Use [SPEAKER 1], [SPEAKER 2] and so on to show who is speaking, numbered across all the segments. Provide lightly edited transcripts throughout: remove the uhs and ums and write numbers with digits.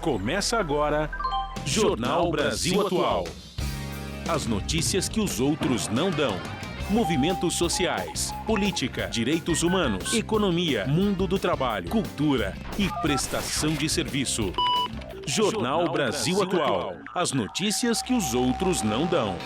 [SPEAKER 1] Começa agora, Jornal Brasil Atual. As notícias que os outros não dão. Movimentos sociais, política, direitos humanos, economia, mundo do trabalho, cultura e prestação de serviço. Jornal Brasil Atual. As notícias que os outros não dão.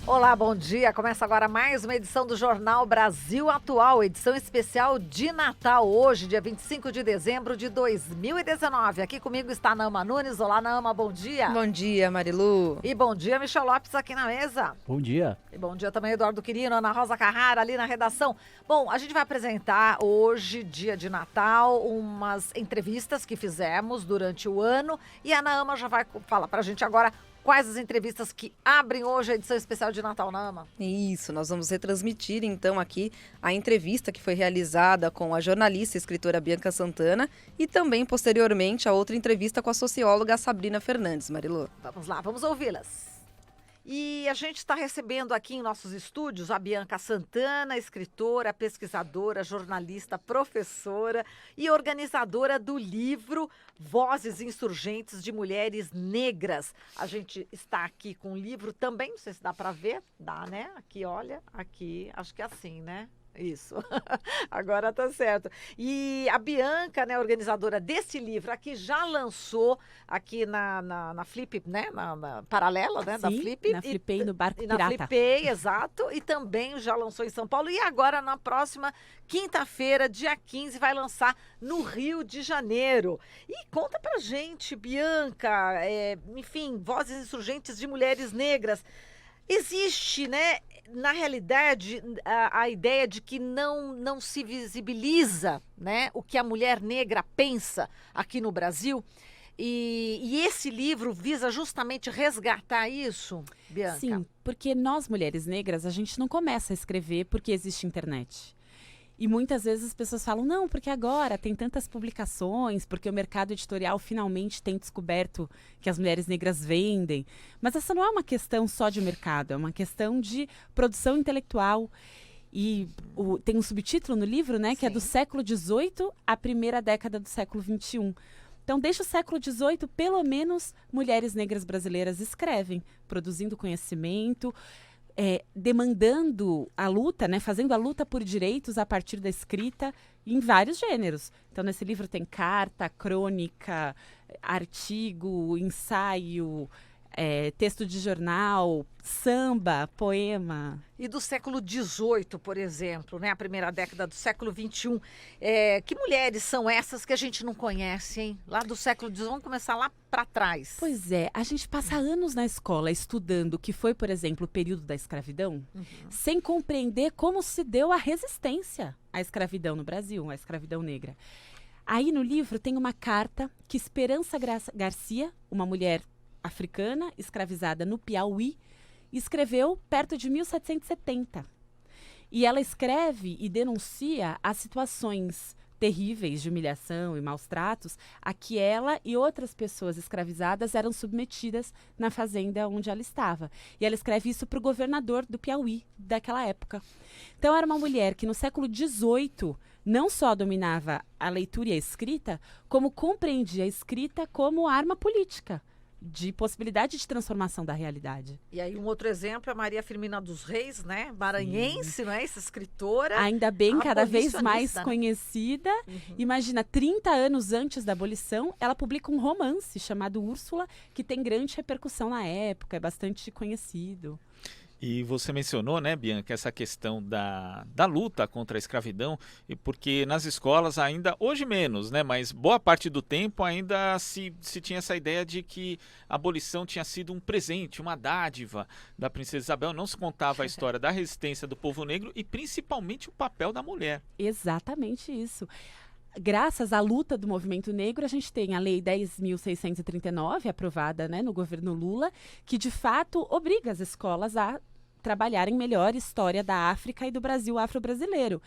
[SPEAKER 2] Olá, bom dia. Começa agora mais uma edição do Jornal Brasil Atual, edição especial de Natal, hoje, dia 25 de dezembro de 2019. Aqui comigo está Naama Nunes. Olá, Naama, bom dia.
[SPEAKER 3] Bom dia, Marilu.
[SPEAKER 2] E bom dia, Michel Lopes, aqui na mesa.
[SPEAKER 4] Bom dia.
[SPEAKER 2] E bom dia também, Eduardo Quirino, Ana Rosa Carrara, ali na redação. Bom, a gente vai apresentar hoje, dia de Natal, umas entrevistas que fizemos durante o ano. E a Naama já vai falar pra gente agora quais as entrevistas que abrem hoje a edição especial de Natal, Naama.
[SPEAKER 3] Isso, nós vamos retransmitir então aqui a entrevista que foi realizada com a jornalista e escritora Bianca Santana e também posteriormente a outra entrevista com a socióloga Sabrina Fernandes, Marilu.
[SPEAKER 2] Vamos lá, vamos ouvi-las. E a gente está recebendo aqui em nossos estúdios a Bianca Santana, escritora, pesquisadora, jornalista, professora e organizadora do livro Vozes Insurgentes de Mulheres Negras. A gente está aqui com o livro também, não sei se dá para ver, dá, né? Aqui, olha, aqui, acho que é assim, né? Isso, agora tá certo. E a Bianca, né, organizadora desse livro aqui, já lançou aqui na Flip, né, na paralela, né,
[SPEAKER 5] Sim,
[SPEAKER 2] da Flip.
[SPEAKER 5] na Flipei, no Barco
[SPEAKER 2] e
[SPEAKER 5] Pirata.
[SPEAKER 2] Na Flipei, exato, e também já lançou em São Paulo. E agora, na próxima quinta-feira, dia 15, vai lançar no Rio de Janeiro. E conta pra gente, Bianca, enfim, Vozes Insurgentes de Mulheres Negras. Existe, né, na realidade, a ideia de que não se visibiliza, né, o que a mulher negra pensa aqui no Brasil. E esse livro visa justamente resgatar isso, Bianca?
[SPEAKER 5] Sim, porque nós, mulheres negras, a gente não começa a escrever porque existe internet. E muitas vezes as pessoas falam, não, porque agora tem tantas publicações, porque o mercado editorial finalmente tem descoberto que as mulheres negras vendem. Mas essa não é uma questão só de mercado, é uma questão de produção intelectual. E tem um subtítulo no livro, né, que é do século XVIII à primeira década do século XXI. Então, desde o século XVIII, pelo menos, mulheres negras brasileiras escrevem, produzindo conhecimento, demandando a luta, né, fazendo a luta por direitos a partir da escrita em vários gêneros. Então, nesse livro tem carta, crônica, artigo, ensaio, texto de jornal, samba, poema.
[SPEAKER 2] E do século XVIII, por exemplo, né, a primeira década do século XXI, que mulheres são essas que a gente não conhece, hein? Lá do século XVIII, vamos começar lá para trás.
[SPEAKER 5] Pois é, a gente passa anos na escola estudando o que foi, por exemplo, o período da escravidão, sem compreender como se deu a resistência à escravidão no Brasil, à escravidão negra. Aí no livro tem uma carta que Esperança Garcia, uma mulher africana, escravizada no Piauí, escreveu perto de 1770. E ela escreve e denuncia as situações terríveis de humilhação e maus tratos a que ela e outras pessoas escravizadas eram submetidas na fazenda onde ela estava. E ela escreve isso para o governador do Piauí daquela época. Então era uma mulher que no século XVIII não só dominava a leitura e a escrita, como compreendia a escrita como arma política, de possibilidade de transformação da realidade.
[SPEAKER 2] E aí um outro exemplo é a Maria Firmina dos Reis, né? Maranhense, né? Essa escritora.
[SPEAKER 5] Ainda bem, cada vez mais conhecida.
[SPEAKER 2] Uhum.
[SPEAKER 5] Imagina, 30 anos antes da abolição, ela publica um romance chamado Úrsula, que tem grande repercussão na época, é bastante conhecido.
[SPEAKER 6] E você mencionou, né, Bianca, essa questão da luta contra a escravidão, e porque nas escolas ainda, hoje menos, né, mas boa parte do tempo ainda se tinha essa ideia de que a abolição tinha sido um presente, uma dádiva da princesa Isabel, não se contava a história da resistência do povo negro e principalmente o papel da mulher.
[SPEAKER 5] Exatamente isso. Graças à luta do movimento negro, a gente tem a Lei 10.639, aprovada, né, no governo Lula, que de fato obriga as escolas a trabalharem melhor história da África e do Brasil afro-brasileiro.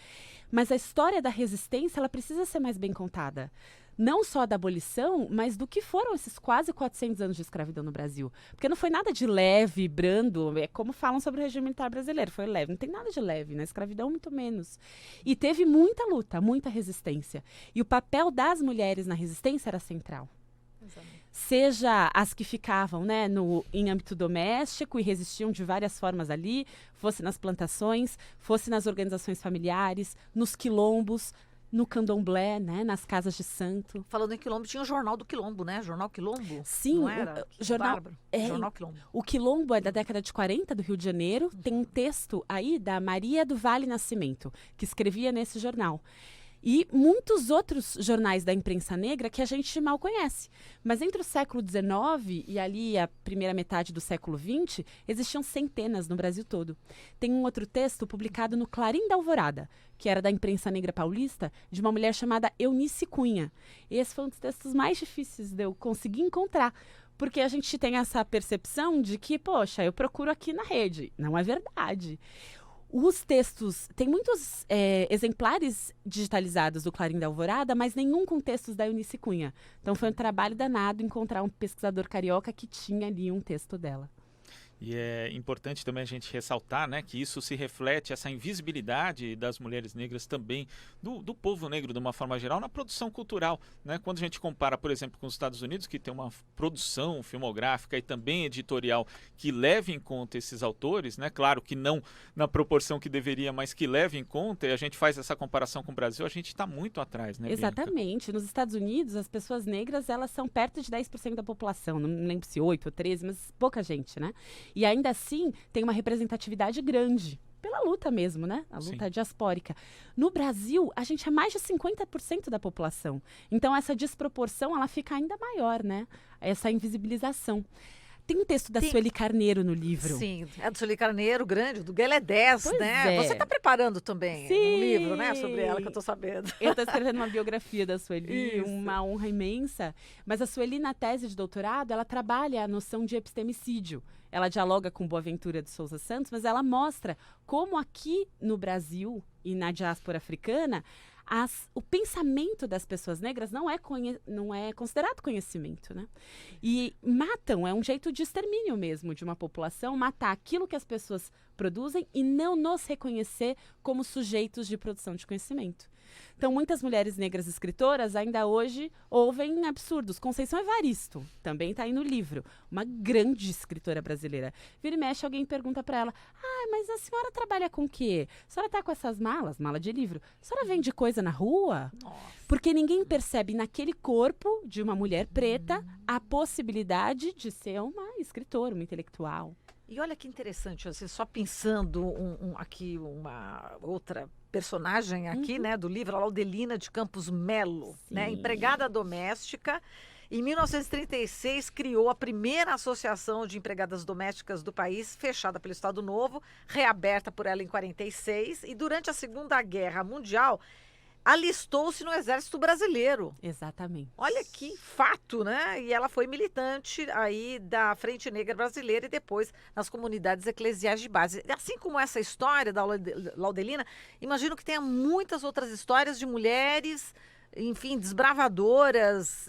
[SPEAKER 5] Mas a história da resistência, ela precisa ser mais bem contada. não só da abolição, mas do que foram esses quase 400 anos de escravidão no Brasil. Porque não foi nada de leve, brando, é como falam sobre o regime militar brasileiro, foi leve. Não tem nada de leve, na escravidão muito menos. E teve muita luta, muita resistência. E o papel das mulheres na resistência era central.
[SPEAKER 2] Exatamente.
[SPEAKER 5] Seja as que ficavam, né, em âmbito doméstico e resistiam de várias formas ali, fosse nas plantações, fosse nas organizações familiares, nos quilombos, no candomblé, né, nas casas de santo.
[SPEAKER 2] Falando em quilombo, tinha o Jornal do Quilombo, né? Jornal Quilombo.
[SPEAKER 5] Sim,
[SPEAKER 2] não era?
[SPEAKER 5] o jornal,
[SPEAKER 2] Bárbaro.
[SPEAKER 5] é,
[SPEAKER 2] Jornal Quilombo.
[SPEAKER 5] o quilombo é da década de 40 do Rio de Janeiro. Tem um texto aí da Maria do Vale Nascimento, que escrevia nesse jornal. E muitos outros jornais da imprensa negra que a gente mal conhece. Mas entre o século XIX e ali a primeira metade do século XX, existiam centenas no Brasil todo. Tem um outro texto publicado no Clarim da Alvorada, que era da imprensa negra paulista, de uma mulher chamada Eunice Cunha. Esse foi um dos textos mais difíceis de eu conseguir encontrar, porque a gente tem essa percepção de que, poxa, eu procuro aqui na rede. Não é verdade. Os textos, tem muitos exemplares digitalizados do Clarim da Alvorada, mas nenhum com textos da Eunice Cunha. Então foi um trabalho danado encontrar um pesquisador carioca que tinha ali um texto dela.
[SPEAKER 6] E é importante também a gente ressaltar, né, que isso se reflete, essa invisibilidade das mulheres negras também, do povo negro de uma forma geral, na produção cultural. Né? Quando a gente compara, por exemplo, com os Estados Unidos, que tem uma produção filmográfica e também editorial que leve em conta esses autores, né? Claro que não na proporção que deveria, mas que leve em conta, e a gente faz essa comparação com o Brasil, a gente está muito atrás, né, Bianca?
[SPEAKER 5] Exatamente. Nos Estados Unidos, as pessoas negras, elas são perto de 10% da população, não lembro se 8 ou 13, mas pouca gente, né? E ainda assim, tem uma representatividade grande, pela luta mesmo, né? A luta
[SPEAKER 6] Sim.
[SPEAKER 5] diaspórica. No Brasil, a gente é mais de 50% da população. Então, essa desproporção, ela fica ainda maior, né? Essa invisibilização. Tem um texto da Sueli Carneiro no livro.
[SPEAKER 2] Sim, é do Sueli Carneiro, grande, do Guelé 10,
[SPEAKER 5] Pois
[SPEAKER 2] né?
[SPEAKER 5] é.
[SPEAKER 2] Você está preparando também
[SPEAKER 5] Sim.
[SPEAKER 2] um livro, né, sobre ela, que eu estou sabendo.
[SPEAKER 5] Eu estou escrevendo uma biografia da Sueli,
[SPEAKER 2] Isso.
[SPEAKER 5] uma honra imensa. Mas a Sueli, na tese de doutorado, ela trabalha a noção de epistemicídio. Ela dialoga com Boaventura de Souza Santos, mas ela mostra como aqui no Brasil e na diáspora africana, o pensamento das pessoas negras não é considerado conhecimento, né? E matam, é um jeito de extermínio mesmo de uma população, matar aquilo que as pessoas produzem e não nos reconhecer como sujeitos de produção de conhecimento. Então, muitas mulheres negras escritoras ainda hoje ouvem absurdos. Conceição Evaristo, também está aí no livro, uma grande escritora brasileira. Vira e mexe, alguém pergunta para ela, mas a senhora trabalha com o quê? A senhora está com essas mala de livro? A senhora vende coisa na rua?
[SPEAKER 2] Nossa.
[SPEAKER 5] Porque ninguém percebe naquele corpo de uma mulher preta a possibilidade de ser uma escritora, uma intelectual.
[SPEAKER 2] E olha que interessante, assim, só pensando aqui uma outra personagem aqui, né, do livro, a Laudelina de Campos Melo, né,
[SPEAKER 5] Sim.
[SPEAKER 2] empregada doméstica. Em 1936, criou a primeira associação de empregadas domésticas do país, fechada pelo Estado Novo, reaberta por ela em 46, e durante a Segunda Guerra Mundial, alistou-se no Exército Brasileiro.
[SPEAKER 5] Exatamente.
[SPEAKER 2] Olha que fato, né? E ela foi militante aí da Frente Negra Brasileira e depois nas comunidades eclesiais de base. Assim como essa história da Laudelina, imagino que tenha muitas outras histórias de mulheres, enfim, desbravadoras,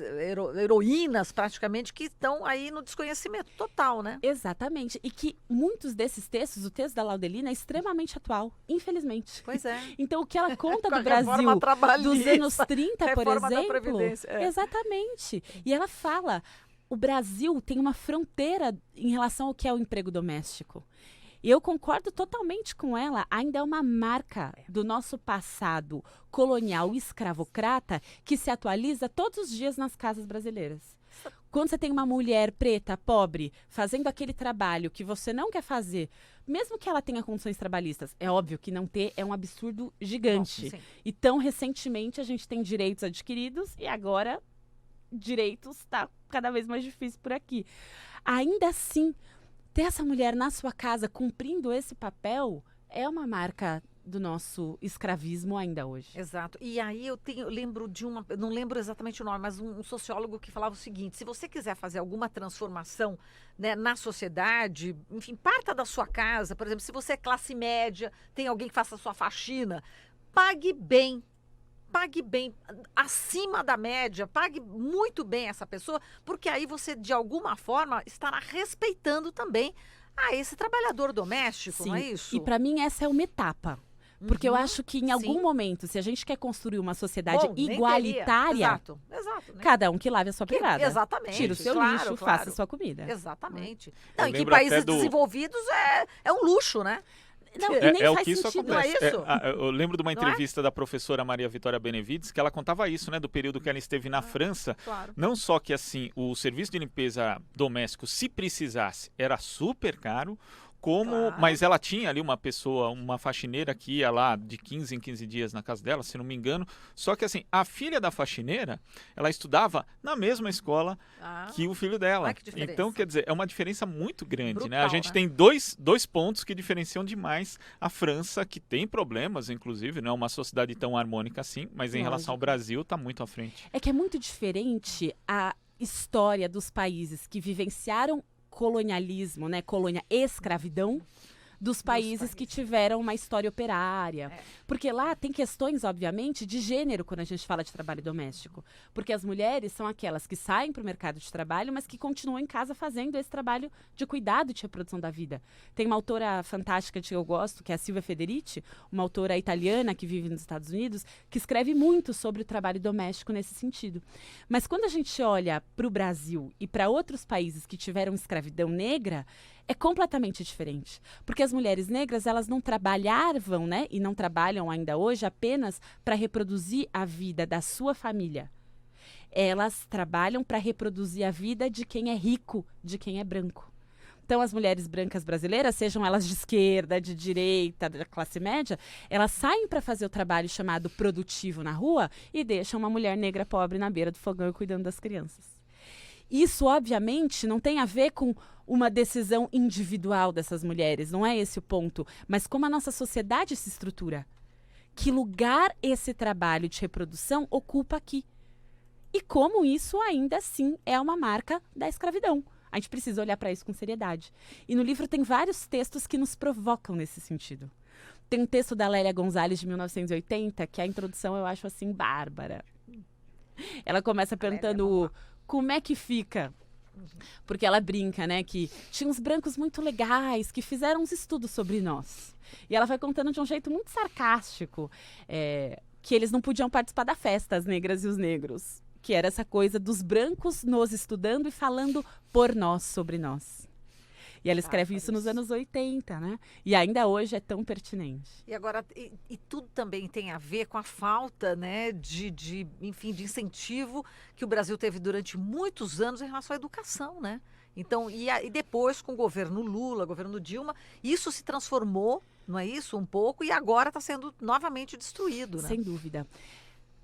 [SPEAKER 2] heroínas praticamente, que estão aí no desconhecimento total, né?
[SPEAKER 5] Exatamente. E que muitos desses textos, o texto da Laudelina é extremamente atual, infelizmente.
[SPEAKER 2] Pois é.
[SPEAKER 5] Então, o que ela conta
[SPEAKER 2] Com a
[SPEAKER 5] do Brasil
[SPEAKER 2] reforma trabalhista,
[SPEAKER 5] dos anos 30, por
[SPEAKER 2] reforma da
[SPEAKER 5] exemplo.
[SPEAKER 2] Previdência, é.
[SPEAKER 5] Exatamente. E ela fala, o Brasil tem uma fronteira em relação ao que é o emprego doméstico. E eu concordo totalmente com ela, ainda é uma marca do nosso passado colonial escravocrata que se atualiza todos os dias nas casas brasileiras. Quando você tem uma mulher preta, pobre, fazendo aquele trabalho que você não quer fazer, mesmo que ela tenha condições trabalhistas, é óbvio que não ter é um absurdo gigante.
[SPEAKER 2] Nossa, sim.
[SPEAKER 5] E tão recentemente a gente tem direitos adquiridos e agora direitos está cada vez mais difícil por aqui. Ainda assim, ter essa mulher na sua casa cumprindo esse papel é uma marca do nosso escravismo ainda hoje.
[SPEAKER 2] Exato. E aí eu lembro de eu não lembro exatamente o nome, mas um sociólogo que falava o seguinte: se você quiser fazer alguma transformação, né, na sociedade, enfim, parta da sua casa. Por exemplo, se você é classe média, tem alguém que faça a sua faxina, pague bem. pague bem, acima da média, pague muito bem essa pessoa, porque aí você, de alguma forma, estará respeitando também esse trabalhador doméstico,
[SPEAKER 5] Sim.
[SPEAKER 2] não é isso?
[SPEAKER 5] E para mim essa é uma etapa. Porque eu
[SPEAKER 2] Uhum,
[SPEAKER 5] acho que em algum
[SPEAKER 2] sim.
[SPEAKER 5] momento, se a gente quer construir uma sociedade
[SPEAKER 2] Bom, nem teria.
[SPEAKER 5] igualitária,
[SPEAKER 2] Exato, né?
[SPEAKER 5] cada um que lave a sua privada.
[SPEAKER 2] Exatamente.
[SPEAKER 5] Tira o seu
[SPEAKER 2] claro,
[SPEAKER 5] lixo,
[SPEAKER 2] claro.
[SPEAKER 5] faça a sua comida.
[SPEAKER 2] Exatamente.
[SPEAKER 6] Eu
[SPEAKER 2] Não, em que
[SPEAKER 6] lembro até
[SPEAKER 2] países
[SPEAKER 6] do-
[SPEAKER 2] desenvolvidos é um luxo, né?
[SPEAKER 5] Não, e nem
[SPEAKER 6] É o
[SPEAKER 5] faz
[SPEAKER 6] que isso
[SPEAKER 5] sentido.
[SPEAKER 6] acontece.
[SPEAKER 2] não é isso?
[SPEAKER 6] Eu lembro de uma
[SPEAKER 2] Não é?
[SPEAKER 6] entrevista da professora Maria Vitória Benevides que ela contava isso, né, do período que ela esteve na França.
[SPEAKER 2] Claro.
[SPEAKER 6] Não só que assim o serviço de limpeza doméstico, se precisasse, era super caro, como,
[SPEAKER 2] Claro.
[SPEAKER 6] mas ela tinha ali uma pessoa, uma faxineira que ia lá de 15 em 15 dias na casa dela, se não me engano. Só que assim, a filha da faxineira, ela estudava na mesma escola que o filho dela.
[SPEAKER 2] Olha que diferença.
[SPEAKER 6] Então, quer dizer, é uma diferença muito grande, né? A
[SPEAKER 2] Brutal,
[SPEAKER 6] gente
[SPEAKER 2] né?
[SPEAKER 6] tem dois pontos que diferenciam demais a França, que tem problemas, inclusive, não é uma sociedade tão harmônica assim, mas em relação ao
[SPEAKER 5] Lógico.
[SPEAKER 6] Brasil, está muito à frente.
[SPEAKER 5] É que é muito diferente a história dos países que vivenciaram colonialismo, né, colônia escravidão, dos países que tiveram uma história operária.
[SPEAKER 2] É.
[SPEAKER 5] Porque lá tem questões, obviamente, de gênero quando a gente fala de trabalho doméstico. Porque as mulheres são aquelas que saem para o mercado de trabalho, mas que continuam em casa fazendo esse trabalho de cuidado e de reprodução da vida. Tem uma autora fantástica que eu gosto, que é a Silvia Federici, uma autora italiana que vive nos Estados Unidos, que escreve muito sobre o trabalho doméstico nesse sentido. Mas quando a gente olha para o Brasil e para outros países que tiveram escravidão negra, é completamente diferente. Porque as mulheres negras, elas não trabalhavam, né, e não trabalham ainda hoje apenas para reproduzir a vida da sua família. Elas trabalham para reproduzir a vida de quem é rico, de quem é branco. Então, as mulheres brancas brasileiras, sejam elas de esquerda, de direita, da classe média, elas saem para fazer o trabalho chamado produtivo na rua e deixam uma mulher negra pobre na beira do fogão e cuidando das crianças. Isso, obviamente, não tem a ver com uma decisão individual dessas mulheres, não é esse o ponto, mas como a nossa sociedade se estrutura. Que lugar esse trabalho de reprodução ocupa aqui? E como isso ainda assim é uma marca da escravidão. A gente precisa olhar para isso com seriedade. E no livro tem vários textos que nos provocam nesse sentido. Tem um texto da Lélia Gonzalez, de 1980, que a introdução eu acho assim bárbara. Ela começa perguntando como é que fica. Porque ela brinca, né, que tinha uns brancos muito legais que fizeram uns estudos sobre nós. E ela vai contando de um jeito muito sarcástico que eles não podiam participar da festa, as negras e os negros. Que era essa coisa dos brancos nos estudando e falando por nós, sobre nós. E ela escreve isso nos anos 80, né? E ainda hoje é tão pertinente.
[SPEAKER 2] E agora, e tudo também tem a ver com a falta, né, enfim, de incentivo que o Brasil teve durante muitos anos em relação à educação, né? Então, e depois com o governo Lula, governo Dilma, isso se transformou, não é isso? Um pouco, e agora está sendo novamente destruído, né?
[SPEAKER 5] Sem dúvida.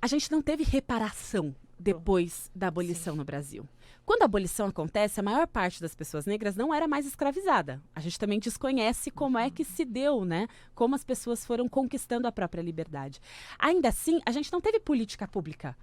[SPEAKER 5] A gente não teve reparação depois da abolição no Brasil. Quando a abolição acontece, a maior parte das pessoas negras não era mais escravizada. A gente também desconhece como é que se deu, né? Como as pessoas foram conquistando a própria liberdade. Ainda assim, a gente não teve política pública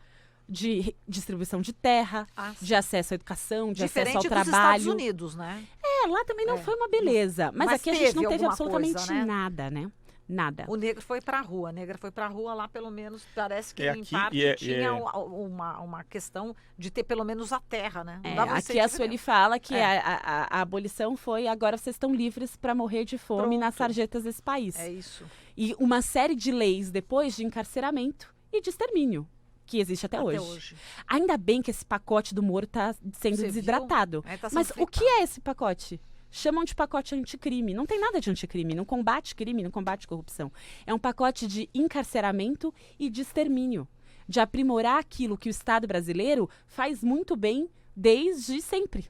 [SPEAKER 5] de distribuição de terra, de acesso à educação, de acesso ao
[SPEAKER 2] Diferente dos
[SPEAKER 5] trabalho.
[SPEAKER 2] Estados Unidos, né?
[SPEAKER 5] Lá também não foi uma beleza. Mas aqui a gente
[SPEAKER 2] teve
[SPEAKER 5] não teve
[SPEAKER 2] alguma
[SPEAKER 5] absolutamente
[SPEAKER 2] coisa, né?
[SPEAKER 5] nada, né? Nada.
[SPEAKER 2] O negro foi para a rua. A negra foi para a rua lá, pelo menos, parece que
[SPEAKER 6] É
[SPEAKER 2] em
[SPEAKER 6] aqui,
[SPEAKER 2] parte tinha uma questão de ter pelo menos a terra, né? Não dava
[SPEAKER 5] Aqui a Sueli fala que
[SPEAKER 2] É.
[SPEAKER 5] a abolição foi agora vocês estão livres para morrer de fome nas
[SPEAKER 2] Pronto.
[SPEAKER 5] sarjetas desse país.
[SPEAKER 2] É isso.
[SPEAKER 5] E uma série de leis depois de encarceramento e de extermínio, que existe até hoje. Ainda bem que esse pacote do Moro está sendo
[SPEAKER 2] Você
[SPEAKER 5] desidratado.
[SPEAKER 2] viu? Tá sendo
[SPEAKER 5] Mas o que é esse pacote? Chamam de pacote anticrime. Não tem nada de anticrime, não combate crime, não combate corrupção. É um pacote de encarceramento e de extermínio, de aprimorar aquilo que o Estado brasileiro faz muito bem desde sempre.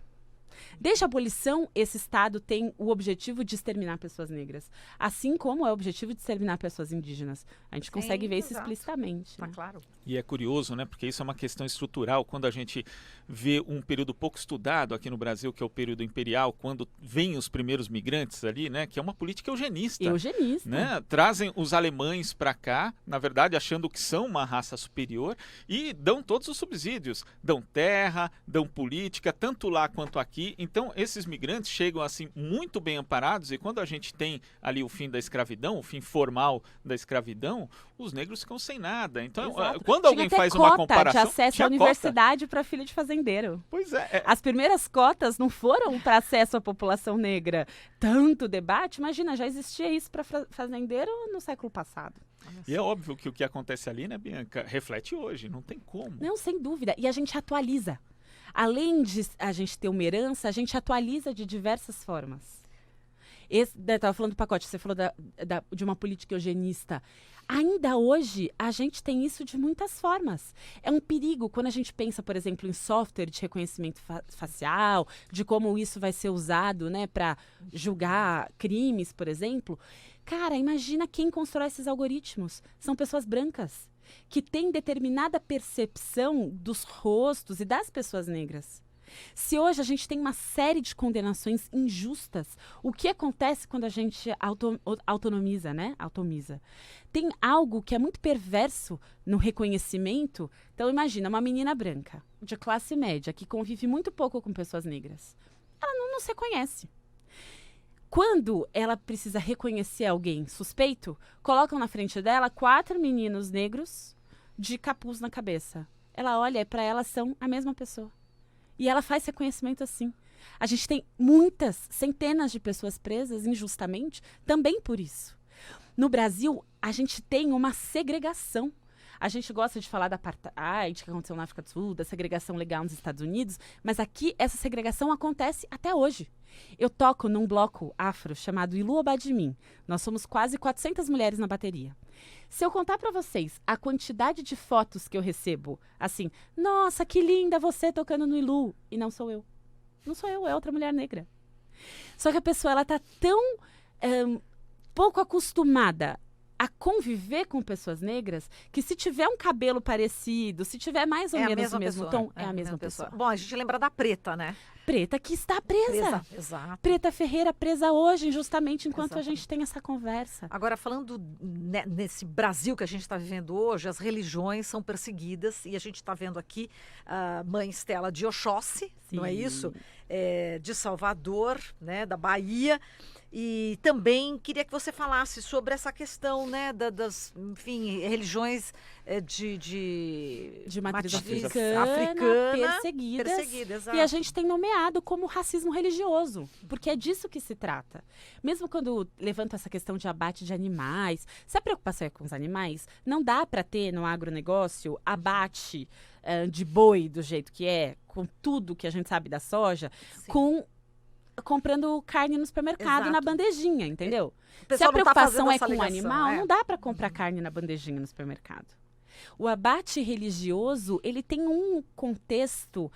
[SPEAKER 5] Desde a abolição, esse Estado tem o objetivo de exterminar pessoas negras, assim como é o objetivo de exterminar pessoas indígenas. A gente consegue ver isso
[SPEAKER 2] exato.
[SPEAKER 5] explicitamente.
[SPEAKER 2] Tá
[SPEAKER 5] né?
[SPEAKER 2] claro.
[SPEAKER 6] E é curioso, né? Porque isso é uma questão estrutural. Quando a gente vê um período pouco estudado aqui no Brasil, que é o período imperial, quando vêm os primeiros migrantes ali, né? Que é uma política eugenista.
[SPEAKER 5] Eugenista.
[SPEAKER 6] Né? Trazem os alemães para cá, na verdade, achando que são uma raça superior e dão todos os subsídios. Dão terra, dão política, tanto lá quanto aqui. aqui. Então, esses migrantes chegam assim muito bem amparados, e quando a gente tem ali o fim da escravidão, o fim formal da escravidão, os negros ficam sem nada. Então, quando alguém faz uma comparação...
[SPEAKER 5] de acesso à universidade para filho de fazendeiro.
[SPEAKER 6] Pois é.
[SPEAKER 5] As primeiras cotas não foram para acesso à população negra. Tanto debate, imagina, já existia isso para fazendeiro no século passado.
[SPEAKER 6] E é óbvio que o que acontece ali, né, Bianca, reflete hoje, não tem como.
[SPEAKER 5] Não, sem dúvida. E a gente atualiza. Além de a gente ter uma herança, a gente atualiza de diversas formas. Estava falando do pacote, você falou de uma política eugenista. Ainda hoje, a gente tem isso de muitas formas. É um perigo quando a gente pensa, por exemplo, em software de reconhecimento facial, de como isso vai ser usado, né, para julgar crimes, por exemplo. Cara, imagina quem constrói esses algoritmos. São pessoas brancas, que têm determinada percepção dos rostos e das pessoas negras. Se hoje a gente tem uma série de condenações injustas, o que acontece quando a gente autonomiza, né? Automiza. Tem algo que é muito perverso no reconhecimento. Então, imagina, uma menina branca, de classe média, que convive muito pouco com pessoas negras. Ela não se reconhece. Quando ela precisa reconhecer alguém suspeito, colocam na frente dela 4 meninos negros de capuz na cabeça. Ela olha e para ela são a mesma pessoa. E ela faz reconhecimento assim. A gente tem muitas, centenas de pessoas presas injustamente também por isso. No Brasil, a gente tem uma segregação. A gente gosta de falar da apartheid que aconteceu na África do Sul, da segregação legal nos Estados Unidos, mas aqui essa segregação acontece até hoje. Eu toco num bloco afro chamado Ilu Obadimim. Nós somos quase 400 mulheres na bateria. Se eu contar para vocês a quantidade de fotos que eu recebo, assim, nossa, que linda você tocando no Ilu, e não sou eu. Não sou eu, é outra mulher negra. Só que a pessoa, ela tá tão pouco acostumada a conviver com pessoas negras, que se tiver um cabelo parecido, se tiver mais ou menos o mesmo tom, é a mesma pessoa.
[SPEAKER 2] Bom, a gente lembra da Preta, né?
[SPEAKER 5] Preta que está presa.
[SPEAKER 2] Exato.
[SPEAKER 5] Preta Ferreira presa hoje, justamente enquanto a gente tem essa conversa.
[SPEAKER 2] Agora, falando nesse Brasil que a gente está vivendo hoje, as religiões são perseguidas, e a gente está vendo aqui a mãe Estela de Oxóssi, não é isso? De Salvador, né, da Bahia. E também queria que você falasse sobre essa questão, né, das, enfim, religiões de
[SPEAKER 5] matriz
[SPEAKER 2] africana
[SPEAKER 5] perseguidas. E a gente tem nomeado como racismo religioso, porque é disso que se trata. Mesmo quando levanto essa questão de abate de animais, se a preocupação é com os animais, não dá para ter no agronegócio abate de boi do jeito que é, com tudo que a gente sabe da soja, comprando carne no supermercado, na bandejinha, entendeu? Se a preocupação é com o animal, não dá para comprar carne na bandejinha no supermercado. O abate religioso, ele tem um contexto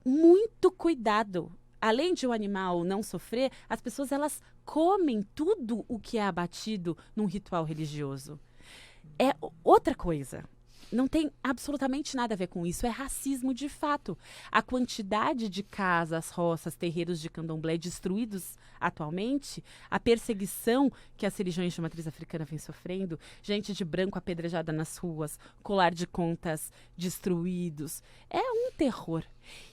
[SPEAKER 5] muito cuidado. Além de o animal não sofrer, as pessoas, elas comem tudo o que é abatido num ritual religioso. É outra coisa. Não tem absolutamente nada a ver com isso. É racismo de fato. A quantidade de casas, roças, terreiros de candomblé destruídos atualmente, a perseguição que as religiões de matriz africana vêm sofrendo, gente de branco apedrejada nas ruas, colar de contas destruídos. É um terror.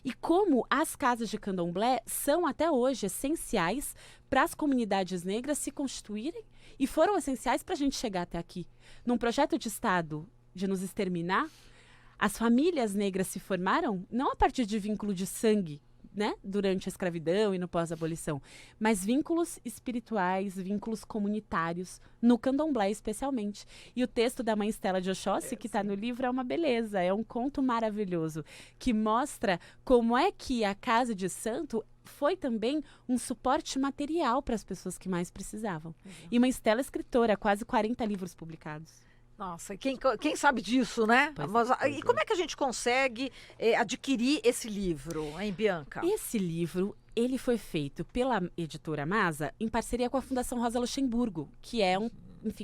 [SPEAKER 5] E como as casas de candomblé são até hoje essenciais para as comunidades negras se constituírem e foram essenciais para a gente chegar até aqui. Num projeto de Estado de nos exterminar, as famílias negras se formaram não a partir de vínculo de sangue, né, durante a escravidão e no pós-abolição, mas vínculos espirituais, vínculos comunitários, no candomblé especialmente. E o texto da mãe Estela de Oxóssi, que está no livro, é uma beleza, é um conto maravilhoso, que mostra como é que a Casa de Santo foi também um suporte material para as pessoas que mais precisavam. E mãe Estela é escritora, quase 40 livros publicados.
[SPEAKER 2] Nossa, quem sabe disso, né? E como é que a gente consegue adquirir esse livro, hein, Bianca?
[SPEAKER 5] Esse livro, ele foi feito pela editora Masa em parceria com a Fundação Rosa Luxemburgo, que é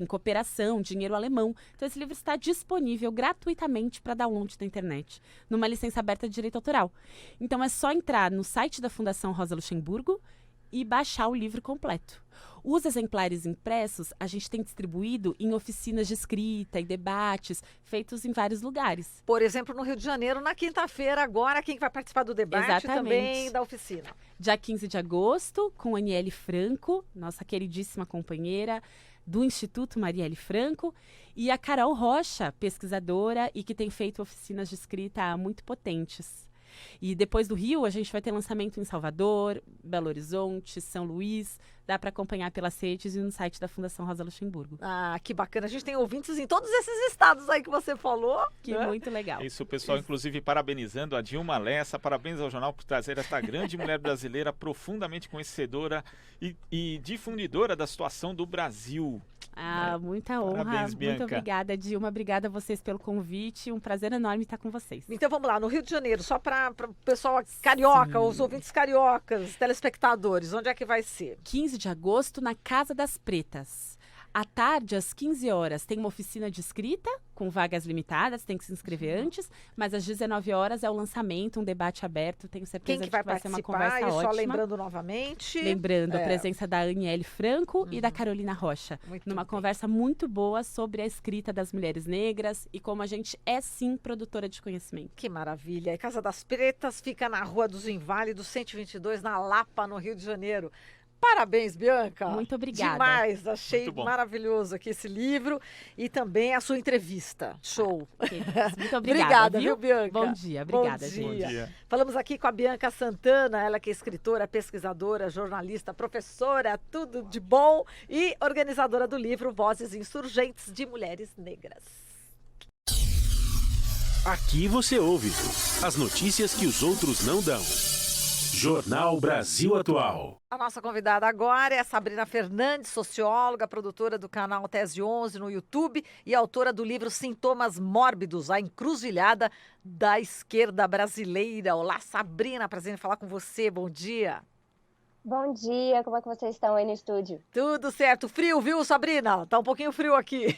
[SPEAKER 5] cooperação, dinheiro alemão. Então esse livro está disponível gratuitamente para download da internet, numa licença aberta de direito autoral. Então é só entrar no site da Fundação Rosa Luxemburgo e baixar o livro completo. Os exemplares impressos a gente tem distribuído em oficinas de escrita e debates feitos em vários lugares.
[SPEAKER 2] Por exemplo, no Rio de Janeiro, na quinta-feira, agora, quem vai participar do debate
[SPEAKER 5] Exatamente.
[SPEAKER 2] também da oficina?
[SPEAKER 5] Dia 15 de agosto, com Aniele Franco, nossa queridíssima companheira do Instituto Marielle Franco, e a Carol Rocha, pesquisadora e que tem feito oficinas de escrita muito potentes. E depois do Rio, a gente vai ter lançamento em Salvador, Belo Horizonte, São Luís. Dá para acompanhar pelas redes e no site da Fundação Rosa Luxemburgo.
[SPEAKER 2] Ah, que bacana. A gente tem ouvintes em todos esses estados aí que você falou.
[SPEAKER 5] Que
[SPEAKER 2] né?
[SPEAKER 5] muito legal.
[SPEAKER 6] Isso, o pessoal, inclusive, parabenizando a Dilma Lessa. Parabéns ao jornal por trazer esta grande mulher brasileira profundamente conhecedora e difundidora da situação do Brasil.
[SPEAKER 5] Ah, muita honra.
[SPEAKER 6] Parabéns, Bianca.
[SPEAKER 5] Muito obrigada, Dilma. Obrigada a vocês pelo convite. Um prazer enorme estar com vocês.
[SPEAKER 2] Então vamos lá, no Rio de Janeiro, só para o pessoal carioca, os ouvintes cariocas, telespectadores, onde é que vai ser?
[SPEAKER 5] 15 de agosto, na Casa das Pretas. À tarde, às 15 horas, tem uma oficina de escrita, com vagas limitadas, tem que se inscrever antes, mas às 19 horas é o lançamento, um debate aberto, tenho certeza
[SPEAKER 2] Quem que vai
[SPEAKER 5] vai ser uma
[SPEAKER 2] participar?
[SPEAKER 5] conversa
[SPEAKER 2] E só
[SPEAKER 5] ótima.
[SPEAKER 2] lembrando novamente.
[SPEAKER 5] Lembrando a presença da Aniele Franco e da
[SPEAKER 2] Uhum.
[SPEAKER 5] Carolina Rocha,
[SPEAKER 2] Muito
[SPEAKER 5] numa
[SPEAKER 2] bem.
[SPEAKER 5] conversa muito boa sobre a escrita das mulheres negras e como a gente é sim produtora de conhecimento.
[SPEAKER 2] Que maravilha. E Casa das Pretas fica na Rua dos Inválidos, 122, na Lapa, no Rio de Janeiro. Parabéns, Bianca.
[SPEAKER 5] Muito obrigada.
[SPEAKER 2] Demais. Achei
[SPEAKER 6] Muito bom.
[SPEAKER 2] maravilhoso aqui esse livro e também a sua entrevista. Show.
[SPEAKER 5] Queridas, muito obrigada,
[SPEAKER 2] Obrigada,
[SPEAKER 5] viu?
[SPEAKER 2] viu, Bianca?
[SPEAKER 5] Bom dia, obrigada,
[SPEAKER 2] Bom
[SPEAKER 5] gente.
[SPEAKER 6] Bom
[SPEAKER 2] dia.
[SPEAKER 6] dia.
[SPEAKER 2] Falamos aqui com a Bianca Santana, ela que é escritora, pesquisadora, jornalista, professora, tudo de bom e organizadora do livro Vozes Insurgentes de Mulheres Negras.
[SPEAKER 1] Aqui você ouve as notícias que os outros não dão. Jornal Brasil Atual.
[SPEAKER 2] A nossa convidada agora é a Sabrina Fernandes, socióloga, produtora do canal Tese 11 no YouTube e autora do livro Sintomas Mórbidos, a encruzilhada da esquerda brasileira. Olá, Sabrina, prazer em falar com você, bom dia.
[SPEAKER 4] Bom dia, como é que vocês estão aí no estúdio?
[SPEAKER 2] Tudo certo, frio, viu, Sabrina? Tá um pouquinho frio aqui.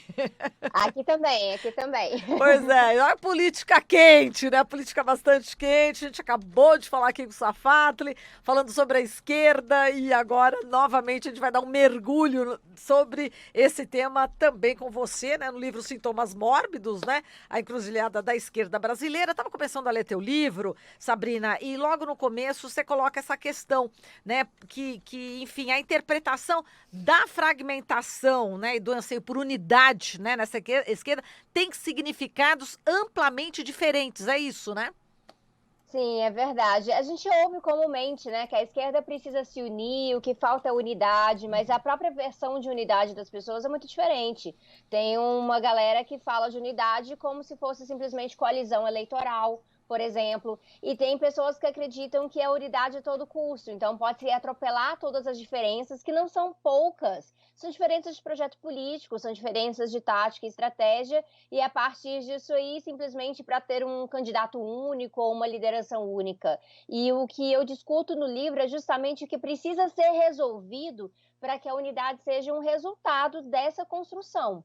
[SPEAKER 4] Aqui também, aqui também.
[SPEAKER 2] Pois é, a política quente, né? A política bastante quente. A gente acabou de falar aqui com o Safatli, falando sobre a esquerda e agora, novamente, a gente vai dar um mergulho sobre esse tema também com você, né? No livro Sintomas Mórbidos, né? A encruzilhada da esquerda brasileira. Estava começando a ler teu livro, Sabrina, e logo no começo você coloca essa questão, né? Que enfim, a interpretação da fragmentação, né, e do anseio por unidade, né, nessa esquerda, tem significados amplamente diferentes, é isso, né?
[SPEAKER 4] Sim, é verdade. A gente ouve comumente, né, que a esquerda precisa se unir, o que falta é unidade, mas a própria versão de unidade das pessoas é muito diferente. Tem uma galera que fala de unidade como se fosse simplesmente coalizão eleitoral, por exemplo, e tem pessoas que acreditam que é unidade a todo custo, então pode-se atropelar todas as diferenças, que não são poucas, são diferenças de projeto político, são diferenças de tática e estratégia, e a partir disso aí, simplesmente para ter um candidato único ou uma liderança única. E o que eu discuto no livro é justamente o que precisa ser resolvido para que a unidade seja um resultado dessa construção.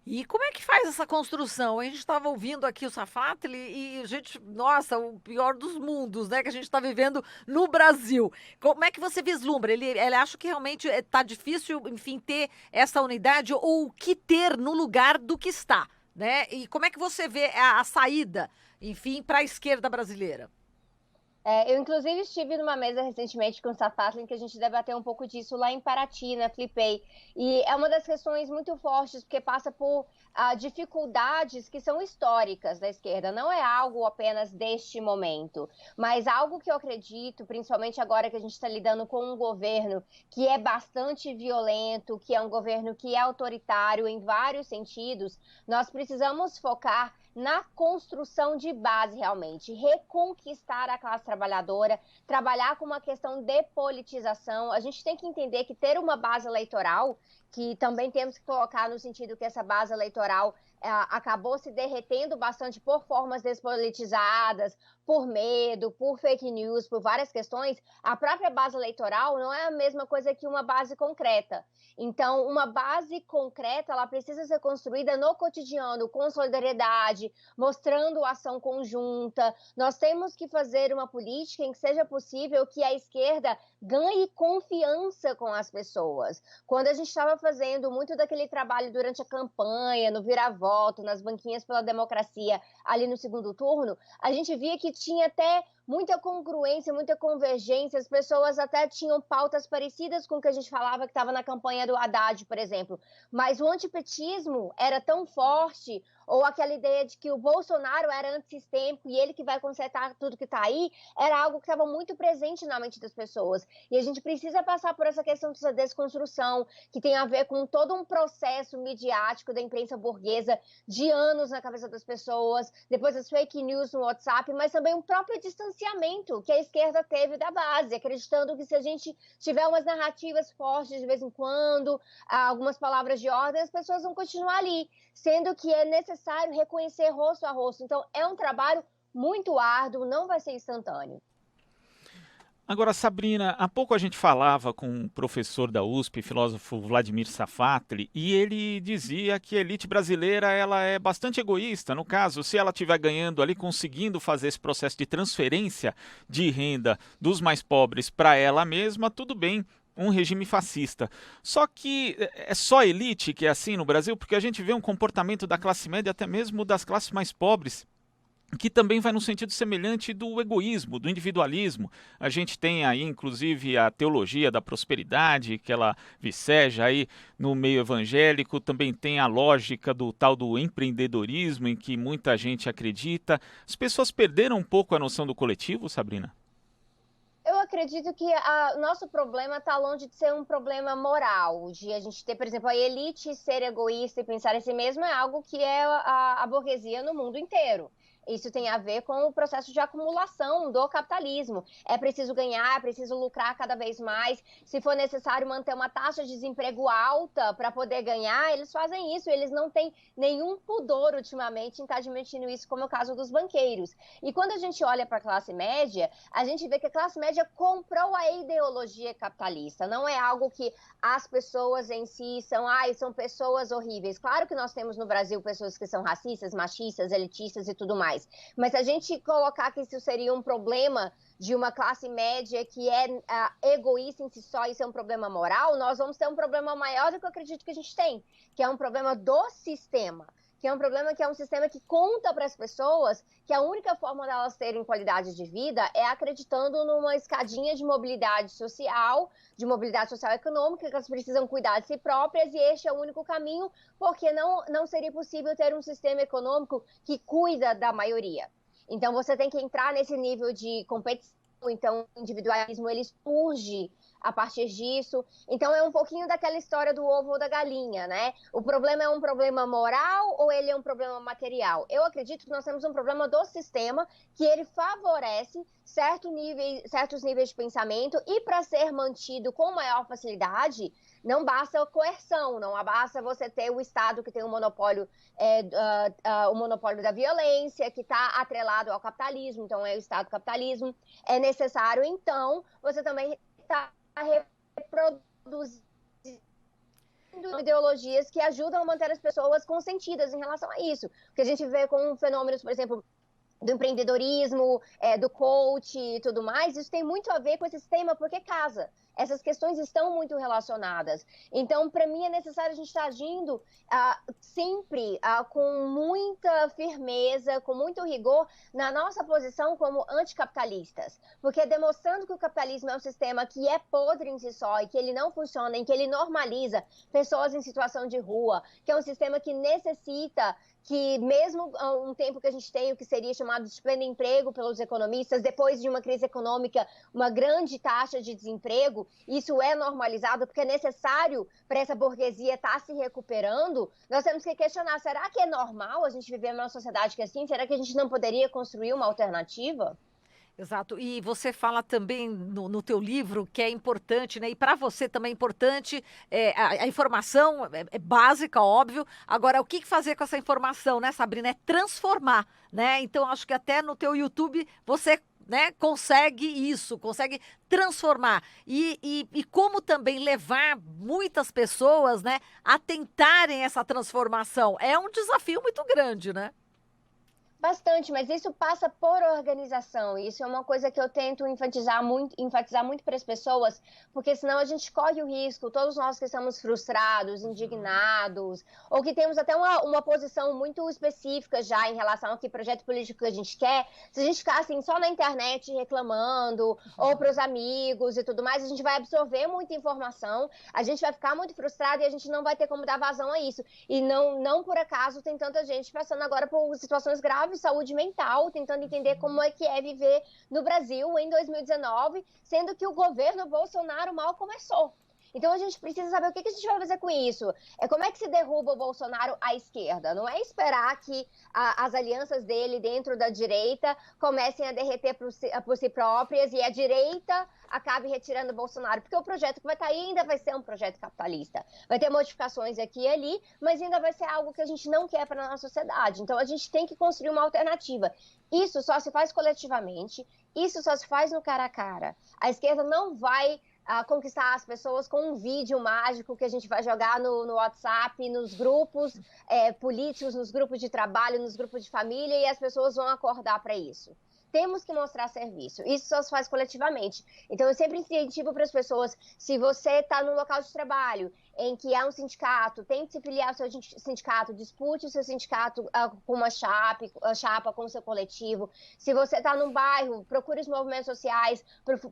[SPEAKER 2] E como é que faz essa construção? A gente estava ouvindo aqui o Safatli e, gente, nossa, o pior dos mundos, né? Que a gente está vivendo no Brasil. Como é que você vislumbra? Ele acha que realmente está difícil, enfim, ter essa unidade ou o que ter no lugar do que está, né? E como é que você vê a saída, enfim, para a esquerda brasileira?
[SPEAKER 4] Eu, inclusive, estive numa mesa recentemente com o Safatli, em que a gente debateu um pouco disso lá em Paraty, na Flipei. E é uma das questões muito fortes, porque passa por dificuldades que são históricas da esquerda. Não é algo apenas deste momento, mas algo que eu acredito, principalmente agora que a gente está lidando com um governo que é bastante violento, que é um governo que é autoritário em vários sentidos, nós precisamos focar na construção de base, realmente, reconquistar a classe trabalhadora, trabalhar com uma questão de politização. A gente tem que entender que ter uma base eleitoral que também temos que colocar no sentido que essa base eleitoral acabou se derretendo bastante por formas despolitizadas, por medo, por fake news, por várias questões. A própria base eleitoral não é a mesma coisa que uma base concreta. Então, uma base concreta, ela precisa ser construída no cotidiano, com solidariedade, mostrando ação conjunta. Nós temos que fazer uma política em que seja possível que a esquerda ganhe confiança com as pessoas. Quando a gente estava fazendo muito daquele trabalho durante a campanha, no vira-voto, nas banquinhas pela democracia, ali no segundo turno, a gente via que tinha até muita congruência, muita convergência, as pessoas até tinham pautas parecidas com o que a gente falava que estava na campanha do Haddad, por exemplo, mas o antipetismo era tão forte, ou aquela ideia de que o Bolsonaro era antissistêmico e ele que vai consertar tudo que está aí, era algo que estava muito presente na mente das pessoas. E a gente precisa passar por essa questão dessa desconstrução, que tem a ver com todo um processo midiático da imprensa burguesa de anos na cabeça das pessoas, depois as fake news no WhatsApp, mas também um próprio distanciamento que a esquerda teve da base, acreditando que se a gente tiver umas narrativas fortes de vez em quando, algumas palavras de ordem, as pessoas vão continuar ali, sendo que é necessário reconhecer rosto a rosto. Então, é um trabalho muito árduo, não vai ser instantâneo.
[SPEAKER 6] Agora, Sabrina, há pouco a gente falava com um professor da USP, filósofo Vladimir Safatli, e ele dizia que a elite brasileira ela é bastante egoísta. No caso, se ela estiver ganhando ali, conseguindo fazer esse processo de transferência de renda dos mais pobres para ela mesma, tudo bem, um regime fascista. Só que é só a elite que é assim no Brasil, porque a gente vê um comportamento da classe média, até mesmo das classes mais pobres, que também vai no sentido semelhante do egoísmo, do individualismo. A gente tem aí, inclusive, a teologia da prosperidade, que ela viceja aí no meio evangélico, também tem a lógica do tal do empreendedorismo, em que muita gente acredita. As pessoas perderam um pouco a noção do coletivo, Sabrina?
[SPEAKER 4] Eu acredito que o nosso problema está longe de ser um problema moral, de a gente ter, por exemplo, a elite ser egoísta e pensar em si mesma é algo que é a burguesia no mundo inteiro. Isso tem a ver com o processo de acumulação do capitalismo. É preciso ganhar, é preciso lucrar cada vez mais. Se for necessário manter uma taxa de desemprego alta para poder ganhar, eles fazem isso. Eles não têm nenhum pudor ultimamente em estar admitindo isso, como é o caso dos banqueiros. E quando a gente olha para a classe média, a gente vê que a classe média comprou a ideologia capitalista. Não é algo que as pessoas em si são pessoas horríveis. Claro que nós temos no Brasil pessoas que são racistas, machistas, elitistas e tudo mais. Mas se a gente colocar que isso seria um problema de uma classe média que é egoísta em si só, isso é um problema moral, nós vamos ter um problema maior do que eu acredito que a gente tem, que é um problema do sistema, que é um problema que é um sistema que conta para as pessoas que a única forma delas terem qualidade de vida é acreditando numa escadinha de mobilidade social e econômica, que elas precisam cuidar de si próprias, e este é o único caminho, porque não seria possível ter um sistema econômico que cuida da maioria. Então, você tem que entrar nesse nível de competição, então o individualismo ele surge a partir disso. Então é um pouquinho daquela história do ovo ou da galinha, né? O problema é um problema moral ou ele é um problema material? Eu acredito que nós temos um problema do sistema que ele favorece certos níveis de pensamento, e para ser mantido com maior facilidade, não basta coerção, não basta você ter o Estado que tem o monopólio da violência, que está atrelado ao capitalismo, então é o Estado capitalismo. É necessário, então, você também está reproduzindo ideologias que ajudam a manter as pessoas consentidas em relação a isso. O que a gente vê com fenômenos, por exemplo, do empreendedorismo, do coach e tudo mais, isso tem muito a ver com esse sistema, porque casa. Essas questões estão muito relacionadas. Então, para mim, é necessário a gente estar agindo sempre com muita firmeza, com muito rigor, na nossa posição como anticapitalistas. Porque demonstrando que o capitalismo é um sistema que é podre em si só, e que ele não funciona, em que ele normaliza pessoas em situação de rua, que é um sistema que necessita que mesmo um tempo que a gente tem o que seria chamado de pleno emprego pelos economistas, depois de uma crise econômica, uma grande taxa de desemprego, isso é normalizado porque é necessário para essa burguesia estar se recuperando. Nós temos que questionar, será que é normal a gente viver numa sociedade que é assim? Será que a gente não poderia construir uma alternativa?
[SPEAKER 2] Exato. E você fala também no teu livro que é importante, né? E para você também é importante, a informação é básica, óbvio. Agora, o que fazer com essa informação, né, Sabrina? É transformar, né? Então, acho que até no teu YouTube você, né, consegue isso, consegue transformar. E como também levar muitas pessoas, né, a tentarem essa transformação. É um desafio muito grande, né?
[SPEAKER 4] Bastante, mas isso passa por organização. Isso é uma coisa que eu tento enfatizar muito para as pessoas, porque senão a gente corre o risco, todos nós que estamos frustrados, indignados, ou que temos até uma posição muito específica já em relação ao que projeto político que a gente quer, se a gente ficar assim só na internet reclamando, ou para os amigos e tudo mais, a gente vai absorver muita informação, a gente vai ficar muito frustrado e a gente não vai ter como dar vazão a isso. E não por acaso tem tanta gente passando agora por situações graves de saúde mental, tentando entender como é que é viver no Brasil em 2019, sendo que o governo Bolsonaro mal começou. Então a gente precisa saber o que a gente vai fazer com isso. Como é que se derruba o Bolsonaro à esquerda? Não é esperar que as alianças dele dentro da direita comecem a derreter por si próprias e a direita acabe retirando o Bolsonaro, porque o projeto que vai estar aí ainda vai ser um projeto capitalista. Vai ter modificações aqui e ali, mas ainda vai ser algo que a gente não quer para a nossa sociedade. Então a gente tem que construir uma alternativa. Isso só se faz coletivamente, isso só se faz no cara a cara. A esquerda não vai conquistar as pessoas com um vídeo mágico que a gente vai jogar no WhatsApp, nos grupos políticos, nos grupos de trabalho, nos grupos de família, e as pessoas vão acordar para isso. Temos que mostrar serviço. Isso só se faz coletivamente. Então, eu sempre incentivo para as pessoas, se você está no local de trabalho em que há um sindicato, tente se filiar ao seu sindicato, dispute o seu sindicato com uma chapa, com o seu coletivo. Se você está num bairro, procure os movimentos sociais,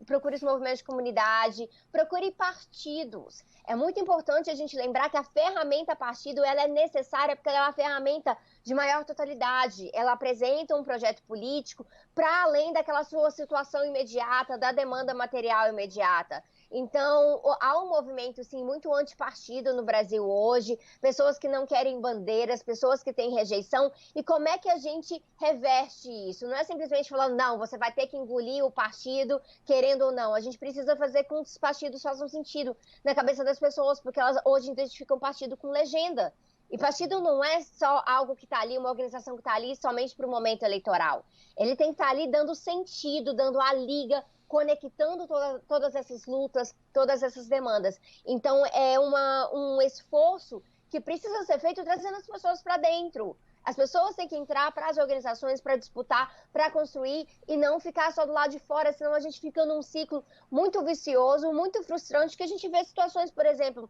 [SPEAKER 4] procure os movimentos de comunidade, procure partidos. É muito importante a gente lembrar que a ferramenta partido ela é necessária porque ela é uma ferramenta de maior totalidade. Ela apresenta um projeto político para além daquela sua situação imediata, da demanda material imediata. Então, há um movimento, sim, muito antipartido no Brasil hoje, pessoas que não querem bandeiras, pessoas que têm rejeição. E como é que a gente reverte isso? Não é simplesmente falando, não, você vai ter que engolir o partido, querendo ou não. A gente precisa fazer com que os partidos façam sentido na cabeça das pessoas, porque elas hoje identificam partido com legenda. E partido não é só algo que está ali, uma organização que está ali somente para o momento eleitoral. Ele tem que estar ali dando sentido, dando a liga, conectando todas essas lutas, todas essas demandas. Então, é um esforço que precisa ser feito trazendo as pessoas para dentro. As pessoas têm que entrar para as organizações, para disputar, para construir e não ficar só do lado de fora, senão a gente fica num ciclo muito vicioso, muito frustrante, que a gente vê situações, por exemplo,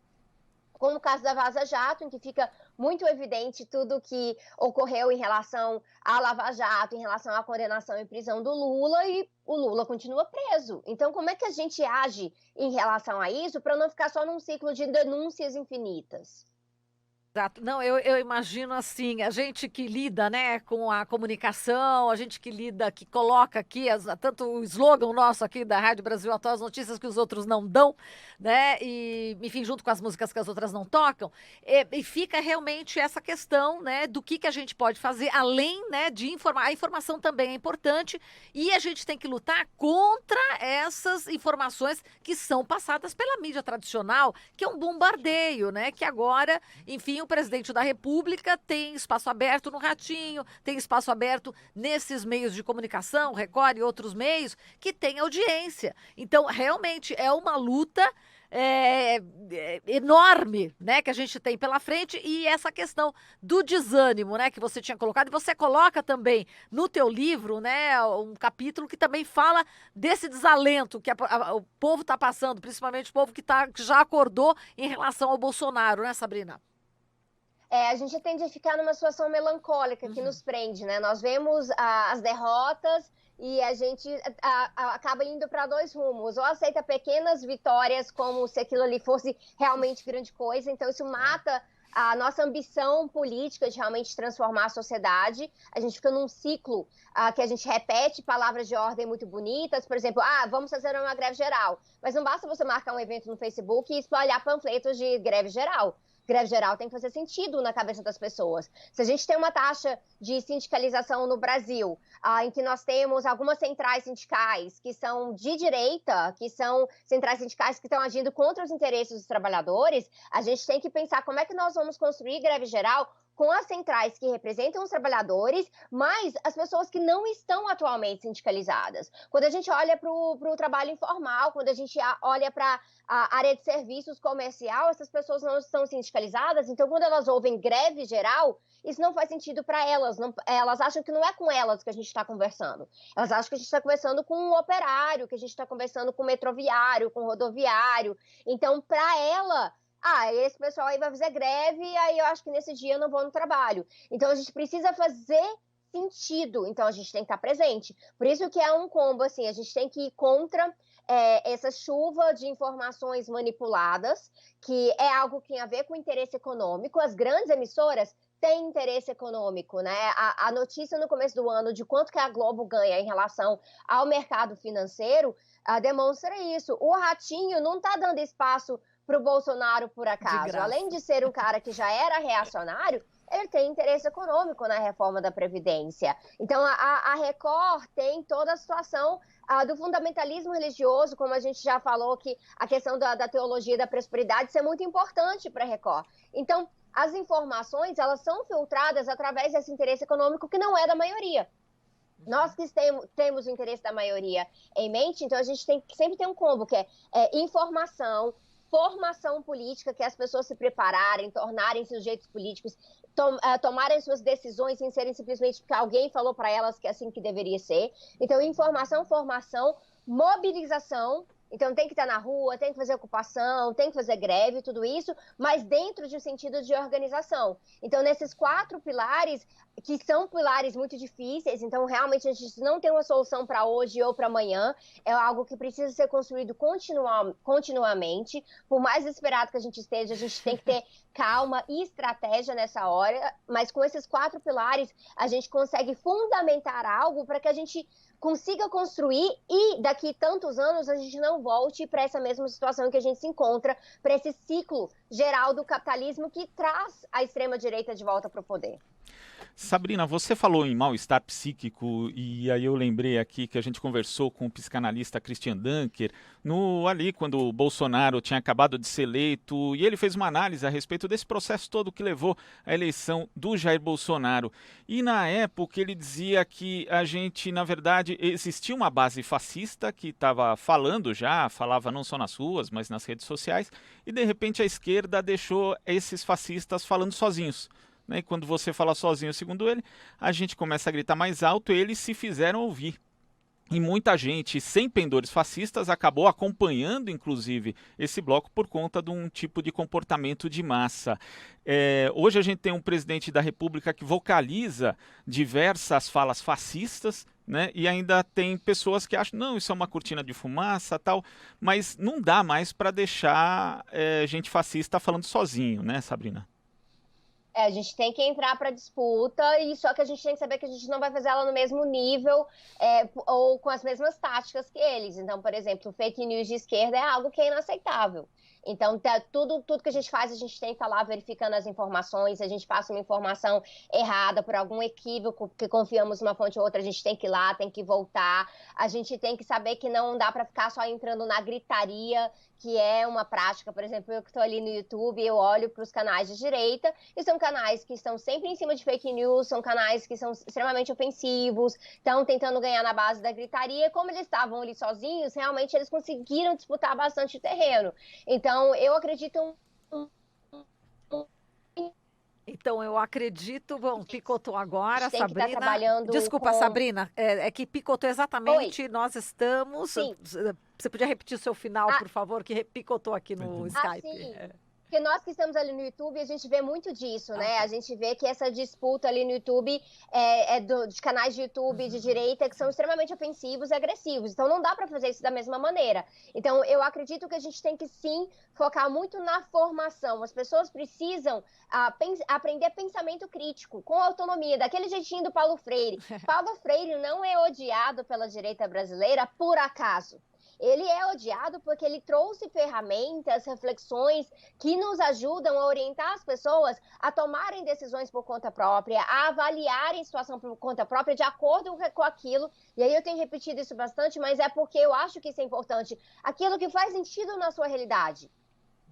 [SPEAKER 4] como o caso da Vaza Jato, em que fica muito evidente tudo que ocorreu em relação à Lava Jato, em relação à condenação e prisão do Lula, e o Lula continua preso. Então, como é que a gente age em relação a isso para não ficar só num ciclo de denúncias infinitas?
[SPEAKER 2] Exato. Não, eu imagino assim, a gente que lida, né, com a comunicação, a gente que lida, que coloca aqui, tanto o slogan nosso aqui da Rádio Brasil Atual, as notícias que os outros não dão, né, e, enfim, junto com as músicas que as outras não tocam, e fica realmente essa questão, né, do que a gente pode fazer, além, né, de informar. A informação também é importante e a gente tem que lutar contra essas informações que são passadas pela mídia tradicional, que é um bombardeio, né, que agora, enfim, o presidente da República tem espaço aberto no Ratinho, tem espaço aberto nesses meios de comunicação, Record e outros meios, que tem audiência. Então, realmente, é uma luta enorme, né, que a gente tem pela frente, e essa questão do desânimo, né, que você tinha colocado, e você coloca também no teu livro, né, um capítulo que também fala desse desalento que o povo está passando, principalmente o povo que já acordou em relação ao Bolsonaro, né, Sabrina?
[SPEAKER 4] A gente tende a ficar numa situação melancólica que nos prende, né? Nós vemos as derrotas e a gente acaba indo para dois rumos. Ou aceita pequenas vitórias como se aquilo ali fosse realmente grande coisa. Então isso mata a nossa ambição política de realmente transformar a sociedade. A gente fica num ciclo que a gente repete palavras de ordem muito bonitas. Por exemplo, vamos fazer uma greve geral. Mas não basta você marcar um evento no Facebook e espalhar panfletos de greve geral. greve geral tem que fazer sentido na cabeça das pessoas. Se a gente tem uma taxa de sindicalização no Brasil, em que nós temos algumas centrais sindicais que são de direita, que são centrais sindicais que estão agindo contra os interesses dos trabalhadores, a gente tem que pensar como é que nós vamos construir greve geral com as centrais que representam os trabalhadores, mas as pessoas que não estão atualmente sindicalizadas. Quando a gente olha para o trabalho informal, quando a gente olha para a área de serviços comercial, essas pessoas não estão sindicalizadas, então quando elas ouvem greve geral, isso não faz sentido para elas. Elas acham que não é com elas que a gente está conversando. Elas acham que a gente está conversando com um operário, que a gente está conversando com um metroviário, com um rodoviário. Então, para ela... esse pessoal aí vai fazer greve, aí eu acho que nesse dia eu não vou no trabalho. Então, a gente precisa fazer sentido. Então, a gente tem que estar presente. Por isso que é um combo, assim, a gente tem que ir contra essa chuva de informações manipuladas, que é algo que tem a ver com interesse econômico. As grandes emissoras têm interesse econômico, né? A notícia no começo do ano de quanto que a Globo ganha em relação ao mercado financeiro demonstra isso. O Ratinho não está dando espaço para o Bolsonaro, por acaso. Além de ser um cara que já era reacionário, ele tem interesse econômico na reforma da Previdência. Então, a Record tem toda a situação do fundamentalismo religioso, como a gente já falou, que a questão da teologia da prosperidade, isso é muito importante para a Record. Então, as informações, elas são filtradas através desse interesse econômico que não é da maioria. Nós que temos o interesse da maioria em mente, então a gente tem que sempre ter um combo, que é informação, formação política, que é as pessoas se prepararem, tornarem sujeitos políticos, tomarem suas decisões sem serem simplesmente porque alguém falou para elas que é assim que deveria ser. Então, informação, formação, mobilização. Então, tem que estar na rua, tem que fazer ocupação, tem que fazer greve, tudo isso, mas dentro de um sentido de organização. Então, nesses 4 pilares, que são pilares muito difíceis, então, realmente, a gente não tem uma solução para hoje ou para amanhã, é algo que precisa ser construído continuamente. Por mais desesperado que a gente esteja, a gente tem que ter calma e estratégia nessa hora, mas com esses 4 pilares, a gente consegue fundamentar algo para que a gente consiga construir e daqui tantos anos a gente não volte para essa mesma situação que a gente se encontra, para esse ciclo geral do capitalismo que traz a extrema-direita de volta para o poder.
[SPEAKER 6] Sabrina, você falou em mal-estar psíquico e aí eu lembrei aqui que a gente conversou com o psicanalista Christian Dunker ali quando o Bolsonaro tinha acabado de ser eleito e ele fez uma análise a respeito desse processo todo que levou à eleição do Jair Bolsonaro. E na época ele dizia que a gente, na verdade, existia uma base fascista que estava falava não só nas ruas, mas nas redes sociais, e de repente a esquerda deixou esses fascistas falando sozinhos. E quando você fala sozinho, segundo ele, a gente começa a gritar mais alto e eles se fizeram ouvir. E muita gente, sem pendores fascistas, acabou acompanhando, inclusive, esse bloco por conta de um tipo de comportamento de massa. Hoje a gente tem um presidente da República que vocaliza diversas falas fascistas, né? E ainda tem pessoas que acham, não, isso é uma cortina de fumaça, tal, mas não dá mais para deixar gente fascista falando sozinho, né, Sabrina?
[SPEAKER 4] A gente tem que entrar para a disputa, e só que a gente tem que saber que a gente não vai fazer ela no mesmo nível ou com as mesmas táticas que eles. Então, por exemplo, fake news de esquerda é algo que é inaceitável. Então, tudo que a gente faz, a gente tem que estar lá verificando as informações. Se a gente passa uma informação errada por algum equívoco, que confiamos numa fonte ou outra, a gente tem que ir lá, tem que voltar. A gente tem que saber que não dá para ficar só entrando na gritaria, que é uma prática. Por exemplo, eu que estou ali no YouTube, eu olho para os canais de direita, e são canais que estão sempre em cima de fake news, são canais que são extremamente ofensivos, estão tentando ganhar na base da gritaria. Como eles estavam ali sozinhos, realmente eles conseguiram disputar bastante terreno. Então, eu acredito...
[SPEAKER 2] Então, eu acredito... Bom, picotou agora, Sabrina.
[SPEAKER 4] Trabalhando
[SPEAKER 2] Desculpa,
[SPEAKER 4] com...
[SPEAKER 2] Sabrina, é que picotou exatamente.
[SPEAKER 4] Oi.
[SPEAKER 2] Nós estamos...
[SPEAKER 4] Sim.
[SPEAKER 2] Você podia repetir o seu final, por favor, que picotou aqui no Skype.
[SPEAKER 4] Sim. Porque nós que estamos ali no YouTube, a gente vê muito disso, né? A gente vê que essa disputa ali no YouTube de canais de YouTube de direita que são extremamente ofensivos e agressivos. Então, não dá para fazer isso da mesma maneira. Então, eu acredito que a gente tem que, sim, focar muito na formação. As pessoas precisam aprender pensamento crítico, com autonomia, daquele jeitinho do Paulo Freire. Paulo Freire não é odiado pela direita brasileira por acaso. Ele é odiado porque ele trouxe ferramentas, reflexões que nos ajudam a orientar as pessoas a tomarem decisões por conta própria, a avaliarem a situação por conta própria de acordo com aquilo. E aí eu tenho repetido isso bastante, mas é porque eu acho que isso é importante. Aquilo que faz sentido na sua realidade.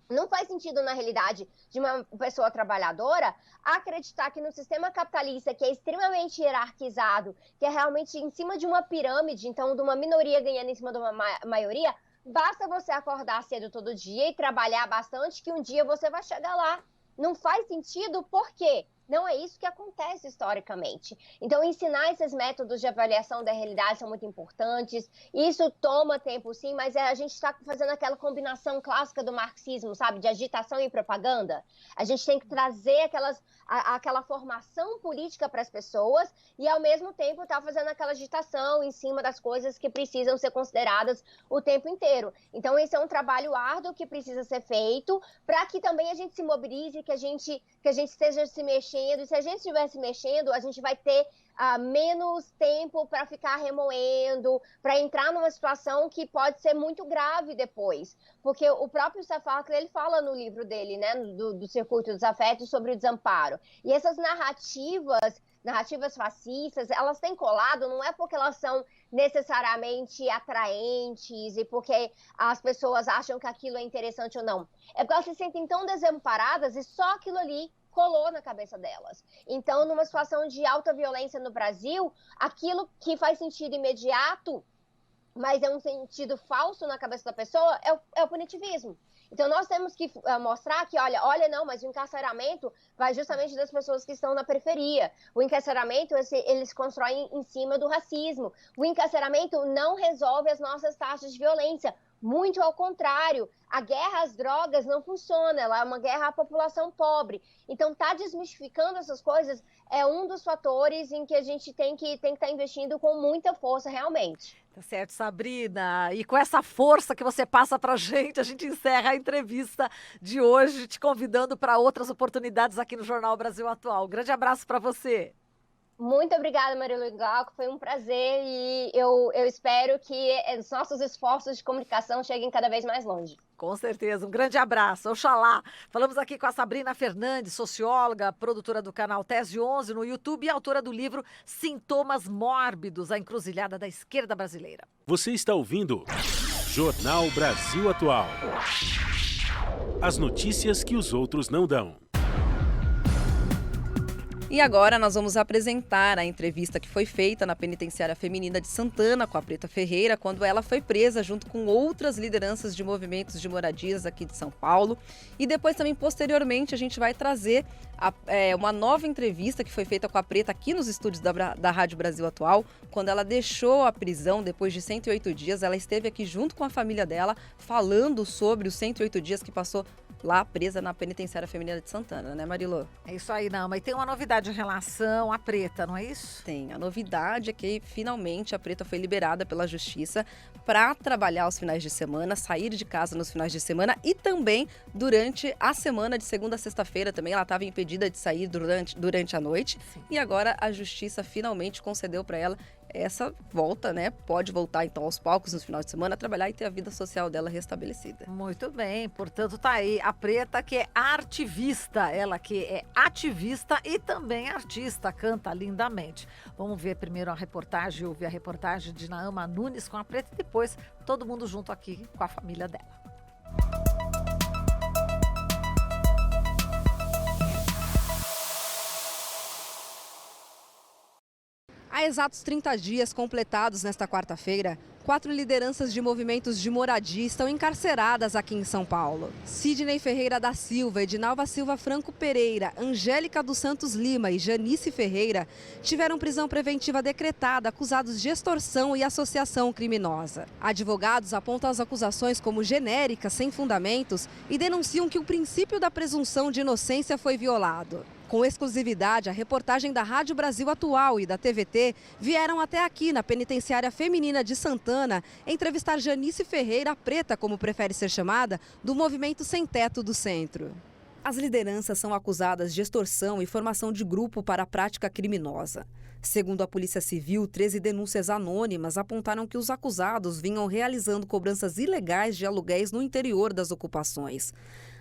[SPEAKER 4] Não faz sentido, na realidade, de uma pessoa trabalhadora acreditar que no sistema capitalista, que é extremamente hierarquizado, que é realmente em cima de uma pirâmide, então de uma minoria ganhando em cima de uma maioria, basta você acordar cedo todo dia e trabalhar bastante que um dia você vai chegar lá. Não faz sentido, por quê? Não é isso que acontece historicamente. Então, ensinar esses métodos de avaliação da realidade são muito importantes. Isso toma tempo, sim, mas a gente está fazendo aquela combinação clássica do marxismo, sabe? De agitação e propaganda. A gente tem que trazer aquela formação política para as pessoas e, ao mesmo tempo, estar fazendo aquela agitação em cima das coisas que precisam ser consideradas o tempo inteiro. Então, esse é um trabalho árduo que precisa ser feito para que também a gente se mobilize, que a gente esteja se mexendo. E se a gente estiver se mexendo, a gente vai ter menos tempo para ficar remoendo, para entrar numa situação que pode ser muito grave depois. Porque o próprio Safakler, ele fala no livro dele, né, do Circuito dos Afetos, sobre o desamparo. E essas narrativas fascistas, elas têm colado, não é porque elas são necessariamente atraentes e porque as pessoas acham que aquilo é interessante ou não. É porque elas se sentem tão desamparadas e só aquilo ali colou na cabeça delas. Então, numa situação de alta violência no Brasil, aquilo que faz sentido imediato, mas é um sentido falso na cabeça da pessoa, é o punitivismo. Então, nós temos que mostrar que, olha, não, mas o encarceramento vai justamente das pessoas que estão na periferia. O encarceramento, eles constroem em cima do racismo. O encarceramento não resolve as nossas taxas de violência. Muito ao contrário, a guerra às drogas não funciona, ela é uma guerra à população pobre. Então, tá desmistificando essas coisas é um dos fatores em que a gente tem que estar investindo com muita força realmente.
[SPEAKER 2] Tá certo, Sabrina. E com essa força que você passa pra gente, a gente encerra a entrevista de hoje, te convidando para outras oportunidades aqui no Jornal Brasil Atual. Um grande abraço para você.
[SPEAKER 4] Muito obrigada, Marilu Glauco, foi um prazer e eu espero que os nossos esforços de comunicação cheguem cada vez mais longe.
[SPEAKER 2] Com certeza, um grande abraço, oxalá. Falamos aqui com a Sabrina Fernandes, socióloga, produtora do canal Tese 11 no YouTube e autora do livro Sintomas Mórbidos, a encruzilhada da esquerda brasileira.
[SPEAKER 1] Você está ouvindo Jornal Brasil Atual. As notícias que os outros não dão.
[SPEAKER 3] E agora nós vamos apresentar a entrevista que foi feita na Penitenciária Feminina de Santana com a Preta Ferreira, quando ela foi presa junto com outras lideranças de movimentos de moradias aqui de São Paulo. E depois também, posteriormente, a gente vai trazer uma nova entrevista que foi feita com a Preta aqui nos estúdios da Rádio Brasil Atual, quando ela deixou a prisão depois de 108 dias. Ela esteve aqui junto com a família dela, falando sobre os 108 dias que passou lá presa na Penitenciária Feminina de Santana, né, Marilô?
[SPEAKER 2] É isso aí, não. Mas tem uma novidade em relação à Preta, não é isso?
[SPEAKER 3] Tem. A novidade é que, finalmente, a Preta foi liberada pela Justiça para trabalhar aos finais de semana, sair de casa nos finais de semana e também durante a semana de segunda a sexta-feira também. Ela estava impedida de sair durante a noite. Sim. E agora a Justiça finalmente concedeu para ela essa volta, né? Pode voltar então aos palcos nos finais de semana, trabalhar e ter a vida social dela restabelecida.
[SPEAKER 2] Muito bem, portanto tá aí a Preta, que é artivista, ela que é ativista e também artista, canta lindamente. Vamos ver primeiro a reportagem, ouvir a reportagem de Naama Nunes com a Preta e depois todo mundo junto aqui com a família dela.
[SPEAKER 3] Há exatos 30 dias completados nesta quarta-feira, 4 lideranças de movimentos de moradia estão encarceradas aqui em São Paulo. Sidney Ferreira da Silva, Edinalva Silva Franco Pereira, Angélica dos Santos Lima e Janice Ferreira tiveram prisão preventiva decretada, acusados de extorsão e associação criminosa. Advogados apontam as acusações como genéricas, sem fundamentos, e denunciam que o princípio da presunção de inocência foi violado. Com exclusividade, a reportagem da Rádio Brasil Atual e da TVT vieram até aqui, na Penitenciária Feminina de Santana, entrevistar Janice Ferreira, Preta, como prefere ser chamada, do Movimento Sem Teto do Centro. As lideranças são acusadas de extorsão e formação de grupo para a prática criminosa. Segundo a Polícia Civil, 13 denúncias anônimas apontaram que os acusados vinham realizando cobranças ilegais de aluguéis no interior das ocupações.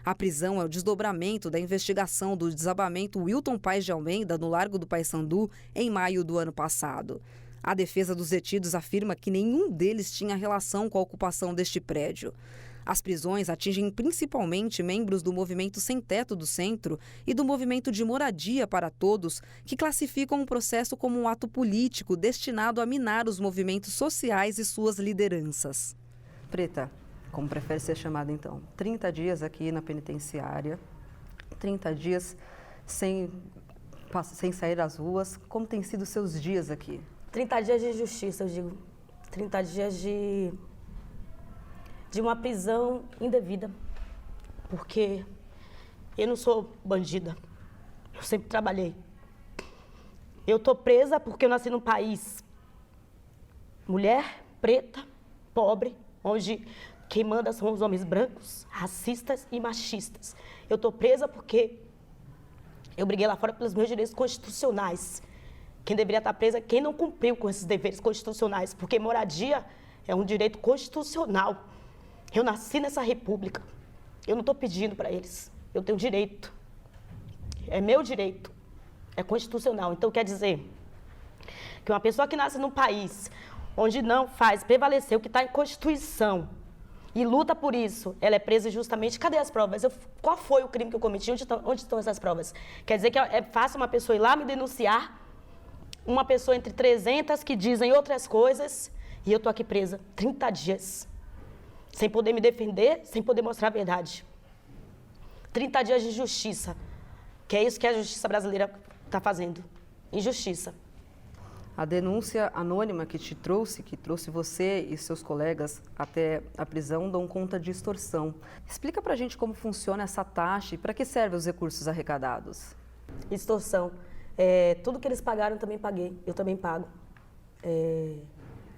[SPEAKER 3] A prisão é o desdobramento da investigação do desabamento Wilton Paes de Almeida no Largo do Paissandu em maio do ano passado. A defesa dos detidos afirma que nenhum deles tinha relação com a ocupação deste prédio. As prisões atingem principalmente membros do movimento Sem Teto do Centro e do movimento de Moradia para Todos, que classificam o processo como um ato político destinado a minar os movimentos sociais e suas lideranças. Preta, como prefere ser chamada então, 30 dias aqui na penitenciária, 30 dias sem sair às ruas. Como têm sido seus dias aqui?
[SPEAKER 7] 30 dias de justiça, eu digo. 30 dias de uma prisão indevida, porque eu não sou bandida, eu sempre trabalhei. Eu estou presa porque eu nasci num país, mulher, preta, pobre, onde quem manda são os homens brancos, racistas e machistas. Eu estou presa porque eu briguei lá fora pelos meus direitos constitucionais. Quem deveria estar presa é quem não cumpriu com esses deveres constitucionais, porque moradia é um direito constitucional. Eu nasci nessa república, eu não estou pedindo para eles, eu tenho direito, é meu direito, é constitucional. Então quer dizer que uma pessoa que nasce num país onde não faz prevalecer o que está em Constituição e luta por isso, ela é presa injustamente. Cadê as provas? Qual foi o crime que eu cometi? Onde estão essas provas? Quer dizer que é fácil uma pessoa ir lá me denunciar, uma pessoa entre 300 que dizem outras coisas, e eu estou aqui presa 30 dias. Sem poder me defender, sem poder mostrar a verdade. 30 dias de justiça, que é isso que a justiça brasileira está fazendo. Injustiça.
[SPEAKER 3] A denúncia anônima que trouxe você e seus colegas até a prisão, dão conta de extorsão. Explica pra gente como funciona essa taxa e para que servem os recursos arrecadados.
[SPEAKER 7] Extorsão. Tudo que eles pagaram, eu também paguei. Eu também pago.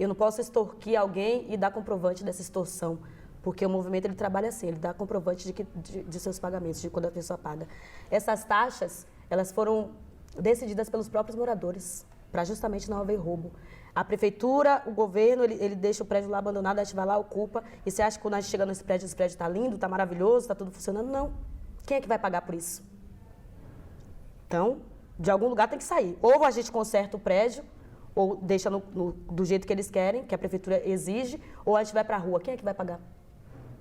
[SPEAKER 7] Eu não posso extorquir alguém e dar comprovante dessa extorsão, porque o movimento ele trabalha assim, ele dá comprovante de seus pagamentos, de quando a pessoa paga. Essas taxas, elas foram decididas pelos próprios moradores, para justamente não haver roubo. A prefeitura, o governo, ele deixa o prédio lá abandonado, a gente vai lá, ocupa, e você acha que quando a gente chega nesse prédio, esse prédio está lindo, está maravilhoso, está tudo funcionando? Não. Quem é que vai pagar por isso? Então, de algum lugar tem que sair. Ou a gente conserta o prédio, ou deixa do jeito que eles querem, que a prefeitura exige, ou a gente vai para a rua. Quem é que vai pagar?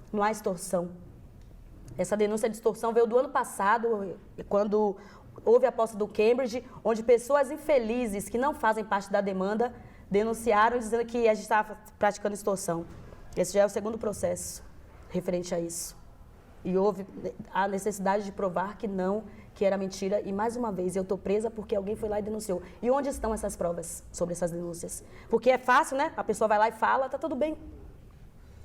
[SPEAKER 7] Não há extorsão. Essa denúncia de extorsão veio do ano passado, quando houve a posse do Cambridge, onde pessoas infelizes que não fazem parte da demanda denunciaram dizendo que a gente estava praticando extorsão. Esse já é o segundo processo referente a isso. E houve a necessidade de provar que era mentira. E, mais uma vez, eu estou presa porque alguém foi lá e denunciou. E onde estão essas provas sobre essas denúncias? Porque é fácil, né? A pessoa vai lá e fala, tá tudo bem.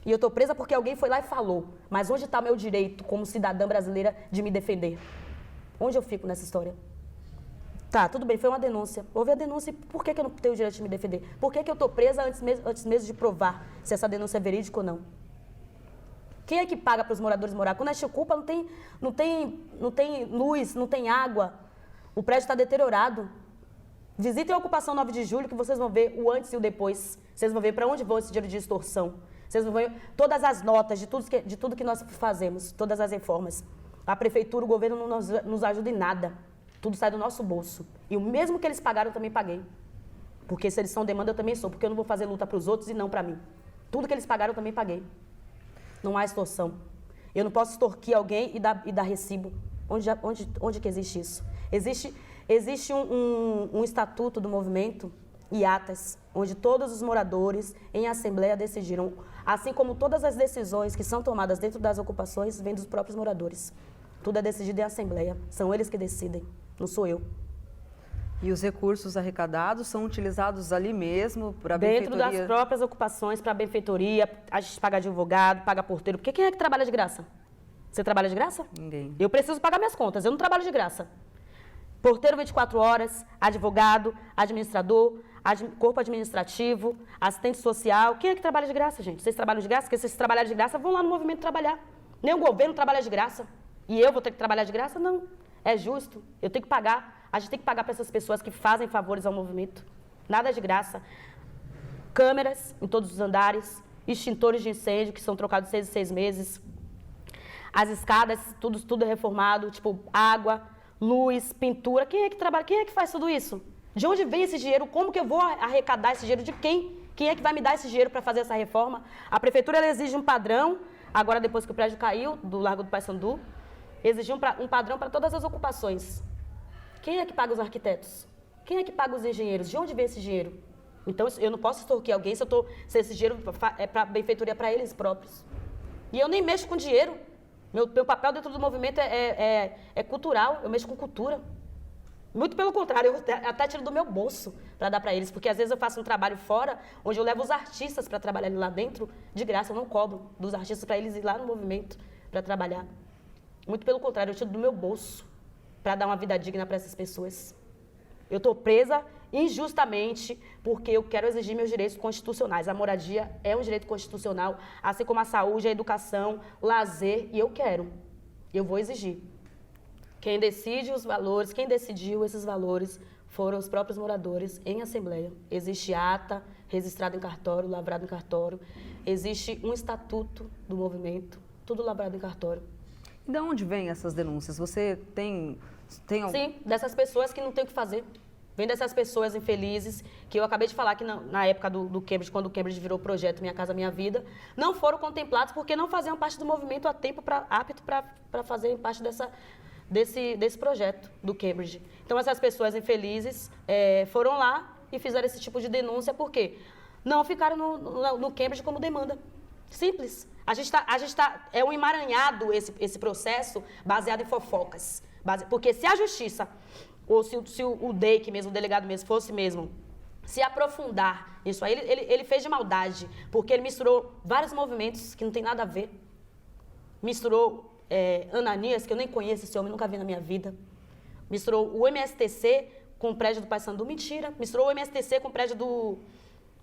[SPEAKER 7] E eu estou presa porque alguém foi lá e falou. Mas onde está meu direito como cidadã brasileira de me defender? Onde eu fico nessa história? Tá, tudo bem, foi uma denúncia. Houve a denúncia, e por que eu não tenho o direito de me defender? Por que eu estou presa antes mesmo de provar se essa denúncia é verídica ou não? Quem é que paga para os moradores morar? Quando a gente ocupa, não tem luz, não tem água. O prédio está deteriorado. Visitem a ocupação 9 de julho, que vocês vão ver o antes e o depois. Vocês vão ver para onde vão esse dinheiro de extorsão. Vocês vão ver todas as notas de tudo que nós fazemos, todas as reformas. A prefeitura, o governo não nos ajuda em nada. Tudo sai do nosso bolso. E o mesmo que eles pagaram, eu também paguei. Porque se eles são demanda, eu também sou. Porque eu não vou fazer luta para os outros e não para mim. Tudo que eles pagaram, eu também paguei. Não há extorsão. Eu não posso extorquir alguém e dar recibo. Onde que existe isso? Existe um estatuto do movimento e atas, onde todos os moradores em assembleia decidiram, assim como todas as decisões que são tomadas dentro das ocupações, vêm dos próprios moradores. Tudo é decidido em assembleia. São eles que decidem, não sou eu.
[SPEAKER 3] E os recursos arrecadados são utilizados ali mesmo para a benfeitoria?
[SPEAKER 7] Dentro das próprias ocupações, para a benfeitoria, a gente paga advogado, paga porteiro. Porque quem é que trabalha de graça? Você trabalha de graça?
[SPEAKER 3] Ninguém.
[SPEAKER 7] Eu preciso pagar minhas contas, eu não trabalho de graça. Porteiro 24 horas, advogado, administrador, corpo administrativo, assistente social. Quem é que trabalha de graça, gente? Vocês trabalham de graça? Porque se vocês trabalharem de graça, vão lá no movimento trabalhar. Nem o governo trabalha de graça. E eu vou ter que trabalhar de graça? Não. É justo. Eu tenho que pagar. A gente tem que pagar para essas pessoas que fazem favores ao movimento. Nada de graça. Câmeras em todos os andares, extintores de incêndio que são trocados 6 em 6 meses. As escadas, tudo é reformado, tipo água, luz, pintura. Quem é que trabalha? Quem é que faz tudo isso? De onde vem esse dinheiro? Como que eu vou arrecadar esse dinheiro? De quem? Quem é que vai me dar esse dinheiro para fazer essa reforma? A prefeitura ela exige um padrão, agora depois que o prédio caiu, do Largo do Paissandu, exigiu um padrão para todas as ocupações. Quem é que paga os arquitetos? Quem é que paga os engenheiros? De onde vem esse dinheiro? Então, eu não posso extorquir alguém se esse dinheiro é para a benfeitoria para eles próprios. E eu nem mexo com dinheiro. Meu papel dentro do movimento é cultural, eu mexo com cultura. Muito pelo contrário, eu até tiro do meu bolso para dar para eles, porque às vezes eu faço um trabalho fora, onde eu levo os artistas para trabalhar lá dentro, de graça, eu não cobro dos artistas para eles ir lá no movimento para trabalhar. Muito pelo contrário, eu tiro do meu bolso para dar uma vida digna para essas pessoas. Eu estou presa injustamente porque eu quero exigir meus direitos constitucionais. A moradia é um direito constitucional, assim como a saúde, a educação, o lazer, e eu quero. Eu vou exigir. Quem decide os valores, quem decidiu esses valores foram os próprios moradores em assembleia. Existe ata registrada em cartório, lavrado em cartório. Existe um estatuto do movimento, tudo lavrado em cartório.
[SPEAKER 3] E de onde vêm essas denúncias? Você tem algum...
[SPEAKER 7] Sim, dessas pessoas que não têm o que fazer. Vem dessas pessoas infelizes, que eu acabei de falar que na época do Cambridge, quando o Cambridge virou o projeto Minha Casa Minha Vida, não foram contemplados porque não faziam parte do movimento a tempo apto para fazerem parte desse projeto do Cambridge. Então, essas pessoas infelizes foram lá e fizeram esse tipo de denúncia porque não ficaram no Cambridge como demanda. Simples. É um emaranhado esse processo baseado em fofocas. Porque se a justiça, ou se o DEIC mesmo, o delegado mesmo, fosse mesmo se aprofundar nisso aí, ele fez de maldade, porque ele misturou vários movimentos que não tem nada a ver. Misturou Ananias, que eu nem conheço esse homem, nunca vi na minha vida. Misturou o MSTC com o prédio do Paissandu, mentira. Misturou o MSTC com o prédio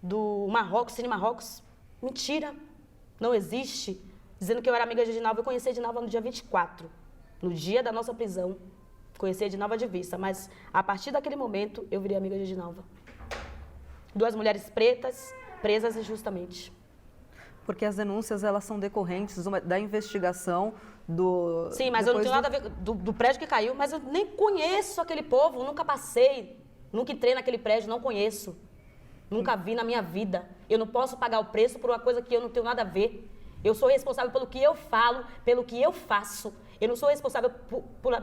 [SPEAKER 7] do Marrocos, Cine Marrocos, mentira. Não existe. Dizendo que eu era amiga de Edinalva, eu conheci a Edinalva no dia 24, no dia da nossa prisão. Conheci a Edinalva de vista, mas a partir daquele momento eu virei amiga de Edinalva. 2 mulheres pretas, presas injustamente.
[SPEAKER 3] Porque as denúncias, elas são decorrentes da investigação do...
[SPEAKER 7] Sim, mas eu não tenho nada a ver do prédio que caiu, mas eu nem conheço aquele povo, nunca passei, nunca entrei naquele prédio, não conheço. Nunca vi na minha vida. Eu não posso pagar o preço por uma coisa que eu não tenho nada a ver. Eu sou responsável pelo que eu falo, pelo que eu faço. Eu não sou responsável pela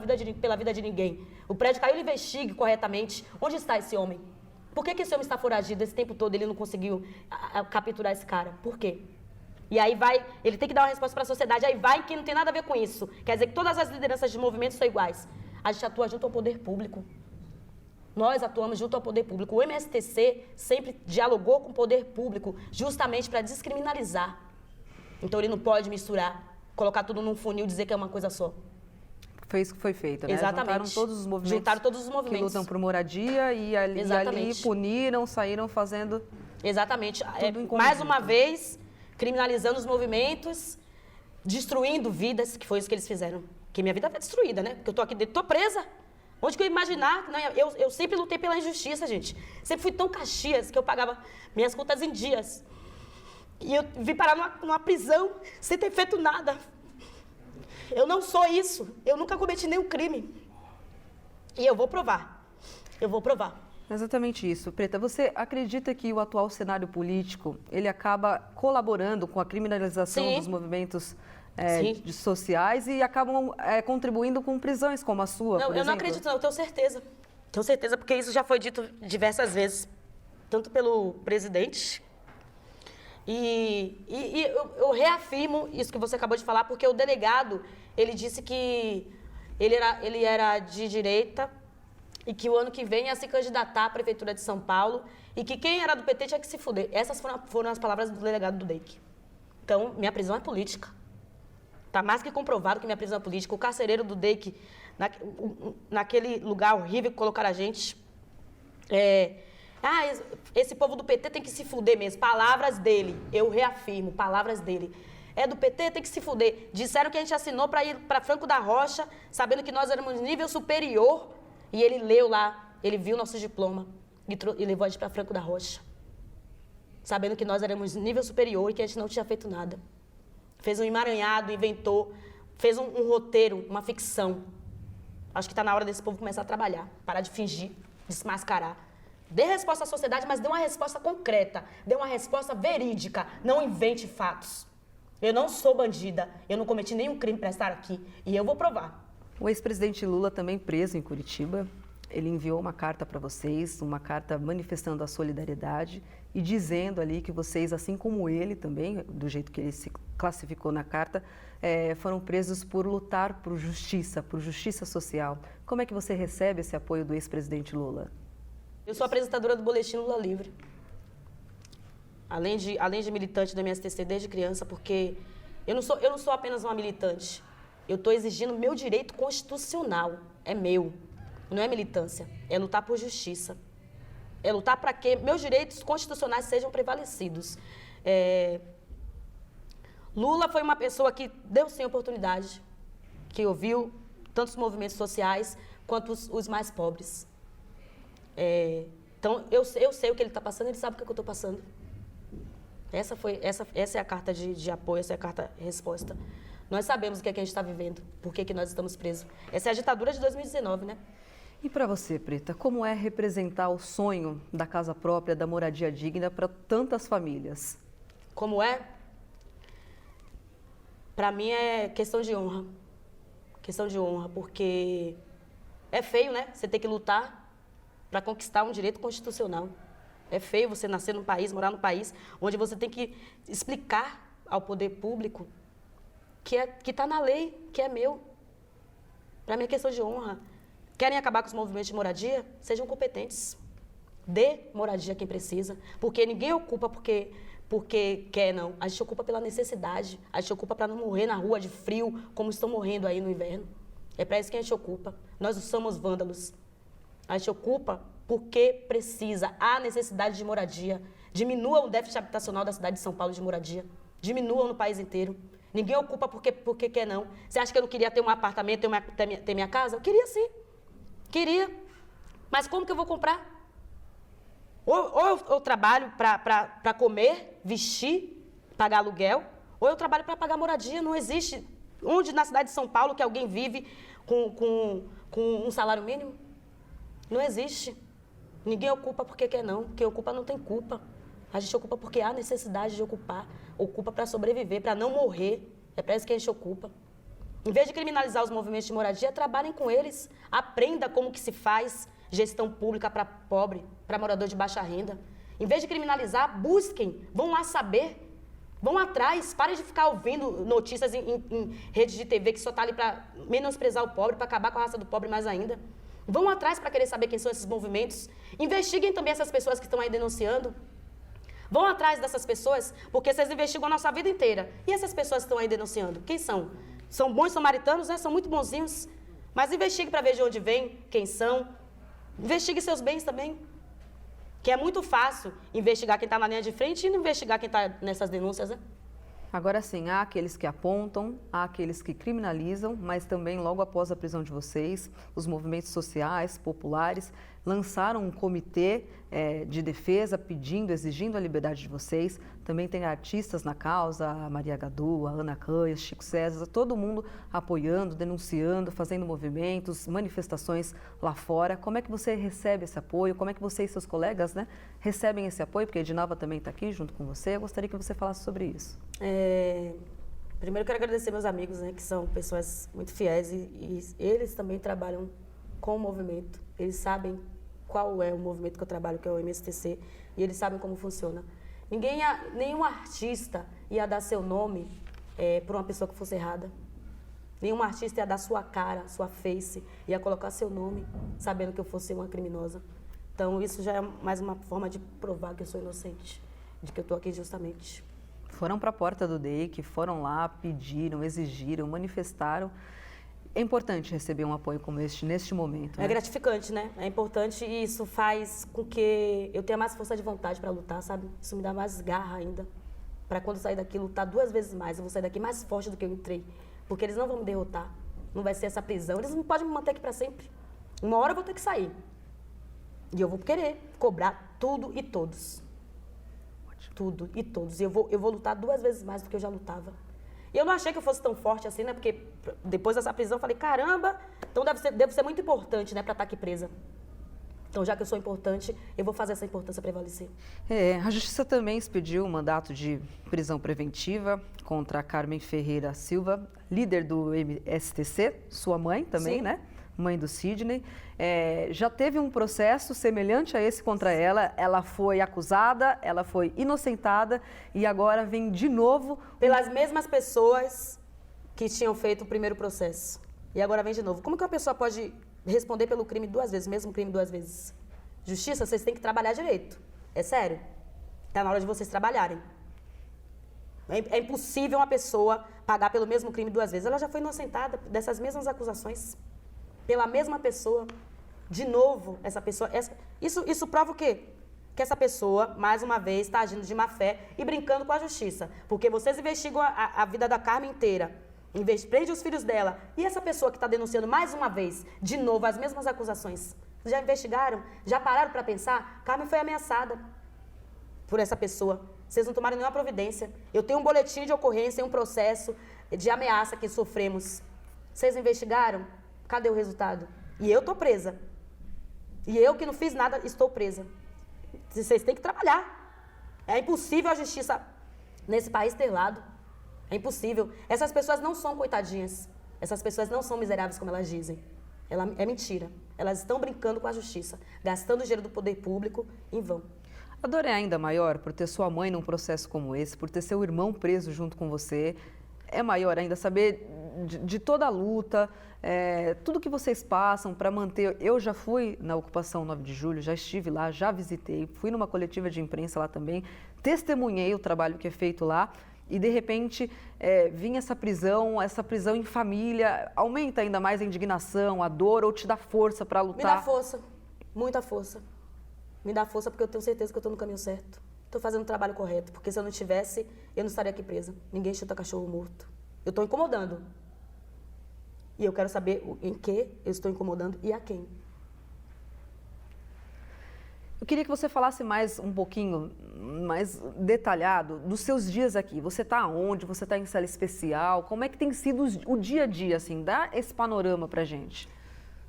[SPEAKER 7] vida de ninguém. O prédio caiu, ele investigue corretamente. Onde está esse homem? Por que esse homem está foragido esse tempo todo? Ele não conseguiu capturar esse cara. Por quê? E aí ele tem que dar uma resposta para a sociedade. Aí vai quem não tem nada a ver com isso. Quer dizer que todas as lideranças de movimento são iguais. A gente atua junto ao poder público. Nós atuamos junto ao poder público. O MSTC sempre dialogou com o poder público justamente para descriminalizar. Então ele não pode misturar, colocar tudo num funil e dizer que é uma coisa só.
[SPEAKER 3] Foi isso que foi feito, né?
[SPEAKER 7] Exatamente.
[SPEAKER 3] Juntaram todos os movimentos que lutam por moradia e ali puniram, saíram fazendo...
[SPEAKER 7] Exatamente. Mais uma vez, criminalizando os movimentos, destruindo vidas, que foi isso que eles fizeram. Porque minha vida está destruída, né? Porque eu estou aqui dentro, estou presa. Onde que eu ia imaginar? Eu sempre lutei pela injustiça, gente. Sempre fui tão Caxias que eu pagava minhas contas em dias. E eu vim parar numa prisão sem ter feito nada. Eu não sou isso. Eu nunca cometi nenhum crime. E eu vou provar. Eu vou provar.
[SPEAKER 3] Exatamente isso. Preta, você acredita que o atual cenário político, ele acaba colaborando com a criminalização dos movimentos sociais e acabam contribuindo com prisões como a sua, por exemplo?
[SPEAKER 7] Eu não acredito, não. Eu tenho certeza. Tenho certeza, porque isso já foi dito diversas vezes. Tanto pelo presidente... E eu reafirmo isso que você acabou de falar, porque o delegado, ele disse que ele era de direita e que o ano que vem ia se candidatar à Prefeitura de São Paulo e que quem era do PT tinha que se fuder. Essas foram as palavras do delegado do DEIC. Então, minha prisão é política. Está mais que comprovado que minha prisão é política. O carcereiro do DEIC, naquele lugar horrível que colocaram a gente... esse povo do PT tem que se fuder mesmo. Palavras dele, eu reafirmo, palavras dele. é do PT, tem que se fuder. Disseram que a gente assinou para ir para Franco da Rocha, sabendo que nós éramos nível superior. E ele leu lá, ele viu nosso diploma e levou a gente para Franco da Rocha. Sabendo que nós éramos nível superior e que a gente não tinha feito nada. Fez um emaranhado, inventou, fez um roteiro, uma ficção. Acho que está na hora desse povo começar a trabalhar, parar de fingir, desmascarar. Dê resposta à sociedade, mas dê uma resposta concreta, dê uma resposta verídica, não invente fatos. Eu não sou bandida, eu não cometi nenhum crime para estar aqui e eu vou provar.
[SPEAKER 3] O ex-presidente Lula, também preso em Curitiba, ele enviou uma carta para vocês, uma carta manifestando a solidariedade e dizendo ali que vocês, assim como ele também, do jeito que ele se classificou na carta, foram presos por lutar por justiça social. Como é que você recebe esse apoio do ex-presidente Lula?
[SPEAKER 7] Eu sou apresentadora do Boletim Lula Livre. Além de militante do MSTC desde criança, porque eu não sou apenas uma militante. Eu estou exigindo meu direito constitucional. É meu. Não é militância. É lutar por justiça. É lutar para que meus direitos constitucionais sejam prevalecidos. Lula foi uma pessoa que deu sim oportunidade, que ouviu tanto os movimentos sociais quanto os mais pobres. Então, eu sei o que ele está passando, ele sabe o que eu estou passando. Essa é a carta de apoio, essa é a carta resposta. Nós sabemos o que é que a gente está vivendo, por que nós estamos presos. Essa é a ditadura de 2019, né?
[SPEAKER 3] E para você, Preta, como é representar o sonho da casa própria, da moradia digna para tantas famílias?
[SPEAKER 7] Como é? Para mim é questão de honra. Questão de honra, porque é feio, né? Você ter que lutar para conquistar um direito constitucional. É feio você nascer num país, morar num país, onde você tem que explicar ao poder público que está na lei, que é meu. Para mim é questão de honra. Querem acabar com os movimentos de moradia? Sejam competentes. Dê moradia a quem precisa. Porque ninguém ocupa porque quer, não. A gente ocupa pela necessidade. A gente ocupa para não morrer na rua de frio, como estão morrendo aí no inverno. É para isso que a gente ocupa. Nós não somos vândalos. A gente ocupa porque precisa. Há necessidade de moradia. Diminuam o déficit habitacional da cidade de São Paulo de moradia. Diminuam no país inteiro. Ninguém ocupa porque quer, não. Você acha que eu não queria ter um apartamento, ter minha casa? Eu queria sim. Queria. Mas como que eu vou comprar? Ou eu trabalho para comer, vestir, pagar aluguel, ou eu trabalho para pagar moradia. Não existe. Onde na cidade de São Paulo que alguém vive com um salário mínimo? Não existe. Ninguém ocupa porque quer, não. Quem ocupa não tem culpa. A gente ocupa porque há necessidade de ocupar. Ocupa para sobreviver, para não morrer. É para isso que a gente ocupa. Em vez de criminalizar os movimentos de moradia, trabalhem com eles. Aprenda como que se faz gestão pública para pobre, para morador de baixa renda. Em vez de criminalizar, busquem, vão lá saber. Vão atrás, parem de ficar ouvindo notícias em redes de TV que só está ali para menosprezar o pobre, para acabar com a raça do pobre mais ainda. Vão atrás para querer saber quem são esses movimentos. Investiguem também essas pessoas que estão aí denunciando. Vão atrás dessas pessoas, porque vocês investigam a nossa vida inteira. E essas pessoas que estão aí denunciando, quem são? São bons samaritanos, né? São muito bonzinhos. Mas investigue para ver de onde vem, quem são. Investigue seus bens também. Que é muito fácil investigar quem está na linha de frente e não investigar quem está nessas denúncias, né?
[SPEAKER 3] Agora sim, há aqueles que apontam, há aqueles que criminalizam, mas também logo após a prisão de vocês, os movimentos sociais, populares, lançaram um comitê de defesa pedindo, exigindo a liberdade de vocês. Também tem artistas na causa, a Maria Gadu, a Ana Canhas, Chico César, todo mundo apoiando, denunciando, fazendo movimentos, manifestações lá fora. Como é que você recebe esse apoio? Como é que você e seus colegas, né, recebem esse apoio? Porque a Edinalva também está aqui junto com você. Eu gostaria que você falasse sobre isso.
[SPEAKER 7] Primeiro eu quero agradecer meus amigos, né, que são pessoas muito fiéis e eles também trabalham com o movimento. Eles sabem qual é o movimento que eu trabalho, que é o MSTC, e eles sabem como funciona. Nenhum artista ia dar seu nome por uma pessoa que fosse errada. Nenhum artista ia dar sua cara, sua face, ia colocar seu nome, sabendo que eu fosse uma criminosa. Então, isso já é mais uma forma de provar que eu sou inocente, de que eu estou aqui justamente.
[SPEAKER 3] Foram para a porta do DEIC, foram lá, pediram, exigiram, manifestaram. É importante receber um apoio como este neste momento, né?
[SPEAKER 7] É gratificante, né? É importante e isso faz com que eu tenha mais força de vontade para lutar, sabe? Isso me dá mais garra ainda. para quando eu sair daqui lutar 2 vezes mais. Eu vou sair daqui mais forte do que eu entrei, porque eles não vão me derrotar. Não vai ser essa prisão. Eles não podem me manter aqui para sempre. Uma hora eu vou ter que sair. E eu vou querer cobrar tudo e todos. Tudo e todos. E eu vou lutar 2 vezes mais do que eu já lutava. E eu não achei que eu fosse tão forte assim, né? Porque depois dessa prisão eu falei, caramba, então devo ser muito importante, né, para estar aqui presa. Então, já que eu sou importante, eu vou fazer essa importância prevalecer.
[SPEAKER 3] A Justiça também expediu um mandato de prisão preventiva contra a Carmen Ferreira Silva, líder do MSTC, sua mãe também,
[SPEAKER 7] Sim.
[SPEAKER 3] né? Mãe do Sidney. Já teve um processo semelhante a esse contra ela. Ela foi acusada, ela foi inocentada e agora vem de novo...
[SPEAKER 7] Pelas mesmas pessoas que tinham feito o primeiro processo. E agora vem de novo. Como que uma pessoa pode responder pelo crime 2 vezes, mesmo crime 2 vezes? Justiça, vocês têm que trabalhar direito. É sério. Está na hora de vocês trabalharem. É impossível uma pessoa pagar pelo mesmo crime 2 vezes. Ela já foi inocentada dessas mesmas acusações. Pela mesma pessoa. De novo, essa pessoa... Isso prova o quê? Que essa pessoa, mais uma vez, está agindo de má fé e brincando com a justiça. Porque vocês investigam a vida da Carmen inteira. Prende os filhos dela. E essa pessoa que está denunciando mais uma vez, de novo, as mesmas acusações. Já investigaram? Já pararam para pensar? Carmen foi ameaçada por essa pessoa. Vocês não tomaram nenhuma providência. Eu tenho um boletim de ocorrência e um processo de ameaça que sofremos. Vocês investigaram? Cadê o resultado? E eu estou presa. E eu que não fiz nada, estou presa. Vocês têm que trabalhar. É impossível a justiça nesse país ter lado. É impossível. Essas pessoas não são coitadinhas. Essas pessoas não são miseráveis como elas dizem. É mentira. Elas estão brincando com a justiça, gastando o dinheiro do poder público em vão.
[SPEAKER 3] A dor é ainda maior por ter sua mãe num processo como esse, por ter seu irmão preso junto com você. É maior ainda saber de toda a luta, tudo que vocês passam para manter... Eu já fui na ocupação 9 de julho, já estive lá, já visitei, fui numa coletiva de imprensa lá também, testemunhei o trabalho que é feito lá e, de repente, vinha essa prisão em família, aumenta ainda mais a indignação, a dor ou te dá força para lutar?
[SPEAKER 7] Me dá força, muita força. Me dá força porque eu tenho certeza que eu estou no caminho certo. Estou fazendo o trabalho correto, porque se eu não tivesse, eu não estaria aqui presa. Ninguém chuta cachorro morto. Eu estou incomodando. E eu quero saber em que eu estou incomodando e a quem.
[SPEAKER 3] Eu queria que você falasse um pouquinho mais detalhado dos seus dias aqui. Você está onde? Você está em cela especial? Como é que tem sido o dia a dia, assim? Dá esse panorama pra gente.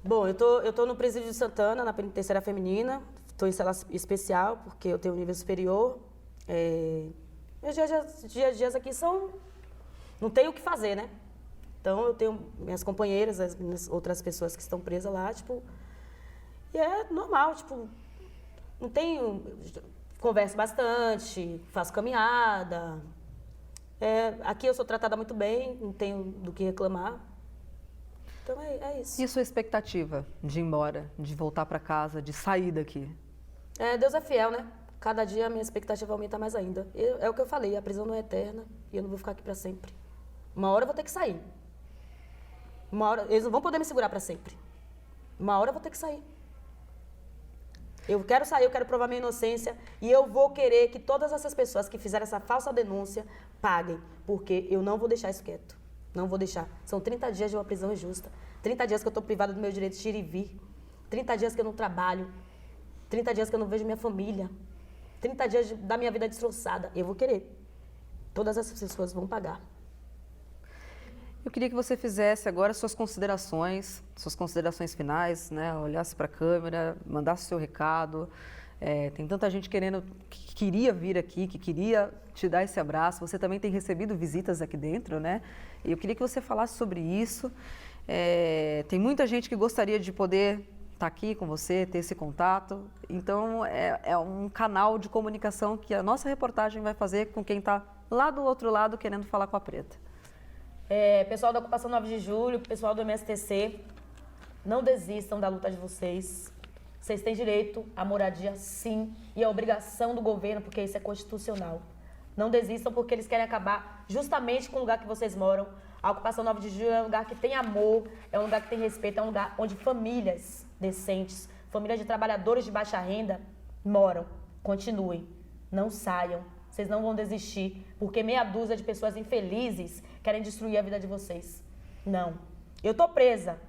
[SPEAKER 7] Bom, eu tô no presídio de Santana, na penitenciária feminina. Estou em cela especial, porque eu tenho um nível superior. Meus dias aqui são... Não tenho o que fazer, né? Então, eu tenho minhas companheiras, as minhas outras pessoas que estão presas lá, tipo... E é normal, tipo... Não tenho... Converso bastante, faço caminhada. Aqui eu sou tratada muito bem, não tenho do que reclamar. Então, é isso.
[SPEAKER 3] E a sua expectativa de ir embora, de voltar para casa, de sair daqui?
[SPEAKER 7] Deus é fiel, né? Cada dia a minha expectativa aumenta mais ainda. É o que eu falei, a prisão não é eterna e eu não vou ficar aqui para sempre. Uma hora eu vou ter que sair. Uma hora, eles não vão poder me segurar para sempre. Uma hora eu vou ter que sair. Eu quero sair, eu quero provar minha inocência e eu vou querer que todas essas pessoas que fizeram essa falsa denúncia paguem, porque eu não vou deixar isso quieto. Não vou deixar. São 30 dias de uma prisão injusta. 30 dias que eu estou privada do meu direito de ir e vir. 30 dias que eu não trabalho. 30 dias que eu não vejo minha família. 30 dias da minha vida destroçada. Eu vou querer. Todas essas pessoas vão pagar.
[SPEAKER 3] Eu queria que você fizesse agora suas considerações finais, né? Olhasse para a câmera, mandasse o seu recado. Tem tanta gente que queria vir aqui, que queria te dar esse abraço. Você também tem recebido visitas aqui dentro, né? E eu queria que você falasse sobre isso. Tem muita gente que gostaria de poder estar aqui com você, ter esse contato. Então, é um canal de comunicação que a nossa reportagem vai fazer com quem está lá do outro lado querendo falar com a Preta.
[SPEAKER 7] Pessoal da Ocupação 9 de Julho, pessoal do MSTC, não desistam da luta de vocês. Vocês têm direito à moradia, sim, e a obrigação do governo, porque isso é constitucional. Não desistam porque eles querem acabar justamente com o lugar que vocês moram. A Ocupação 9 de Julho é um lugar que tem amor, é um lugar que tem respeito, é um lugar onde famílias decentes, famílias de trabalhadores de baixa renda moram. Continuem, não saiam, vocês não vão desistir, porque meia dúzia de pessoas infelizes querem destruir a vida de vocês. Não. Eu tô presa,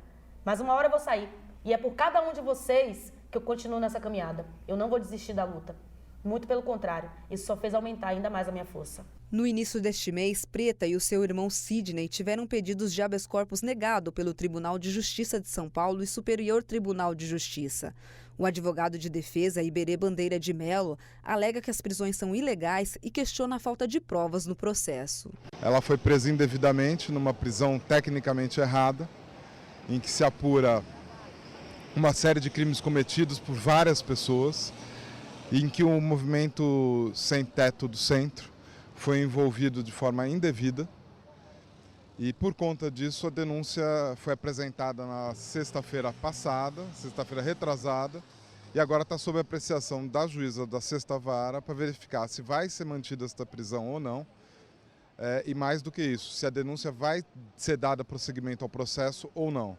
[SPEAKER 7] mas uma hora eu vou sair. E é por cada um de vocês que eu continuo nessa caminhada. Eu não vou desistir da luta. Muito pelo contrário, isso só fez aumentar ainda mais a minha força.
[SPEAKER 3] No início deste mês, Preta e o seu irmão Sidney tiveram pedidos de habeas corpus negado pelo Tribunal de Justiça de São Paulo e Superior Tribunal de Justiça. O advogado de defesa, Iberê Bandeira de Mello, alega que as prisões são ilegais e questiona a falta de provas no processo.
[SPEAKER 8] Ela foi presa indevidamente numa prisão tecnicamente errada, em que se apura uma série de crimes cometidos por várias pessoas, em que o movimento Sem Teto do Centro foi envolvido de forma indevida e, por conta disso, a denúncia foi apresentada na sexta-feira passada, sexta-feira retrasada, e agora está sob apreciação da juíza da sexta vara para verificar se vai ser mantida esta prisão ou não, e mais do que isso, se a denúncia vai ser dada prosseguimento ao processo ou não.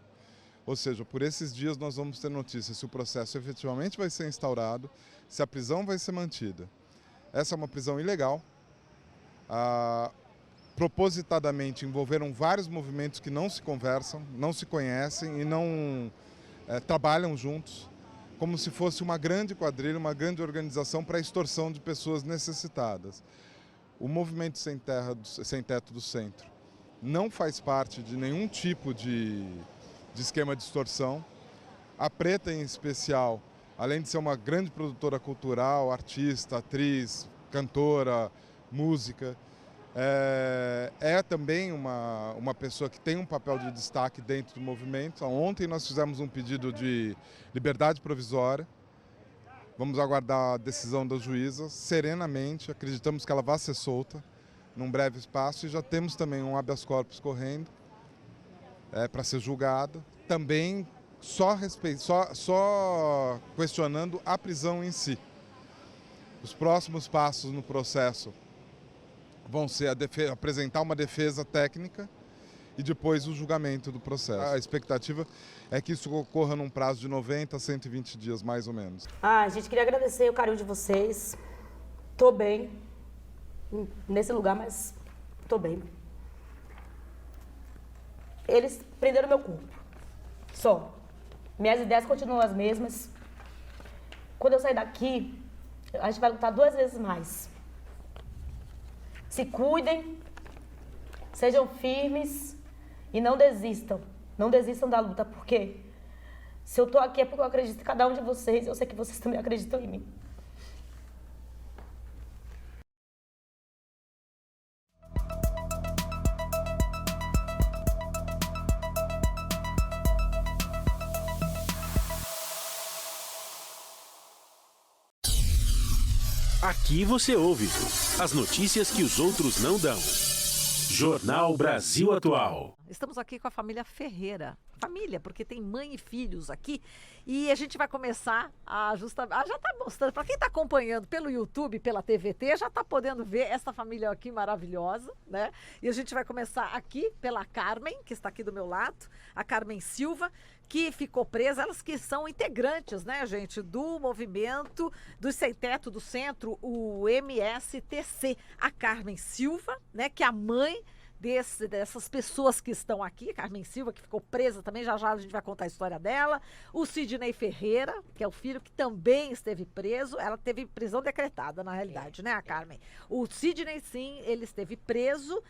[SPEAKER 8] Ou seja, por esses dias nós vamos ter notícias se o processo efetivamente vai ser instaurado, se a prisão vai ser mantida. Essa é uma prisão ilegal. Propositadamente envolveram vários movimentos que não se conversam, não se conhecem e não trabalham juntos, como se fosse uma grande quadrilha, uma grande organização para a extorsão de pessoas necessitadas. O movimento Sem Teto do Centro não faz parte de nenhum tipo de esquema de extorsão. A Preta, em especial, além de ser uma grande produtora cultural, artista, atriz, cantora, música, é também uma pessoa que tem um papel de destaque dentro do movimento. Ontem nós fizemos um pedido de liberdade provisória. Vamos aguardar a decisão da juíza serenamente. Acreditamos que ela vai ser solta num breve espaço e já temos também um habeas corpus correndo para ser julgada. Também só questionando a prisão em si. Os próximos passos no processo vão ser apresentar uma defesa técnica e depois o julgamento do processo. A expectativa é que isso ocorra num prazo de 90 a 120 dias, mais ou menos.
[SPEAKER 7] A gente queria agradecer o carinho de vocês. Tô bem nesse lugar, mas tô bem. Eles prenderam meu corpo. Só. Minhas ideias continuam as mesmas. Quando eu sair daqui, a gente vai lutar 2 vezes mais. Se cuidem, sejam firmes e não desistam. Não desistam da luta, porque se eu tô aqui é porque eu acredito em cada um de vocês. Eu sei que vocês também acreditam em mim.
[SPEAKER 1] Aqui você ouve as notícias que os outros não dão. Jornal Brasil Atual.
[SPEAKER 2] Estamos aqui com a família Ferreira. Família, porque tem mãe e filhos aqui. E a gente vai começar a já está mostrando. Para quem está acompanhando pelo YouTube, pela TVT, já está podendo ver essa família aqui maravilhosa, né? E a gente vai começar aqui pela Carmen, que está aqui do meu lado. A Carmen Silva, que ficou presa. Elas que são integrantes, né, gente, do movimento dos Sem Teto do Centro, o MSTC. A Carmen Silva, né, que é a mãe dessas pessoas que estão aqui, Carmen Silva, que ficou presa também, já a gente vai contar a história dela, o Sidney Ferreira, que é o filho que também esteve preso, ela teve prisão decretada, na realidade, né, a Carmen? O Sidney, sim, ele esteve preso.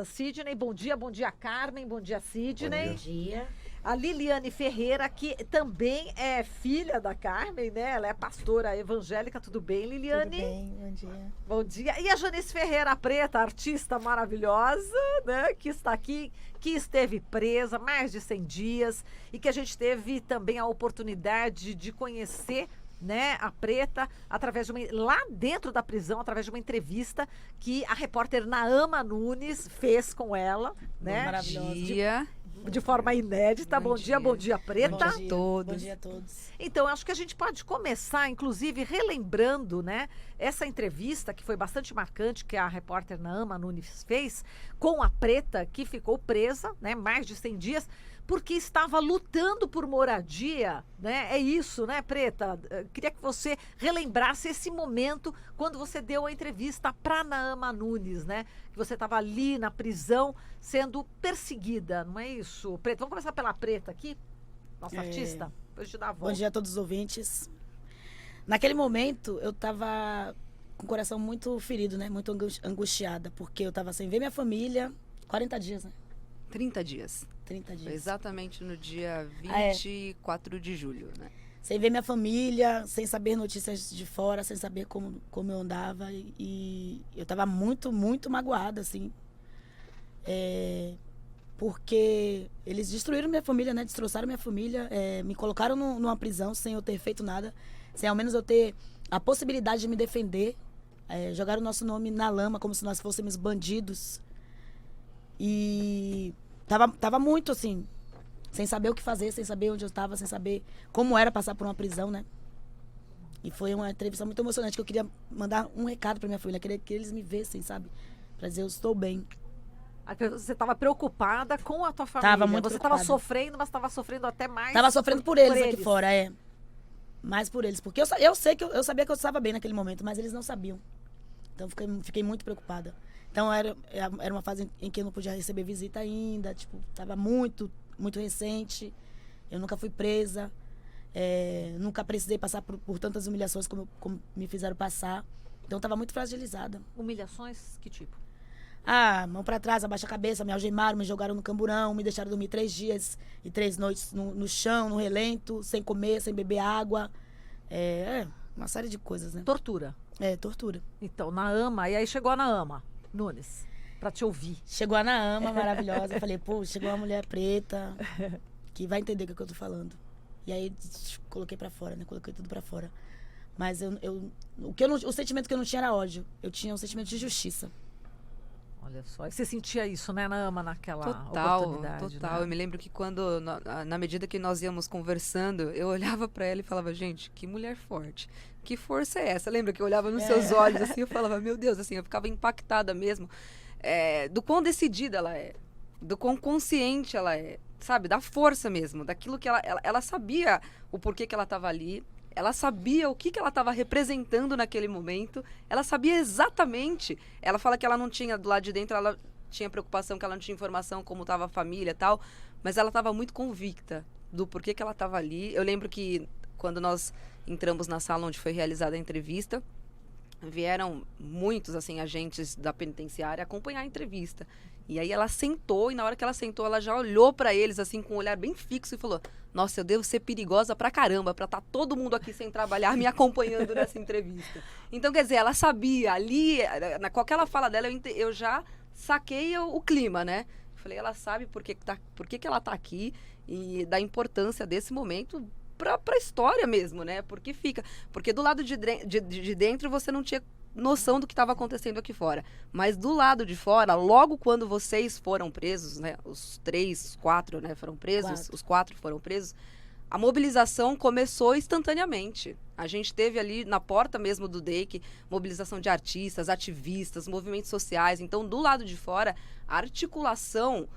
[SPEAKER 2] Sidney, bom dia, Carmen, bom dia, Sidney.
[SPEAKER 9] Bom dia.
[SPEAKER 2] A Liliane Ferreira, que também é filha da Carmen, né? Ela é pastora evangélica. Tudo bem, Liliane?
[SPEAKER 9] Tudo bem, bom dia.
[SPEAKER 2] Bom dia. E a Janice Ferreira, a Preta, artista maravilhosa, né? Que está aqui, que esteve presa mais de 100 dias e que a gente teve também a oportunidade de conhecer, né, a Preta, através de lá dentro da prisão, através de uma entrevista que a repórter Naama Nunes fez com ela, né?
[SPEAKER 3] Maravilhosa.
[SPEAKER 2] De forma inédita. Bom dia, Preta.
[SPEAKER 3] Bom dia a todos.
[SPEAKER 9] Bom dia a todos.
[SPEAKER 2] Então, acho que a gente pode começar, inclusive, relembrando, né, essa entrevista que foi bastante marcante, que a repórter Naama Nunes fez com a Preta, que ficou presa, né, mais de 100 dias. porque estava lutando por moradia, né? É isso, né, Preta? Queria que você relembrasse esse momento quando você deu a entrevista para Naama Nunes, né? Que você estava ali na prisão sendo perseguida, não é isso? Preta, vamos começar pela Preta aqui, nossa artista, depois te dar a volta.
[SPEAKER 7] Bom dia a todos os ouvintes. Naquele momento, eu estava com o coração muito ferido, né? Muito angustiada, porque eu estava sem ver minha família, 40 dias, né?
[SPEAKER 3] 30 dias.
[SPEAKER 7] 30
[SPEAKER 3] Foi
[SPEAKER 7] dias.
[SPEAKER 3] exatamente no dia 24 de julho, né?
[SPEAKER 7] Sem ver minha família, sem saber notícias de fora, sem saber como eu andava. E eu estava muito, muito magoada, assim. Porque eles destruíram minha família, né? Destroçaram minha família, me colocaram numa prisão sem eu ter feito nada, sem ao menos eu ter a possibilidade de me defender. Jogaram o nosso nome na lama como se nós fôssemos bandidos. E tava muito assim, sem saber o que fazer, sem saber onde eu estava, sem saber como era passar por uma prisão, né? E foi uma entrevista muito emocionante, que eu queria mandar um recado pra minha família, queria que eles me vissem, sabe? Pra dizer, eu estou bem.
[SPEAKER 2] Você estava preocupada com a tua família.
[SPEAKER 7] Tava muito
[SPEAKER 2] Você estava
[SPEAKER 7] preocupada.
[SPEAKER 2] sofrendo, mas estava sofrendo até mais.
[SPEAKER 7] Tava sofrendo por eles aqui fora, mais por eles. Porque eu sei que eu sabia que eu estava bem naquele momento, mas eles não sabiam. Então fiquei muito preocupada. Então era uma fase em que eu não podia receber visita ainda, tipo, tava muito, muito recente. Eu nunca fui presa, nunca precisei passar por tantas humilhações como me fizeram passar. Então tava muito fragilizada.
[SPEAKER 2] Humilhações? Que tipo?
[SPEAKER 7] Mão pra trás, abaixa a cabeça, me algemaram, me jogaram no camburão, me deixaram dormir 3 dias e 3 noites no chão, no relento, sem comer, sem beber água. Uma série de coisas, né?
[SPEAKER 2] Tortura.
[SPEAKER 7] Tortura.
[SPEAKER 2] Então, Naama, e aí chegou a Naama Nunes, pra te ouvir.
[SPEAKER 7] Chegou a Naama, maravilhosa. Eu falei, pô, chegou uma mulher preta que vai entender o que eu tô falando. E aí, coloquei pra fora, né? Coloquei tudo pra fora. Mas o sentimento que eu não tinha era ódio. Eu tinha um sentimento de justiça.
[SPEAKER 2] Olha só, e você sentia isso, né, Naama, naquela oportunidade?
[SPEAKER 3] Total.
[SPEAKER 2] Né?
[SPEAKER 3] Eu me lembro que quando, na medida que nós íamos conversando, eu olhava pra ela e falava, gente, que mulher forte. Que força é essa? Lembra que eu olhava nos seus olhos assim, eu falava, meu Deus, assim, eu ficava impactada mesmo do quão decidida ela é, do quão consciente ela é, sabe? Da força mesmo, daquilo que ela sabia o porquê que ela estava ali. Ela sabia o que ela estava representando naquele momento. Ela sabia exatamente. Ela fala que ela não tinha, do lado de dentro, ela tinha preocupação, que ela não tinha informação como estava a família e tal. Mas ela estava muito convicta do porquê que ela estava ali. Eu lembro que quando nós entramos na sala onde foi realizada a entrevista, vieram muitos assim, agentes da penitenciária acompanhar a entrevista. E aí ela sentou, e na hora que ela sentou, ela já olhou para eles assim com um olhar bem fixo e falou, nossa, eu devo ser perigosa pra caramba, pra estar todo mundo aqui sem trabalhar me acompanhando nessa entrevista. Então, quer dizer, ela sabia ali, com aquela fala dela, eu já saquei o clima, né? Falei, ela sabe por que ela tá aqui e da importância desse momento pra história mesmo, né? Porque do lado de dentro você não tinha noção do que estava acontecendo aqui fora. Mas do lado de fora, logo quando vocês foram presos, né? Os 4, né, foram presos, os 4 foram presos, a mobilização começou instantaneamente. A gente teve ali na porta mesmo do DEIC, mobilização de artistas, ativistas, movimentos sociais. Então, do lado de fora, a articulação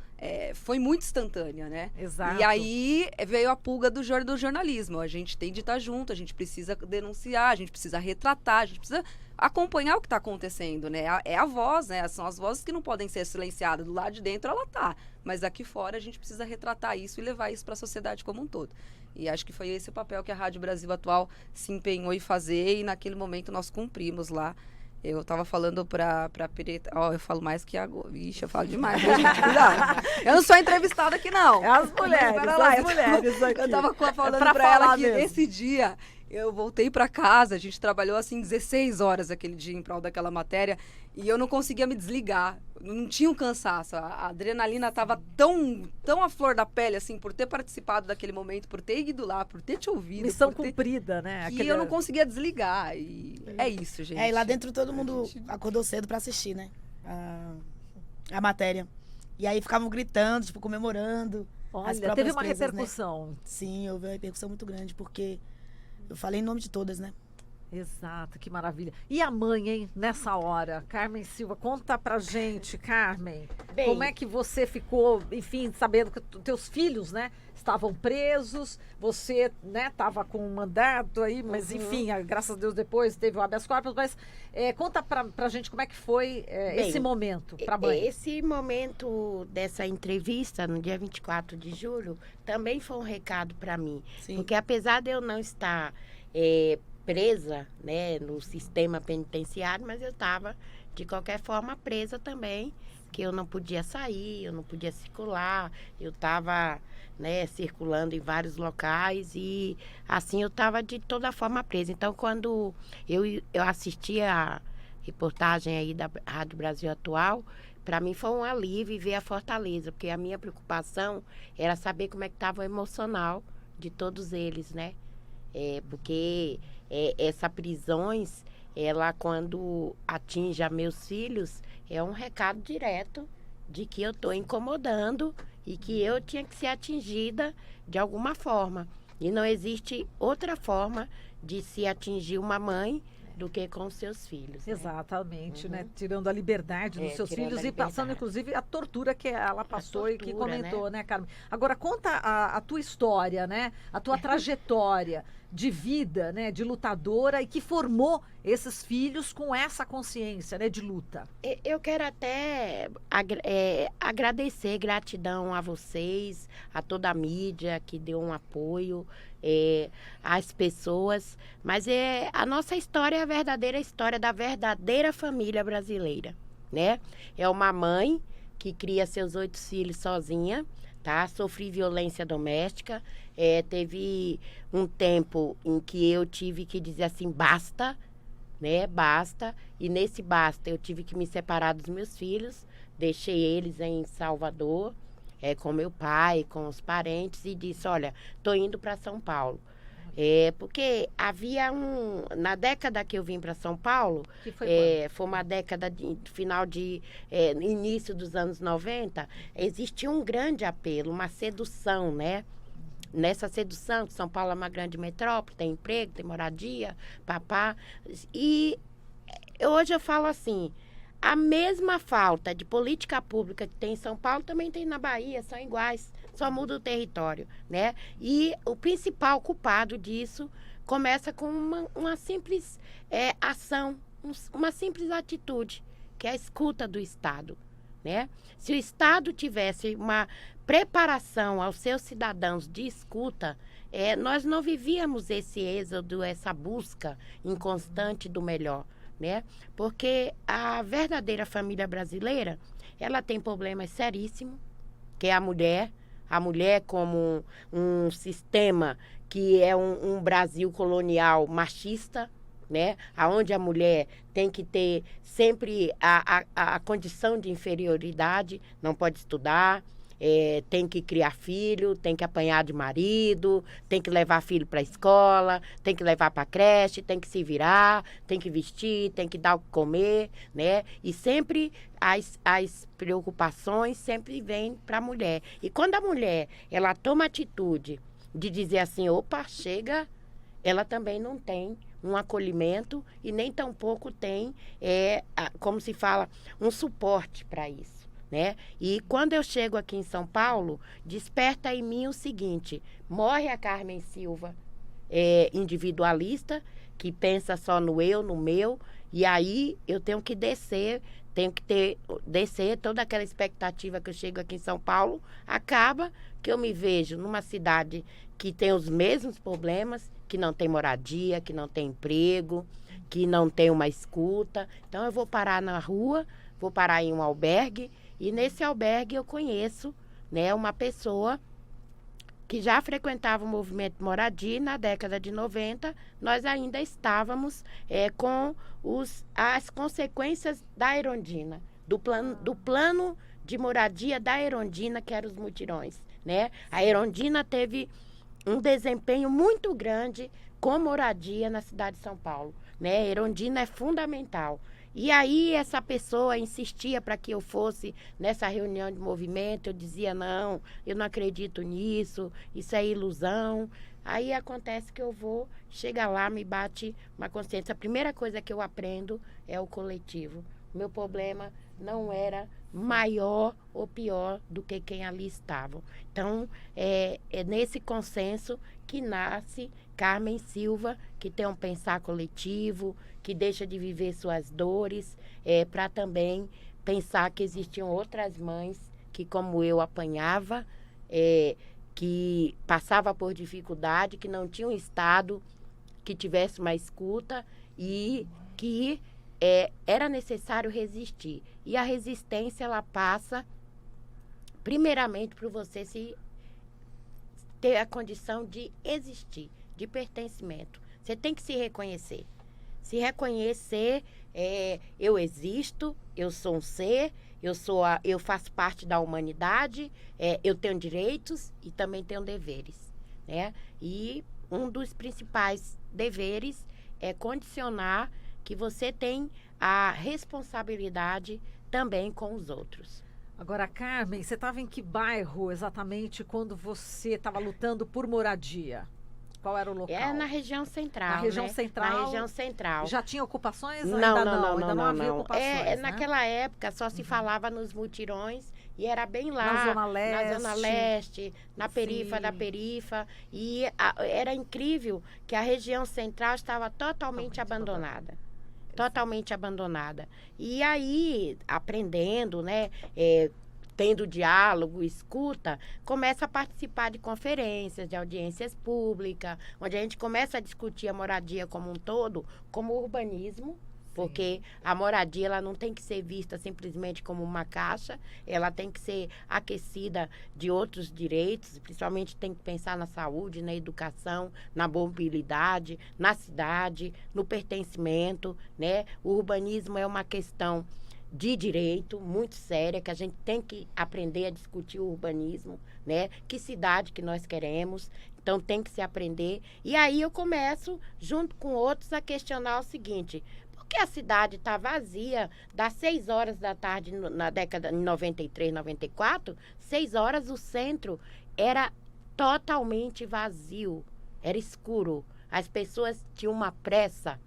[SPEAKER 3] foi muito instantânea, né?
[SPEAKER 2] Exato.
[SPEAKER 3] E aí veio a pulga do jornalismo. A gente tem de estar junto, a gente precisa denunciar, a gente precisa retratar, a gente precisa acompanhar o que está acontecendo, né? É a voz, né? São as vozes que não podem ser silenciadas. Do lado de dentro ela tá, mas aqui fora a gente precisa retratar isso e levar isso para a sociedade como um todo. E acho que foi esse o papel que a Rádio Brasil Atual se empenhou em fazer, e naquele momento nós cumprimos lá. Eu tava falando pra Preta, eu falo mais que agora. Vixe, eu falo demais, né, gente? Cuidado. Eu não sou entrevistada aqui, não.
[SPEAKER 2] É as mulheres,
[SPEAKER 3] Mas,
[SPEAKER 2] mulheres aqui.
[SPEAKER 3] Eu tava falando pra ela que esse dia eu voltei pra casa, a gente trabalhou assim 16 horas aquele dia em prol daquela matéria, e eu não conseguia me desligar. Não tinha um cansaço. A adrenalina tava tão à flor da pele, assim, por ter participado daquele momento, por ter ido lá, por ter te ouvido.
[SPEAKER 2] Missão cumprida, né?
[SPEAKER 3] E eu não conseguia desligar. E é isso, gente.
[SPEAKER 7] E lá dentro todo mundo acordou cedo pra assistir, né? A matéria. E aí ficavam gritando, tipo, comemorando.
[SPEAKER 2] Olha, teve uma
[SPEAKER 7] presas,
[SPEAKER 2] repercussão.
[SPEAKER 7] Né? Sim, houve uma repercussão muito grande, porque eu falei em nome de todas, né?
[SPEAKER 2] Exato, que maravilha. E a mãe, hein, nessa hora? Carmen Silva, conta pra gente, Carmen.
[SPEAKER 9] Bem,
[SPEAKER 2] Como é que você ficou, enfim, sabendo que teus filhos, né, estavam presos, você, né, tava com um mandato aí, mas enfim, graças a Deus depois teve o habeas corpus, mas conta pra gente como é que foi
[SPEAKER 9] Bem,
[SPEAKER 2] esse momento pra mãe.
[SPEAKER 9] Esse momento dessa entrevista, no dia 24 de julho, também foi um recado para mim.
[SPEAKER 3] Sim.
[SPEAKER 9] Porque apesar de eu não estar presa, né, no sistema penitenciário, mas eu estava, de qualquer forma, presa também, que eu não podia sair, eu não podia circular, eu estava, né, circulando em vários locais e assim eu estava de toda forma presa. Então, quando eu assisti a reportagem aí da Rádio Brasil Atual, para mim foi um alívio ver a Fortaleza, porque a minha preocupação era saber como é que estava o emocional de todos eles, né? Porque essas prisões, ela quando atinge a meus filhos, é um recado direto de que eu estou incomodando e que eu tinha que ser atingida de alguma forma. E não existe outra forma de se atingir uma mãe do que com seus filhos. Né?
[SPEAKER 2] Exatamente, né? Tirando a liberdade dos seus
[SPEAKER 9] tirando
[SPEAKER 2] filhos
[SPEAKER 9] a
[SPEAKER 2] e passando,
[SPEAKER 9] liberdade.
[SPEAKER 2] inclusive, a tortura que ela passou e que
[SPEAKER 9] tortura,
[SPEAKER 2] comentou, né, Carmen? Agora, conta a tua história, né? A tua trajetória de vida, né? De lutadora e que formou esses filhos com essa consciência, né? De luta.
[SPEAKER 9] Eu quero até agradecer, gratidão a vocês, a toda a mídia que deu um apoio, às pessoas. Mas a nossa história é a verdadeira história da verdadeira família brasileira, né? É uma mãe que cria seus 8 filhos sozinha, tá? Sofri violência doméstica. Teve um tempo em que eu tive que dizer assim, basta, né? Basta. E nesse basta eu tive que me separar dos meus filhos. Deixei eles em Salvador, com meu pai, com os parentes, e disse, olha, tô indo para São Paulo. Porque havia na década que eu vim para São Paulo,
[SPEAKER 2] Que foi
[SPEAKER 9] foi uma década início dos anos 90, existia um grande apelo, uma sedução, né? Nessa sedução, São Paulo é uma grande metrópole, tem emprego, tem moradia, papá. E hoje eu falo assim, a mesma falta de política pública que tem em São Paulo também tem na Bahia, são iguais, só muda o território, né? E o principal culpado disso começa com uma simples ação, uma simples atitude, que é a escuta do Estado, né? Se o Estado tivesse uma preparação aos seus cidadãos de escuta, nós não vivíamos esse êxodo, essa busca inconstante do melhor, né? Porque a verdadeira família brasileira, ela tem problemas seríssimos, que é a mulher como um sistema que é um Brasil colonial machista, né? Onde a mulher tem que ter sempre a condição de inferioridade, não pode estudar, tem que criar filho, tem que apanhar de marido, tem que levar filho para a escola, tem que levar para a creche, tem que se virar, tem que vestir, tem que dar o que comer, né? E sempre as preocupações sempre vêm para a mulher. E quando a mulher, ela toma atitude de dizer assim, opa, chega, ela também não tem um acolhimento e nem tampouco tem, como se fala, um suporte para isso, né? E quando eu chego aqui em São Paulo, desperta em mim o seguinte, morre a Carmen Silva, individualista, que pensa só no eu, no meu, e aí eu tenho que descer toda aquela expectativa que eu chego aqui em São Paulo, acaba que eu me vejo numa cidade que tem os mesmos problemas, que não tem moradia, que não tem emprego, que não tem uma escuta. Então eu vou parar na rua, vou parar em um albergue, e nesse albergue eu conheço, né, uma pessoa que já frequentava o movimento Moradia, e na década de 90 nós ainda estávamos com as consequências da Erundina, do plano de moradia da Erundina, que eram os mutirões, né? A Erundina teve um desempenho muito grande com moradia na cidade de São Paulo, né? Erundina é fundamental. E aí essa pessoa insistia para que eu fosse nessa reunião de movimento, eu dizia não, eu não acredito nisso, isso é ilusão. Aí acontece que eu vou, chega lá, me bate uma consciência. A primeira coisa que eu aprendo é o coletivo. O meu problema não era maior ou pior do que quem ali estava. Então, é nesse consenso que nasce Carmen Silva, que tem um pensar coletivo, que deixa de viver suas dores, para também pensar que existiam outras mães que, como eu, apanhava, que passava por dificuldade, que não tinha um Estado que tivesse uma escuta e que era necessário resistir. E a resistência, ela passa, primeiramente, por você ter a condição de existir, de pertencimento. Você tem que se reconhecer. Se reconhecer, eu existo, eu sou um ser, eu faço parte da humanidade, eu tenho direitos e também tenho deveres, né? E um dos principais deveres é condicionar que você tem a responsabilidade também com os outros.
[SPEAKER 2] Agora, Carmen, você estava em que bairro exatamente quando você estava lutando por moradia? Qual era o local?
[SPEAKER 9] Na região central.
[SPEAKER 2] Na região
[SPEAKER 9] né?
[SPEAKER 2] central.
[SPEAKER 9] Na região central.
[SPEAKER 2] Já tinha ocupações?
[SPEAKER 9] Não,
[SPEAKER 2] Ainda
[SPEAKER 9] não,
[SPEAKER 2] não havia ocupações, né?
[SPEAKER 9] Naquela época só se falava nos mutirões e era bem lá.
[SPEAKER 2] Na Zona Leste.
[SPEAKER 9] Na Zona Leste, na perifa da perifa. E era incrível que a região central estava totalmente abandonada. Totalmente abandonada. E aí, aprendendo, né? Tendo diálogo, escuta, começa a participar de conferências, de audiências públicas, onde a gente começa a discutir a moradia como um todo, como urbanismo, porque a moradia ela não tem que ser vista simplesmente como uma caixa, ela tem que ser aquecida de outros direitos, principalmente tem que pensar na saúde, na educação, na mobilidade, na cidade, no pertencimento, né? O urbanismo é uma questão de direito muito séria, que a gente tem que aprender a discutir o urbanismo, né? Que cidade que nós queremos, então tem que se aprender. E aí eu começo, junto com outros, a questionar o seguinte: por que a cidade está vazia das 6 horas da tarde, na década de 93, 94, 6 horas o centro era totalmente vazio, era escuro. As pessoas tinham uma pressa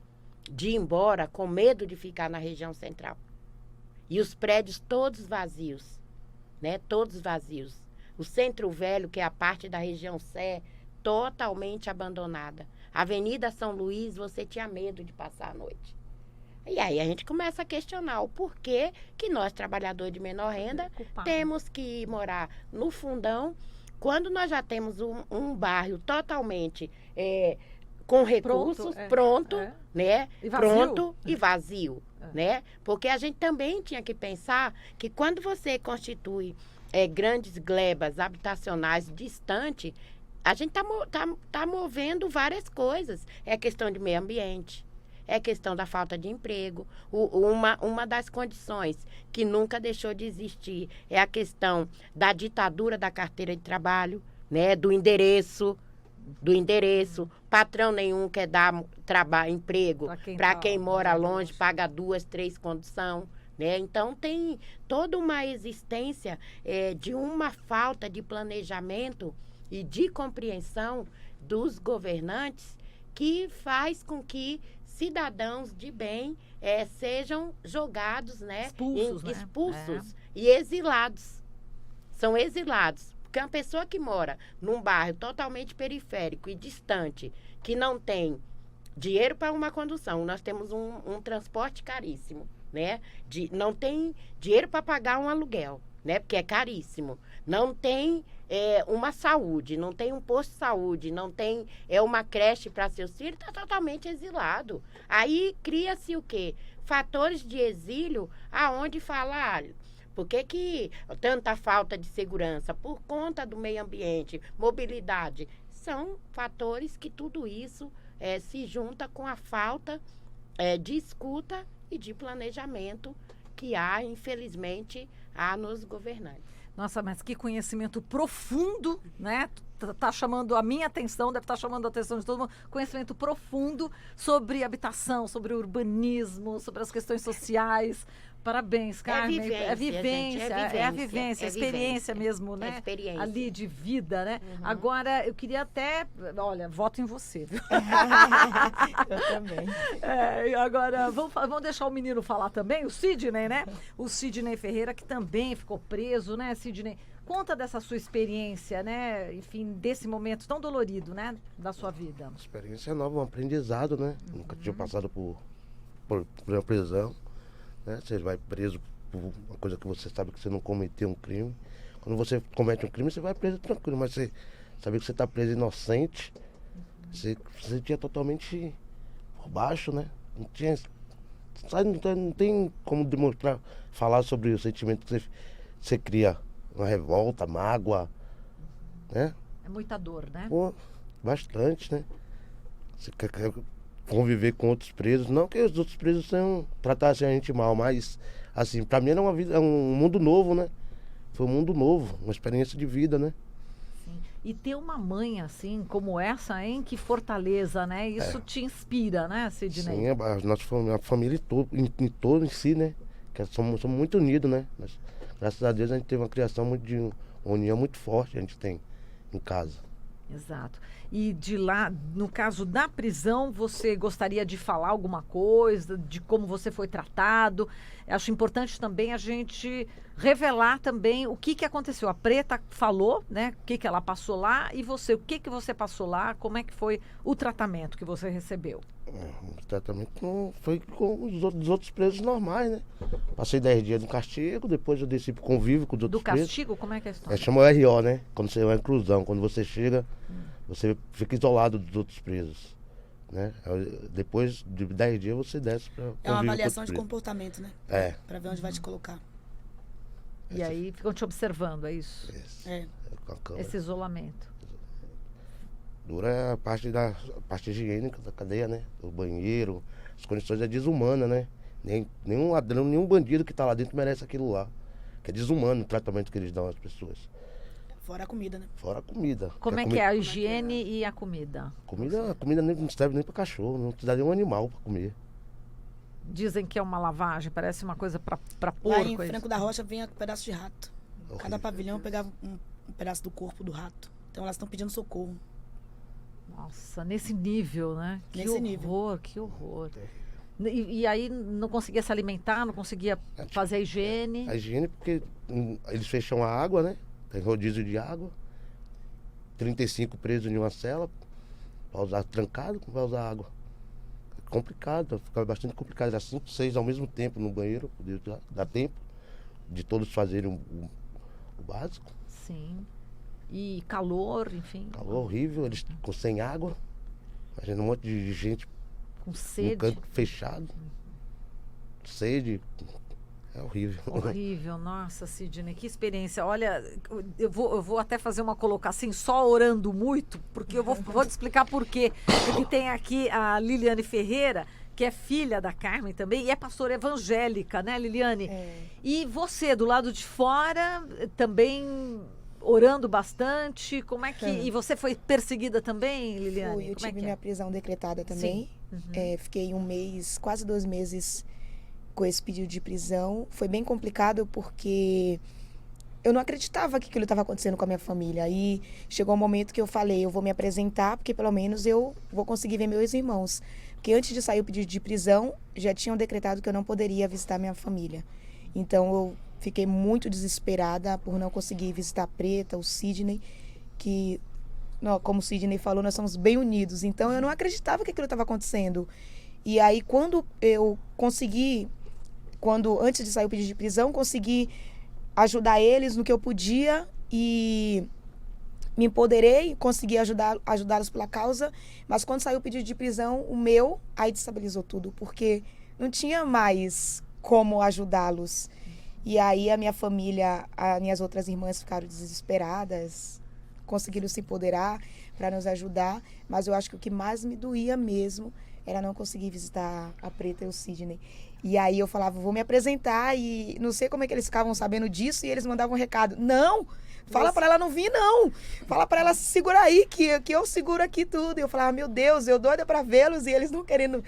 [SPEAKER 9] de ir embora, com medo de ficar na região central. E os prédios todos vazios, né? Todos vazios. O Centro Velho, que é a parte da região Sé, totalmente abandonada. Avenida São Luís, você tinha medo de passar a noite. E aí a gente começa a questionar o porquê que nós, trabalhadores de menor renda, temos que morar no fundão, quando nós já temos um bairro totalmente com recursos, pronto, né?
[SPEAKER 2] E vazio.
[SPEAKER 9] Pronto e vazio. Né? Porque a gente também tinha que pensar que quando você constitui grandes glebas habitacionais distantes, a gente tá movendo várias coisas. É questão de meio ambiente, é questão da falta de emprego. Uma das condições que nunca deixou de existir é a questão da ditadura da carteira de trabalho, né? Do endereço. Patrão nenhum quer dar emprego para quem mora longe, paga 2, 3 condução, né? Então tem toda uma existência de uma falta de planejamento e de compreensão dos governantes que faz com que cidadãos de bem sejam jogados, né? Expulsos e exilados. São exilados. Porque uma pessoa que mora num bairro totalmente periférico e distante, que não tem dinheiro para uma condução, nós temos um transporte caríssimo, né? Não tem dinheiro para pagar um aluguel, né? Porque é caríssimo. Não tem uma saúde, não tem um posto de saúde, não tem uma creche para seus filhos, está totalmente exilado. Aí cria-se o quê? Fatores de exílio, aonde fala... Por que tanta falta de segurança? Por conta do meio ambiente, mobilidade. São fatores que tudo isso se junta com a falta de escuta e de planejamento que infelizmente, nos governantes.
[SPEAKER 2] Nossa, mas que conhecimento profundo, né? tá chamando a minha atenção, deve estar chamando a atenção de todo mundo, conhecimento profundo sobre habitação, sobre urbanismo, sobre as questões sociais. Parabéns, Carmen.
[SPEAKER 9] É vivência,
[SPEAKER 2] a experiência mesmo, né?
[SPEAKER 9] Experiência.
[SPEAKER 2] Ali de vida, né? Agora, eu queria até... Olha, voto em você, viu?
[SPEAKER 10] Eu também.
[SPEAKER 2] Agora, vamos deixar o menino falar também, o Sidney, né? O Sidney Ferreira, que também ficou preso, né, Sidney? Conta dessa sua experiência, né? Enfim, desse momento tão dolorido, né? Da sua vida.
[SPEAKER 11] Experiência nova, um aprendizado, né? Nunca tinha passado por uma prisão. Né? Você vai preso por uma coisa que você sabe que você não cometeu um crime. Quando você comete um crime, você vai preso tranquilo, mas você sabe que você está preso inocente, você sentia totalmente por baixo, né? Não tem como demonstrar, falar sobre o sentimento que você cria, uma revolta, mágoa, né?
[SPEAKER 2] É muita dor, né?
[SPEAKER 11] Pô, bastante, né? Você quer conviver com outros presos, não que os outros presos tratassem a gente mal, mas assim, pra mim era um mundo novo, né? Foi um mundo novo, uma experiência de vida, né?
[SPEAKER 2] Sim. E ter uma mãe assim, como essa, hein? Que fortaleza, né? Isso te inspira, né, Sidney?
[SPEAKER 11] Sim, a família em si, né? Que somos muito unidos, né? Mas, graças a Deus a gente teve uma criação de uma união muito forte, a gente tem em casa.
[SPEAKER 2] Exato. E de lá, no caso da prisão, você gostaria de falar alguma coisa, de como você foi tratado? Acho importante também a gente revelar também o que aconteceu. A Preta falou, né? O que ela passou lá, e você, o que você passou lá? Como é que foi o tratamento que você recebeu?
[SPEAKER 11] O tratamento foi com os outros presos normais, né? Passei 10 dias no castigo, depois eu desci pro convívio com os outros presos.
[SPEAKER 2] Do castigo? Como é que é a história?
[SPEAKER 11] Chama o RO, né? Quando você vai em inclusão, quando você chega, você fica isolado dos outros presos, né? Depois de 10 dias você desce para convívio.
[SPEAKER 10] É uma avaliação de comportamento, né?
[SPEAKER 11] É.
[SPEAKER 10] Pra ver onde vai te colocar.
[SPEAKER 2] E aí ficam te observando, é isso?
[SPEAKER 10] É.
[SPEAKER 11] Com a câmera.
[SPEAKER 2] Esse isolamento.
[SPEAKER 11] Dura a parte higiênica da cadeia, né? O banheiro, as condições é desumana, né? Nenhum ladrão, nenhum bandido que tá lá dentro merece aquilo lá. Que é desumano o tratamento que eles dão às pessoas.
[SPEAKER 10] Fora a comida, né?
[SPEAKER 11] Fora a comida.
[SPEAKER 2] Como é que é a higiene e a comida?
[SPEAKER 11] A comida não serve nem para cachorro, não te dá nem um animal para comer.
[SPEAKER 2] Dizem que é uma lavagem, parece uma coisa para porco.
[SPEAKER 10] Lá em Franco da Rocha vinha um pedaço de rato.
[SPEAKER 11] Horrível.
[SPEAKER 10] Cada pavilhão pegava um pedaço do corpo do rato. Então elas estão pedindo socorro.
[SPEAKER 2] Nossa, nesse nível, né?
[SPEAKER 10] Nesse nível.
[SPEAKER 2] Que horror. E aí não conseguia se alimentar, não conseguia fazer a higiene?
[SPEAKER 11] A higiene porque eles fecham a água, né? Tem rodízio de água. 35 presos em uma cela. Para usar trancado, para usar água. É complicado, fica bastante complicado. Era 5, 6 ao mesmo tempo no banheiro. Dá tempo de todos fazerem o básico.
[SPEAKER 2] Sim. E calor, enfim.
[SPEAKER 11] Calor horrível, eles sem água. Imagina um monte de gente
[SPEAKER 2] com sede.
[SPEAKER 11] No canto fechado. Sede. É horrível.
[SPEAKER 2] Horrível, nossa, Sidney, que experiência. Olha, eu vou até fazer uma colocação, assim, só orando muito, porque eu vou te explicar por quê. Porque tem aqui a Liliane Ferreira, que é filha da Carmen também, e é pastora evangélica, né, Liliane?
[SPEAKER 12] É.
[SPEAKER 2] E você, do lado de fora, também orando bastante, como é que... E você foi perseguida também, Liliane?
[SPEAKER 12] Fui, eu
[SPEAKER 2] como
[SPEAKER 12] tive
[SPEAKER 2] é
[SPEAKER 12] minha prisão decretada também. Fiquei 1 mês, quase 2 meses com esse pedido de prisão. Foi bem complicado porque eu não acreditava que aquilo estava acontecendo com a minha família. Aí chegou um momento que eu falei, eu vou me apresentar, porque pelo menos eu vou conseguir ver meus irmãos. Porque antes de sair o pedido de prisão, já tinham decretado que eu não poderia visitar minha família. Então eu fiquei muito desesperada por não conseguir visitar a Preta, o Sidney, que, como o Sidney falou, nós somos bem unidos. Então eu não acreditava que aquilo estava acontecendo. E aí quando eu consegui, antes de sair o pedido de prisão, consegui ajudar eles no que eu podia e me empoderei, consegui ajudá-los pela causa, mas quando saiu o pedido de prisão, aí destabilizou tudo, porque não tinha mais como ajudá-los. E aí a minha família, as minhas outras irmãs ficaram desesperadas, conseguiram se empoderar para nos ajudar, mas eu acho que o que mais me doía mesmo era não conseguir visitar a Preta e o Sidney. E aí eu falava, vou me apresentar, e não sei como é que eles ficavam sabendo disso, e eles mandavam um recado, não, Fala pra ela não vir, não. Fala pra ela segurar aí, que eu seguro aqui tudo. E eu falava, meu Deus, eu doida pra vê-los e eles não querendo.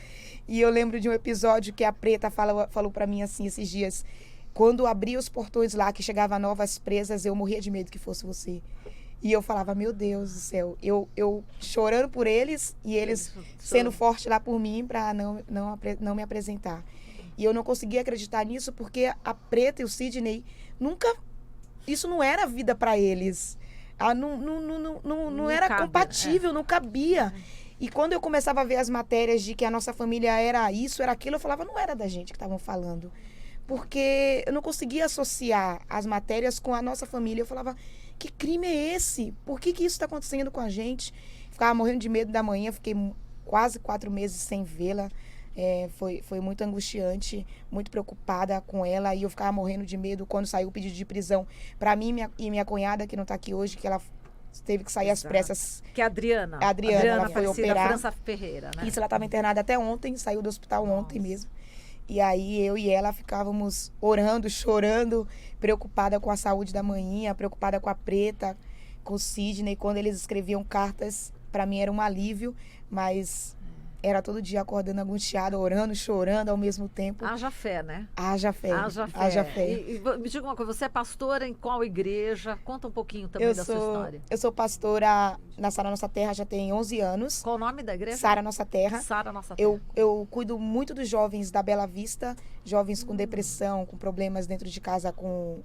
[SPEAKER 12] E eu lembro de um episódio que a Preta falou pra mim assim, esses dias. Quando abria os portões lá, que chegava novas presas, eu morria de medo que fosse você. E eu falava, meu Deus do céu, eu chorando por eles e eles sendo forte lá por mim pra não me apresentar. E eu não conseguia acreditar nisso porque a Preta e o Sidney nunca... Isso não era vida pra eles. Não era compatível, não cabia. E quando eu começava a ver as matérias de que a nossa família era isso, era aquilo, eu falava, não era da gente que estavam falando. Porque eu não conseguia associar as matérias com a nossa família. Eu falava, que crime é esse? Por que isso está acontecendo com a gente? Ficava morrendo de medo da manhã, fiquei quase 4 meses sem vê-la. Foi muito angustiante, muito preocupada com ela. E eu ficava morrendo de medo quando saiu o pedido de prisão para mim e minha cunhada, que não está aqui hoje, que ela teve que sair às pressas.
[SPEAKER 2] Que é a Adriana.
[SPEAKER 12] A Adriana, ela foi operar.
[SPEAKER 2] França Ferreira, né?
[SPEAKER 12] Isso, ela estava internada até ontem, saiu do hospital ontem mesmo. E aí eu e ela ficávamos orando, chorando, preocupada com a saúde da manhinha, preocupada com a Preta, com o Sidney. Quando eles escreviam cartas, para mim era um alívio, mas era todo dia acordando angustiada, orando, chorando ao mesmo tempo.
[SPEAKER 2] Haja fé, né?
[SPEAKER 12] Haja fé.
[SPEAKER 2] Haja fé. E me diga uma coisa, você é pastora em qual igreja? Conta um pouquinho também da sua história.
[SPEAKER 12] Eu sou pastora na Sara Nossa Terra, já tem 11 anos.
[SPEAKER 2] Qual o nome da igreja?
[SPEAKER 12] Sara Nossa Terra.
[SPEAKER 2] Sara Nossa Terra.
[SPEAKER 12] Eu cuido muito dos jovens da Bela Vista, jovens com depressão, com problemas dentro de casa com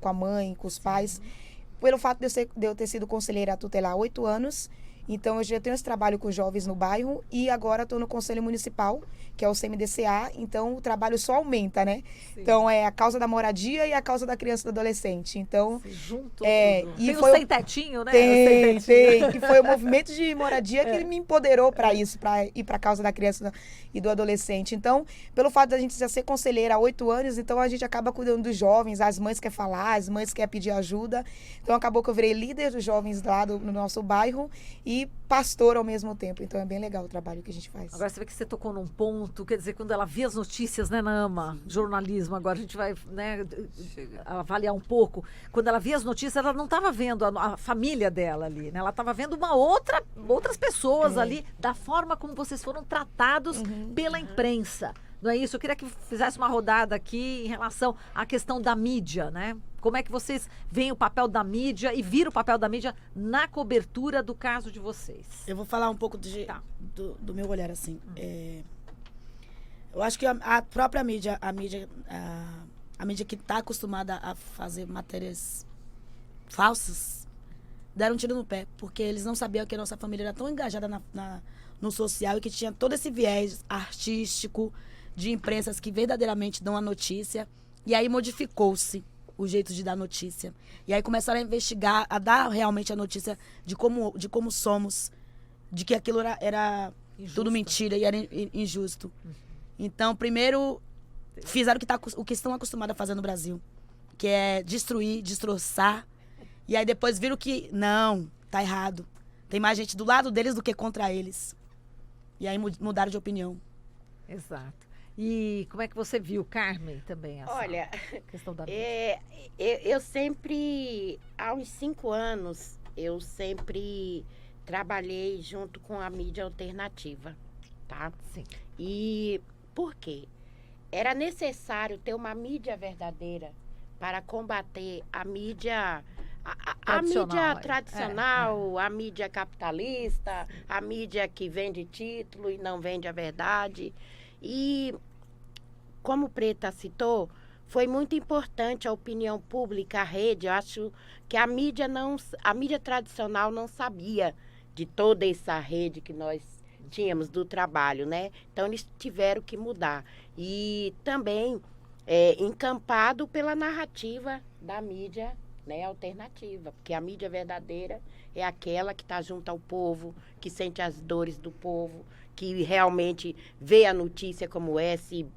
[SPEAKER 12] a mãe, com os pais. Pelo fato de eu ter sido conselheira tutelar há 8 anos, então eu já tenho esse trabalho com jovens no bairro e agora estou no Conselho Municipal, que é o CMDCA, então o trabalho só aumenta, né? Sim. Então é a causa da moradia e a causa da criança e do adolescente. Então,
[SPEAKER 2] junto
[SPEAKER 12] tudo.
[SPEAKER 2] E tem o sem tetinho, né?
[SPEAKER 12] Tem. E foi o movimento de moradia que me empoderou para isso, para ir para a causa da criança e do adolescente. Então, pelo fato da gente já ser conselheira há 8 anos, então a gente acaba cuidando dos jovens, as mães querem falar, as mães querem pedir ajuda. Então acabou que eu virei líder dos jovens lá no nosso bairro e pastor ao mesmo tempo. Então é bem legal o trabalho que a gente faz.
[SPEAKER 2] Agora você vê que você tocou num ponto, quer dizer, quando ela via as notícias, né, na AMA, jornalismo, agora a gente vai, né, avaliar um pouco. Quando ela via as notícias, ela não estava vendo a família dela ali, né? Ela estava vendo outras pessoas ali, da forma como vocês foram tratados pela imprensa. Não é isso? Eu queria que fizesse uma rodada aqui em relação à questão da mídia, né? Como é que vocês veem o papel da mídia e viram o papel da mídia na cobertura do caso de vocês?
[SPEAKER 10] Eu vou falar um pouco do meu olhar, assim. Eu acho que a própria mídia, a mídia que está acostumada a fazer matérias falsas, deram um tiro no pé, porque eles não sabiam que a nossa família era tão engajada no social e que tinha todo esse viés artístico de imprensas que verdadeiramente dão a notícia. E aí modificou-se o jeito de dar notícia. E aí começaram a investigar, a dar realmente a notícia de como somos, de que aquilo era tudo mentira e era injusto. Então, primeiro, fizeram o que estão acostumados a fazer no Brasil, que é destruir, destroçar. E aí depois viram que, não, tá errado. Tem mais gente do lado deles do que contra eles. E aí mudaram de opinião.
[SPEAKER 2] Exato. E como é que você viu, Carmen, também
[SPEAKER 9] essa
[SPEAKER 2] questão da mídia?
[SPEAKER 9] Eu sempre, há uns 5 anos, eu sempre trabalhei junto com a mídia alternativa, tá?
[SPEAKER 2] Sim.
[SPEAKER 9] E por quê? Era necessário ter uma mídia verdadeira para combater a mídia... A mídia tradicional, a mídia capitalista, a mídia que vende título e não vende a verdade. E, como o Preta citou, foi muito importante a opinião pública, a rede. Eu acho que a mídia tradicional não sabia de toda essa rede que nós tínhamos do trabalho, né? Então, eles tiveram que mudar. E também encampado pela narrativa da mídia, né, alternativa, porque a mídia verdadeira é aquela que está junto ao povo, que sente as dores do povo, que realmente vê a notícia como é, se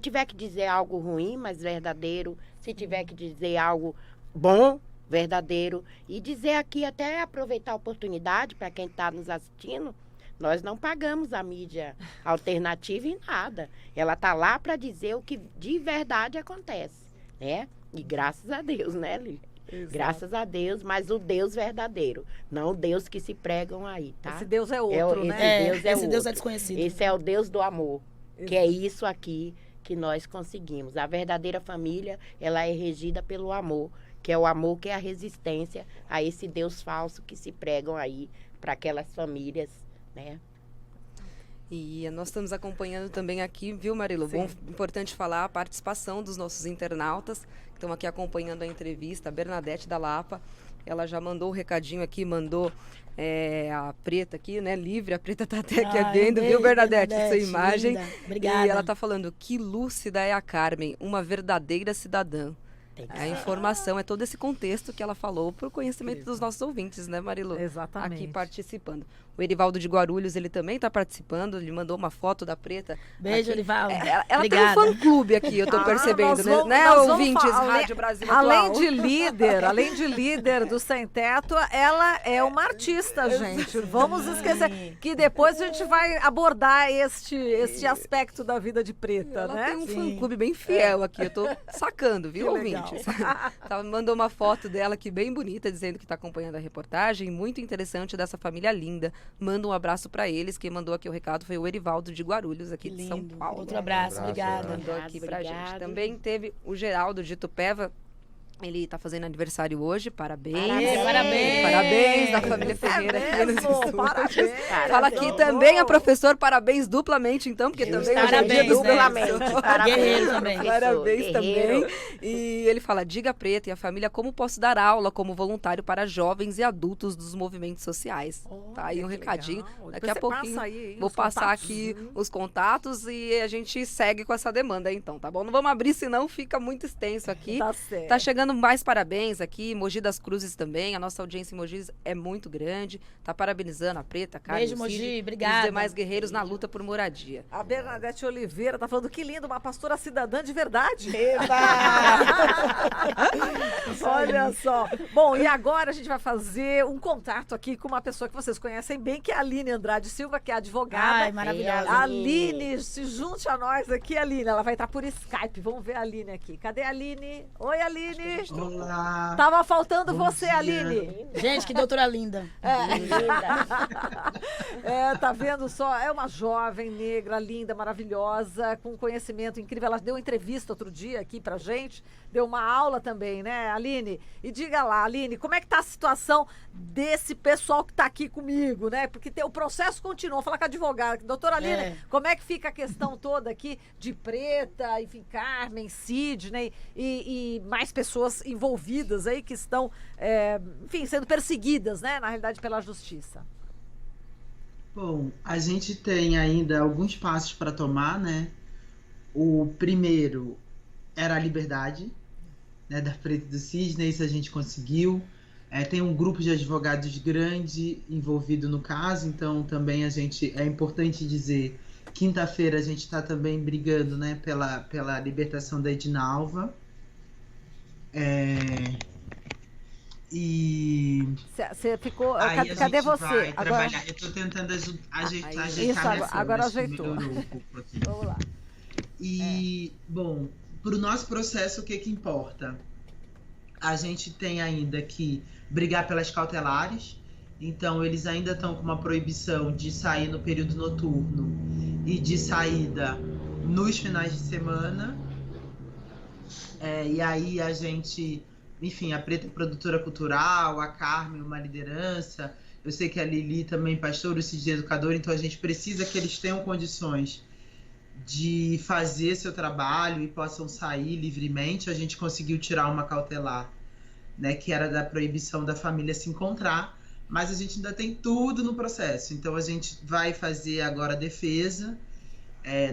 [SPEAKER 9] tiver que dizer algo ruim, mas verdadeiro, se tiver que dizer algo bom, verdadeiro, e dizer aqui, até aproveitar a oportunidade para quem está nos assistindo, nós não pagamos a mídia alternativa em nada. Ela está lá para dizer o que de verdade acontece, né? E graças a Deus, né, Lili?
[SPEAKER 2] Exato.
[SPEAKER 9] Graças a Deus, mas o Deus verdadeiro, não o Deus que se pregam aí, tá?
[SPEAKER 2] Esse Deus é outro, né?
[SPEAKER 10] Esse Deus é desconhecido.
[SPEAKER 9] Esse é o Deus do amor, que é isso aqui que nós conseguimos. A verdadeira família, ela é regida pelo amor, que é o amor que é a resistência a esse Deus falso que se pregam aí para aquelas famílias, né?
[SPEAKER 3] E nós estamos acompanhando também aqui, viu, Marilu? Importante falar a participação dos nossos internautas que estão aqui acompanhando a entrevista. A Bernadette da Lapa, ela já mandou um recadinho aqui, mandou a Preta aqui, né? Livre, a Preta tá até aqui vendo, viu, Bernadette, sua imagem.
[SPEAKER 10] Linda. Obrigada.
[SPEAKER 3] E ela tá falando, que lúcida é a Carmen, uma verdadeira cidadã. A informação é todo esse contexto que ela falou para o conhecimento dos nossos ouvintes, né, Marilu?
[SPEAKER 2] Exatamente.
[SPEAKER 3] Aqui participando. O Erivaldo de Guarulhos, ele também está participando, ele mandou uma foto da Preta.
[SPEAKER 10] Beijo,
[SPEAKER 3] aqui.
[SPEAKER 10] Erivaldo.
[SPEAKER 3] Ela tem um fã-clube aqui, eu estou percebendo, né, ouvintes Rádio Brasil Atual.
[SPEAKER 2] Além de líder do Sem Teto, ela é uma artista, gente. Vamos esquecer que depois a gente vai abordar este aspecto da vida de Preta,
[SPEAKER 3] ela
[SPEAKER 2] né?
[SPEAKER 3] Tem um fã-clube bem fiel aqui, eu estou sacando, viu, ouvintes? Mandou uma foto dela aqui bem bonita, dizendo que está acompanhando a reportagem, muito interessante, dessa família linda. Manda um abraço para eles. Quem mandou aqui o recado foi o Erivaldo de Guarulhos, aqui de São Paulo.
[SPEAKER 10] Outro abraço, obrigada.
[SPEAKER 3] Mandou aqui pra gente. Também teve o Geraldo de Itupeva. Ele tá fazendo aniversário hoje, parabéns. Parabéns da família Ferreira aqui nos estúdios.
[SPEAKER 2] Parabéns.
[SPEAKER 3] Fala aqui também a professor, parabéns duplamente então, porque também
[SPEAKER 9] parabéns,
[SPEAKER 3] duplamente.
[SPEAKER 10] Guerreiro também.
[SPEAKER 3] Parabéns também. E ele fala, diga Preta e a família, como posso dar aula como voluntário para jovens e adultos dos movimentos sociais. Tá aí um recadinho. Daqui a pouquinho vou passar aqui os contatos e a gente segue com essa demanda então, tá bom? Não vamos abrir, senão fica muito extenso aqui.
[SPEAKER 2] Tá certo.
[SPEAKER 3] Tá chegando mais parabéns aqui, Mogi das Cruzes também, a nossa audiência em Mogi é muito grande, tá parabenizando a Preta, a Carmen,
[SPEAKER 10] beijo, Mogi,
[SPEAKER 3] e
[SPEAKER 10] obrigada.
[SPEAKER 3] os demais guerreiros na luta por moradia.
[SPEAKER 2] A Bernadette Oliveira tá falando que lindo, uma pastora cidadã de verdade. Olha só. Bom, e agora a gente vai fazer um contato aqui com uma pessoa que vocês conhecem bem, que é a Aline Andrade Silva, que é advogada.
[SPEAKER 10] Ai, maravilhosa.
[SPEAKER 2] Aline, se junte a nós aqui, Aline. Ela vai entrar por Skype. Vamos ver a Aline aqui. Cadê a Aline? Oi, Aline.
[SPEAKER 13] Olá.
[SPEAKER 2] Tava faltando
[SPEAKER 13] Bom
[SPEAKER 2] você,
[SPEAKER 13] dia.
[SPEAKER 2] Aline.
[SPEAKER 10] Gente, que doutora linda.
[SPEAKER 2] Tá vendo só? É uma jovem, negra, linda, maravilhosa, com conhecimento incrível. Ela deu uma entrevista outro dia aqui pra gente, deu uma aula também, né, Aline? E diga lá, Aline, como é que tá a situação desse pessoal que tá aqui comigo, né? Porque o processo continua. Vou falar com a advogada. Doutora Aline, como é que fica a questão toda aqui de Preta, enfim, Carmen, Sidney e mais pessoas envolvidas aí que estão, enfim, sendo perseguidas, né, na realidade, pela justiça?
[SPEAKER 13] Bom, a gente tem ainda alguns passos para tomar, né? O primeiro era a liberdade, né, da Preta e do Sidney, isso a gente conseguiu. Tem um grupo de advogados grande envolvido no caso, então também é importante dizer, quinta-feira a gente está também brigando, né, pela libertação da Edinalva. E
[SPEAKER 2] você ficou.
[SPEAKER 13] aí
[SPEAKER 2] Cadê você?
[SPEAKER 13] Vai
[SPEAKER 2] agora
[SPEAKER 13] trabalhar. Eu estou tentando ajeitar
[SPEAKER 2] isso,
[SPEAKER 13] minha
[SPEAKER 2] agora
[SPEAKER 13] acho que
[SPEAKER 2] ajeitou.
[SPEAKER 13] melhorou um pouco aqui.
[SPEAKER 2] Vamos lá.
[SPEAKER 13] E, bom, para o nosso processo, o que importa? A gente tem ainda que brigar pelas cautelares, então eles ainda estão com uma proibição de sair no período noturno e de saída nos finais de semana. E aí a gente, enfim, a Preta produtora cultural, a Carmen uma liderança, eu sei que a Lili também pastor, o Sidney educador, então a gente precisa que eles tenham condições de fazer seu trabalho e possam sair livremente. A gente conseguiu tirar uma cautelar, né, que era da proibição da família se encontrar, mas a gente ainda tem tudo no processo, então a gente vai fazer agora a defesa.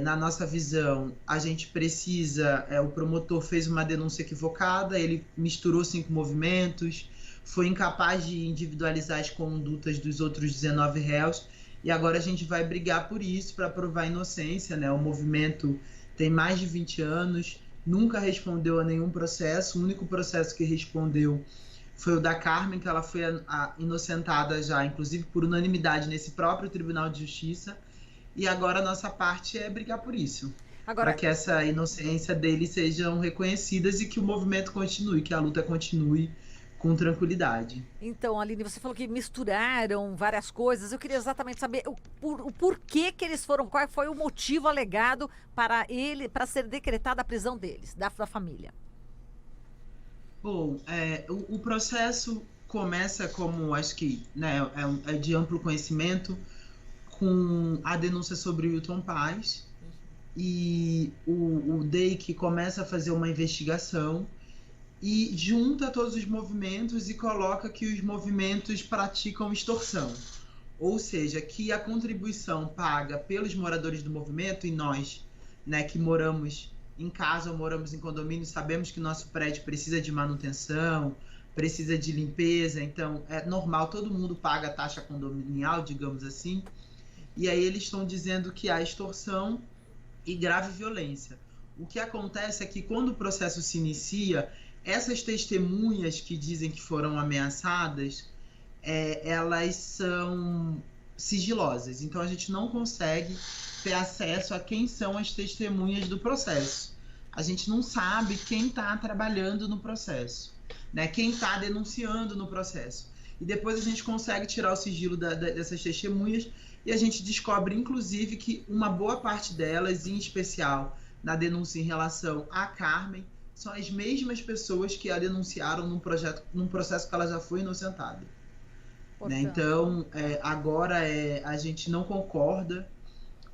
[SPEAKER 13] Na nossa visão, a gente precisa, o promotor fez uma denúncia equivocada, ele misturou 5 movimentos, foi incapaz de individualizar as condutas dos outros 19 réus, e agora a gente vai brigar por isso, para provar a inocência, né? O movimento tem mais de 20 anos, nunca respondeu a nenhum processo, o único processo que respondeu foi o da Carmen, que ela foi inocentada já, inclusive por unanimidade, nesse próprio Tribunal de Justiça, e agora a nossa parte é brigar por isso, para que essa inocência deles sejam reconhecidas e que o movimento continue, que a luta continue com tranquilidade.
[SPEAKER 2] Então, Aline, você falou que misturaram várias coisas. Eu queria exatamente saber o porquê que eles foram, qual foi o motivo alegado para ser decretada a prisão deles, da família.
[SPEAKER 13] Bom, o processo começa, como acho que, né, é de amplo conhecimento, com a denúncia sobre o Wilton Paz, e o DEIC começa a fazer uma investigação e junta todos os movimentos e coloca que os movimentos praticam extorsão. Ou seja, que a contribuição paga pelos moradores do movimento, e nós, né, que moramos em casa ou moramos em condomínio, sabemos que nosso prédio precisa de manutenção, precisa de limpeza, então é normal, todo mundo paga a taxa condominial, digamos assim, e aí eles estão dizendo que há extorsão e grave violência. O que acontece é que quando o processo se inicia, essas testemunhas que dizem que foram ameaçadas, elas são sigilosas. Então, a gente não consegue ter acesso a quem são as testemunhas do processo. A gente não sabe quem está trabalhando no processo, né? Quem está denunciando no processo. E depois a gente consegue tirar o sigilo dessas testemunhas e a gente descobre, inclusive, que uma boa parte delas, em especial na denúncia em relação a Carmen, são as mesmas pessoas que a denunciaram num processo que ela já foi inocentada. Né? Então, agora a gente não concorda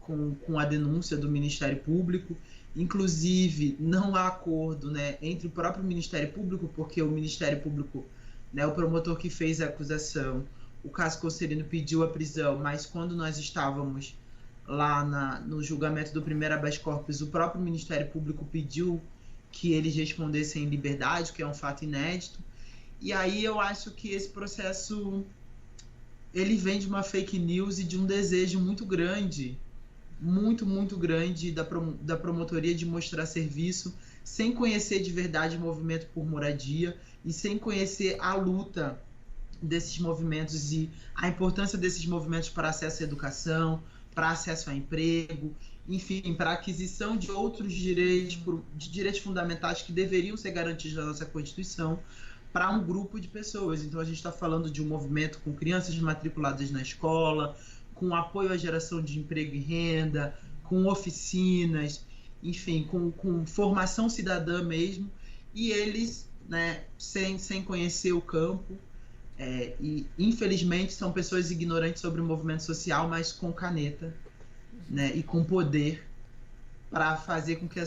[SPEAKER 13] com a denúncia do Ministério Público, inclusive não há acordo, né, entre o próprio Ministério Público, porque o Ministério Público, né, o promotor que fez a acusação, o Cássio Conselino pediu a prisão, mas quando nós estávamos lá no julgamento do primeiro habeas corpus, o próprio Ministério Público pediu que eles respondessem em liberdade, que é um fato inédito. E aí eu acho que esse processo ele vem de uma fake news e de um desejo muito grande, muito grande da promotoria de mostrar serviço, sem conhecer de verdade o movimento por moradia e sem conhecer a luta desses movimentos e a importância desses movimentos para acesso à educação, para acesso a emprego, enfim, para a aquisição de outros direitos, de direitos fundamentais que deveriam ser garantidos na nossa Constituição para um grupo de pessoas. Então, a gente está falando de um movimento com crianças matriculadas na escola, com apoio à geração de emprego e renda, com oficinas, enfim, com formação cidadã mesmo, e eles, né, sem conhecer o campo, e infelizmente são pessoas ignorantes sobre o movimento social, mas com caneta, né, e com poder para fazer com que a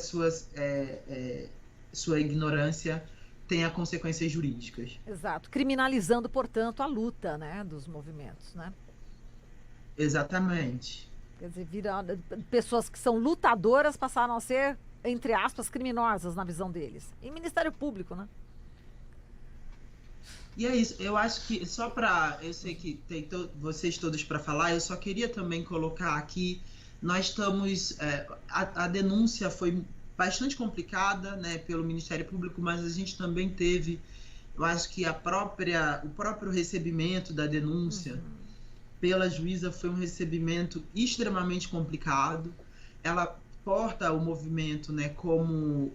[SPEAKER 13] sua ignorância tenha consequências jurídicas.
[SPEAKER 2] Exato, criminalizando, portanto, a luta, né, dos movimentos, né?
[SPEAKER 13] Exatamente.
[SPEAKER 2] Quer dizer, pessoas que são lutadoras passaram a ser, entre aspas, criminosas na visão deles. E Ministério Público, né?
[SPEAKER 13] E é isso, eu acho que só para, eu sei que tem vocês todos para falar, eu só queria também colocar aqui, nós estamos, a denúncia foi bastante complicada, né, pelo Ministério Público, mas a gente também teve, eu acho que o próprio recebimento da denúncia pela juíza foi um recebimento extremamente complicado. Ela porta o movimento, né, como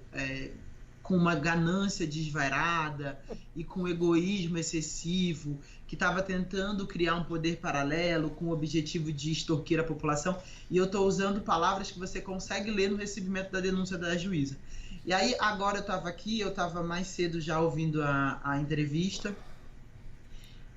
[SPEAKER 13] com uma ganância desvairada e com egoísmo excessivo, que estava tentando criar um poder paralelo com o objetivo de extorquir a população. E eu estou usando palavras que você consegue ler no recebimento da denúncia da juíza. E aí, agora eu estava mais cedo já ouvindo a entrevista,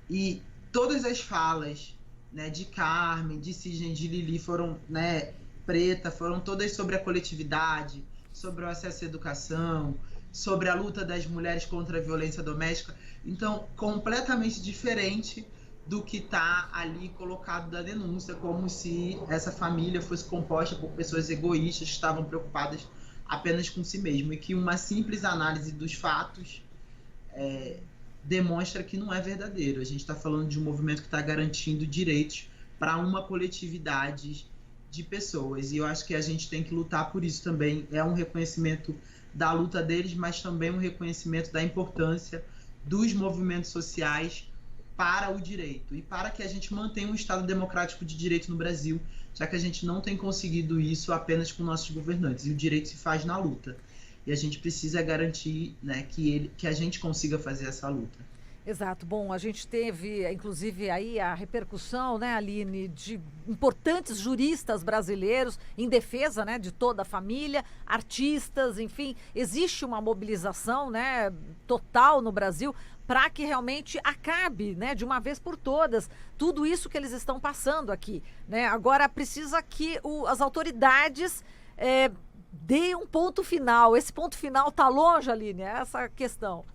[SPEAKER 13] e todas as falas, né, de Carmen, de Sidney, de Lili foram, né, Preta, foram todas sobre a coletividade, sobre o acesso à educação, sobre a luta das mulheres contra a violência doméstica. Então, completamente diferente do que está ali colocado da denúncia, como se essa família fosse composta por pessoas egoístas que estavam preocupadas apenas com si mesmo, e que uma simples análise dos fatos demonstra que não é verdadeiro. A gente está falando de um movimento que está garantindo direitos para uma coletividade de pessoas, e eu acho que a gente tem que lutar por isso também. É um reconhecimento da luta deles, mas também um reconhecimento da importância dos movimentos sociais para o direito e para que a gente mantenha um Estado democrático de direito no Brasil, já que a gente não tem conseguido isso apenas com nossos governantes, e o direito se faz na luta. E a gente precisa garantir, né, que a gente consiga fazer essa luta.
[SPEAKER 2] Exato. Bom, a gente teve, inclusive, aí a repercussão, né, Aline, de importantes juristas brasileiros em defesa, né, de toda a família, artistas, enfim. Existe uma mobilização, né, total no Brasil para que realmente acabe, né, de uma vez por todas, tudo isso que eles estão passando aqui, né? Agora precisa que as autoridades deem um ponto final. Esse ponto final está longe, Aline, é essa a questão.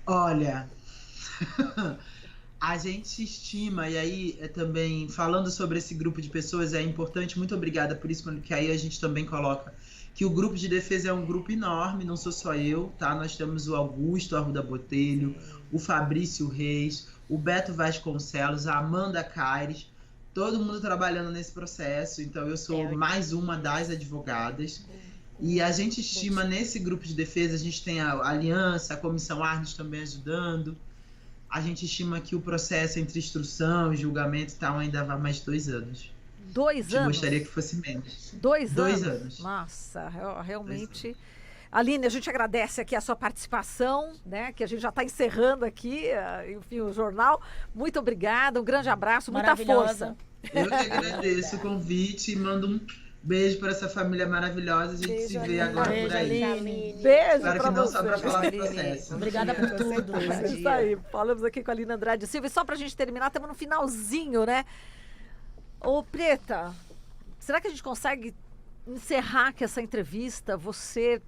[SPEAKER 13] Olha, a gente estima, e aí também falando sobre esse grupo de pessoas é importante, muito obrigada por isso, que aí a gente também coloca que o grupo de defesa é um grupo enorme, não sou só eu, tá? Nós temos o Augusto Arruda Botelho, o Fabrício Reis, o Beto Vasconcelos, a Amanda Caires, todo mundo trabalhando nesse processo, então eu sou mais uma das advogadas. E a gente estima nesse grupo de defesa, a gente tem a Aliança, a Comissão Arnes também ajudando. A gente estima que o processo entre instrução, julgamento e tal ainda vai mais 2 anos.
[SPEAKER 2] 2 anos?
[SPEAKER 13] Gostaria que fosse menos.
[SPEAKER 2] 2
[SPEAKER 13] anos?
[SPEAKER 2] 2 anos. Nossa, realmente. Aline, a gente agradece aqui a sua participação, né? Que a gente já está encerrando aqui, enfim, o jornal. Muito obrigada, um grande abraço, muita força.
[SPEAKER 13] Eu que agradeço o convite e mando um beijo para essa família maravilhosa. A gente se vê agora por aí.
[SPEAKER 2] Aline. Beijo
[SPEAKER 13] para
[SPEAKER 2] pra
[SPEAKER 13] que não
[SPEAKER 2] você.
[SPEAKER 13] só para falar do processo.
[SPEAKER 10] Obrigada por tudo.
[SPEAKER 2] É isso aí. Falamos aqui com a Aline Andrade Silva. E só para a gente terminar, estamos no finalzinho, né? Ô, Preta, será que a gente consegue encerrar aqui essa entrevista? Você,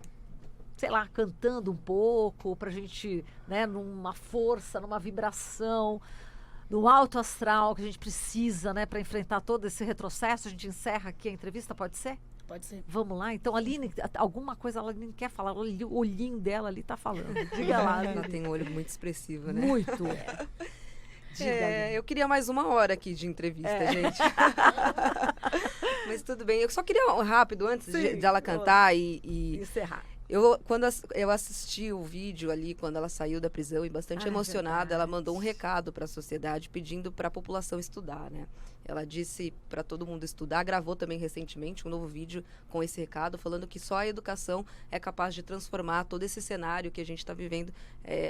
[SPEAKER 2] sei lá, cantando um pouco, para a gente, né, numa força, numa vibração, no alto astral que a gente precisa, né, para enfrentar todo esse retrocesso. A gente encerra aqui a entrevista, pode ser?
[SPEAKER 10] Pode ser.
[SPEAKER 2] Vamos lá, então, Aline, alguma coisa ela nem quer falar, o olhinho dela ali tá falando. Diga lá, Aline.
[SPEAKER 3] Ela tem um olho muito expressivo, né?
[SPEAKER 2] Muito.
[SPEAKER 3] Eu queria mais 1 hora aqui de entrevista, gente. Mas tudo bem. Eu só queria rápido, antes de ela cantar e
[SPEAKER 2] encerrar.
[SPEAKER 3] Quando eu assisti o vídeo ali, quando ela saiu da prisão e bastante emocionada, ela mandou um recado para a sociedade pedindo para a população estudar, né? Ela disse para todo mundo estudar, gravou também recentemente um novo vídeo com esse recado, falando que só a educação é capaz de transformar todo esse cenário que a gente está vivendo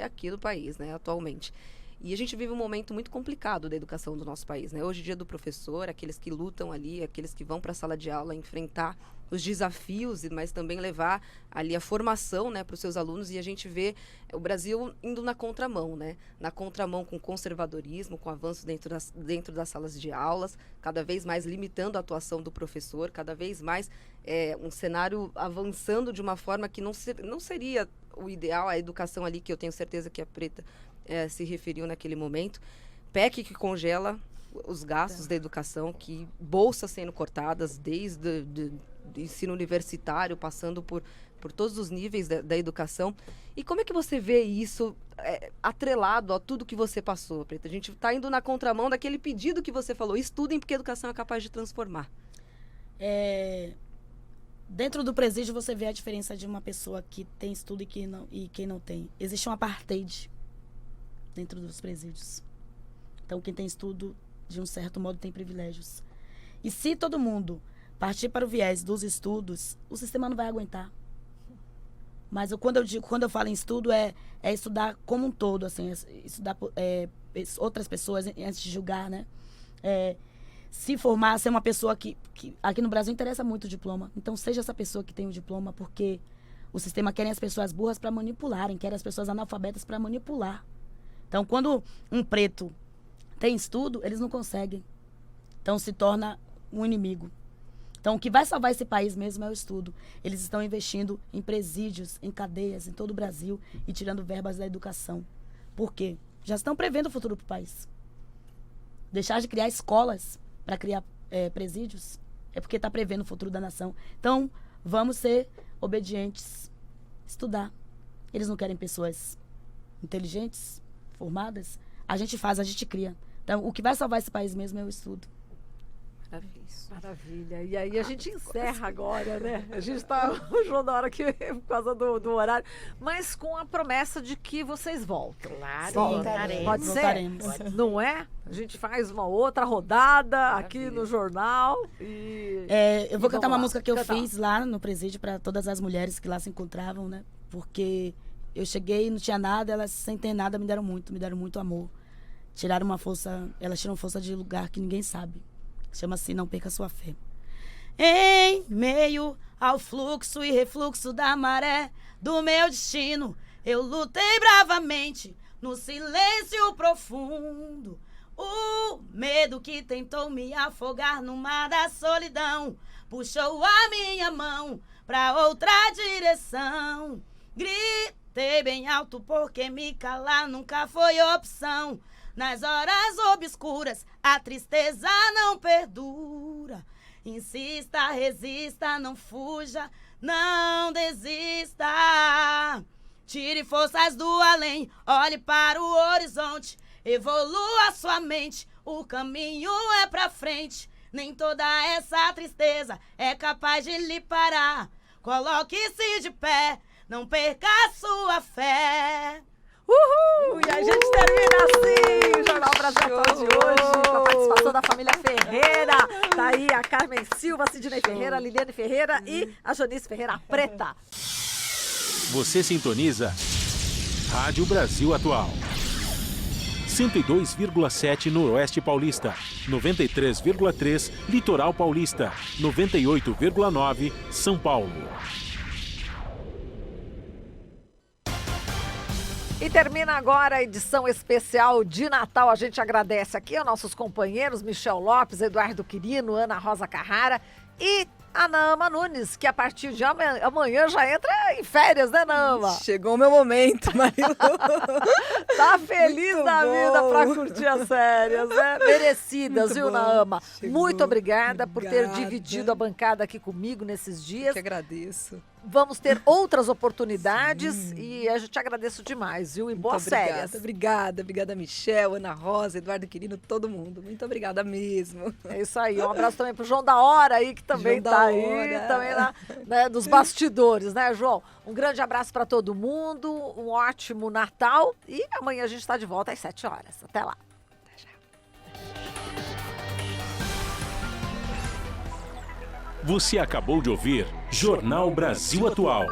[SPEAKER 3] aqui no país, né, atualmente. E a gente vive um momento muito complicado da educação do nosso país, né? Hoje, dia do professor, aqueles que lutam ali, aqueles que vão para a sala de aula enfrentar os desafios, mas também levar ali a formação, né, para os seus alunos. E a gente vê o Brasil indo na contramão, né? Na contramão com conservadorismo, com avanço dentro das salas de aulas, cada vez mais limitando a atuação do professor, cada vez mais um cenário avançando de uma forma que não seria o ideal, a educação ali, que eu tenho certeza que a Preta se referiu naquele momento. PEC que congela os gastos da educação, que bolsas sendo cortadas desde do ensino universitário, passando por todos os níveis da educação. E como é que você vê isso atrelado a tudo que você passou, Preta? A gente está indo na contramão daquele pedido que você falou, estudem porque a educação é capaz de transformar.
[SPEAKER 10] Dentro do presídio você vê a diferença de uma pessoa que tem estudo e quem não tem. Existe um apartheid dentro dos presídios. Então, quem tem estudo, de um certo modo, tem privilégios. E se todo mundo partir para o viés dos estudos, o sistema não vai aguentar. Mas quando eu falo em estudo, é estudar como um todo, assim, estudar outras pessoas antes de julgar, né? Se formar, ser uma pessoa que aqui no Brasil interessa muito o diploma. Então, seja essa pessoa que tem o diploma, porque o sistema quer as pessoas burras para manipularem, quer as pessoas analfabetas para manipular. Então, quando um preto tem estudo, eles não conseguem. Então, se torna um inimigo. Então, o que vai salvar esse país mesmo é o estudo. Eles estão investindo em presídios, em cadeias, em todo o Brasil e tirando verbas da educação. Por quê? Já estão prevendo o futuro para o país. Deixar de criar escolas para criar presídios é porque está prevendo o futuro da nação. Então, vamos ser obedientes, estudar. Eles não querem pessoas inteligentes, formadas. A gente faz, a gente cria. Então, o que vai salvar esse país mesmo é o estudo.
[SPEAKER 2] Maravilha. E aí a gente encerra agora, né? A gente está João da hora que por causa do horário, mas com a promessa de que vocês voltam.
[SPEAKER 9] Claro,
[SPEAKER 2] voltaremos. Pode ser? Não é? A gente faz uma outra rodada aqui no jornal e...
[SPEAKER 10] eu vou cantar uma música que eu fiz lá no presídio para todas as mulheres que lá se encontravam, né? Porque Eu cheguei, não tinha nada, elas sem ter nada me deram muito amor. Tiraram uma força, elas tiram força de lugar que ninguém sabe. Chama-se Não Perca Sua Fé. Em meio ao fluxo e refluxo da maré do meu destino, eu lutei bravamente no silêncio profundo. O medo que tentou me afogar no mar da solidão puxou a minha mão pra outra direção. Gritei bem alto porque me calar nunca foi opção. Nas horas obscuras a tristeza não perdura. Insista, resista, não fuja, não desista. Tire forças do além, olhe para o horizonte. Evolua sua mente, o caminho é pra frente. Nem toda essa tristeza é capaz de lhe parar. Coloque-se de pé, não perca a sua fé.
[SPEAKER 2] Uhul! E a gente termina assim o Jornal Brasil Atual de hoje, com a participação da família Ferreira. Tá aí a Carmen Silva, a Sidney Ferreira, a Liliane Ferreira e a Janice Ferreira, a Preta.
[SPEAKER 1] Você sintoniza Rádio Brasil Atual. 102,7 Noroeste Paulista, 93,3 Litoral Paulista, 98,9 São Paulo.
[SPEAKER 2] E termina agora a edição especial de Natal. A gente agradece aqui aos nossos companheiros Michel Lopes, Eduardo Quirino, Ana Rosa Carrara e a Naama Nunes, que a partir de amanhã já entra em férias, né, Naama?
[SPEAKER 3] Chegou o meu momento, Marilu.
[SPEAKER 2] Tá feliz da vida pra curtir as férias, né? Merecidas, viu, Naama? Muito obrigada por ter dividido a bancada aqui comigo nesses dias.
[SPEAKER 3] Eu que agradeço.
[SPEAKER 2] Vamos ter outras oportunidades e eu te agradeço demais, viu? E boas férias.
[SPEAKER 3] Obrigada, Michel, Ana Rosa, Eduardo Quirino, todo mundo. Muito obrigada mesmo.
[SPEAKER 2] É isso aí. Um abraço também pro João da Hora aí, que também tá aí, também lá, né, dos bastidores, né, João? Um grande abraço para todo mundo, um ótimo Natal e amanhã a gente tá de volta às 7 horas. Até lá.
[SPEAKER 1] Você acabou de ouvir Jornal Brasil Atual.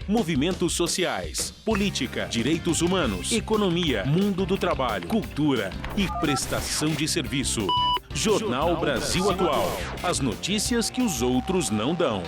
[SPEAKER 1] Movimentos sociais, política, direitos humanos, economia, mundo do trabalho, cultura e prestação de serviço. Jornal Brasil Atual. As notícias que os outros não dão.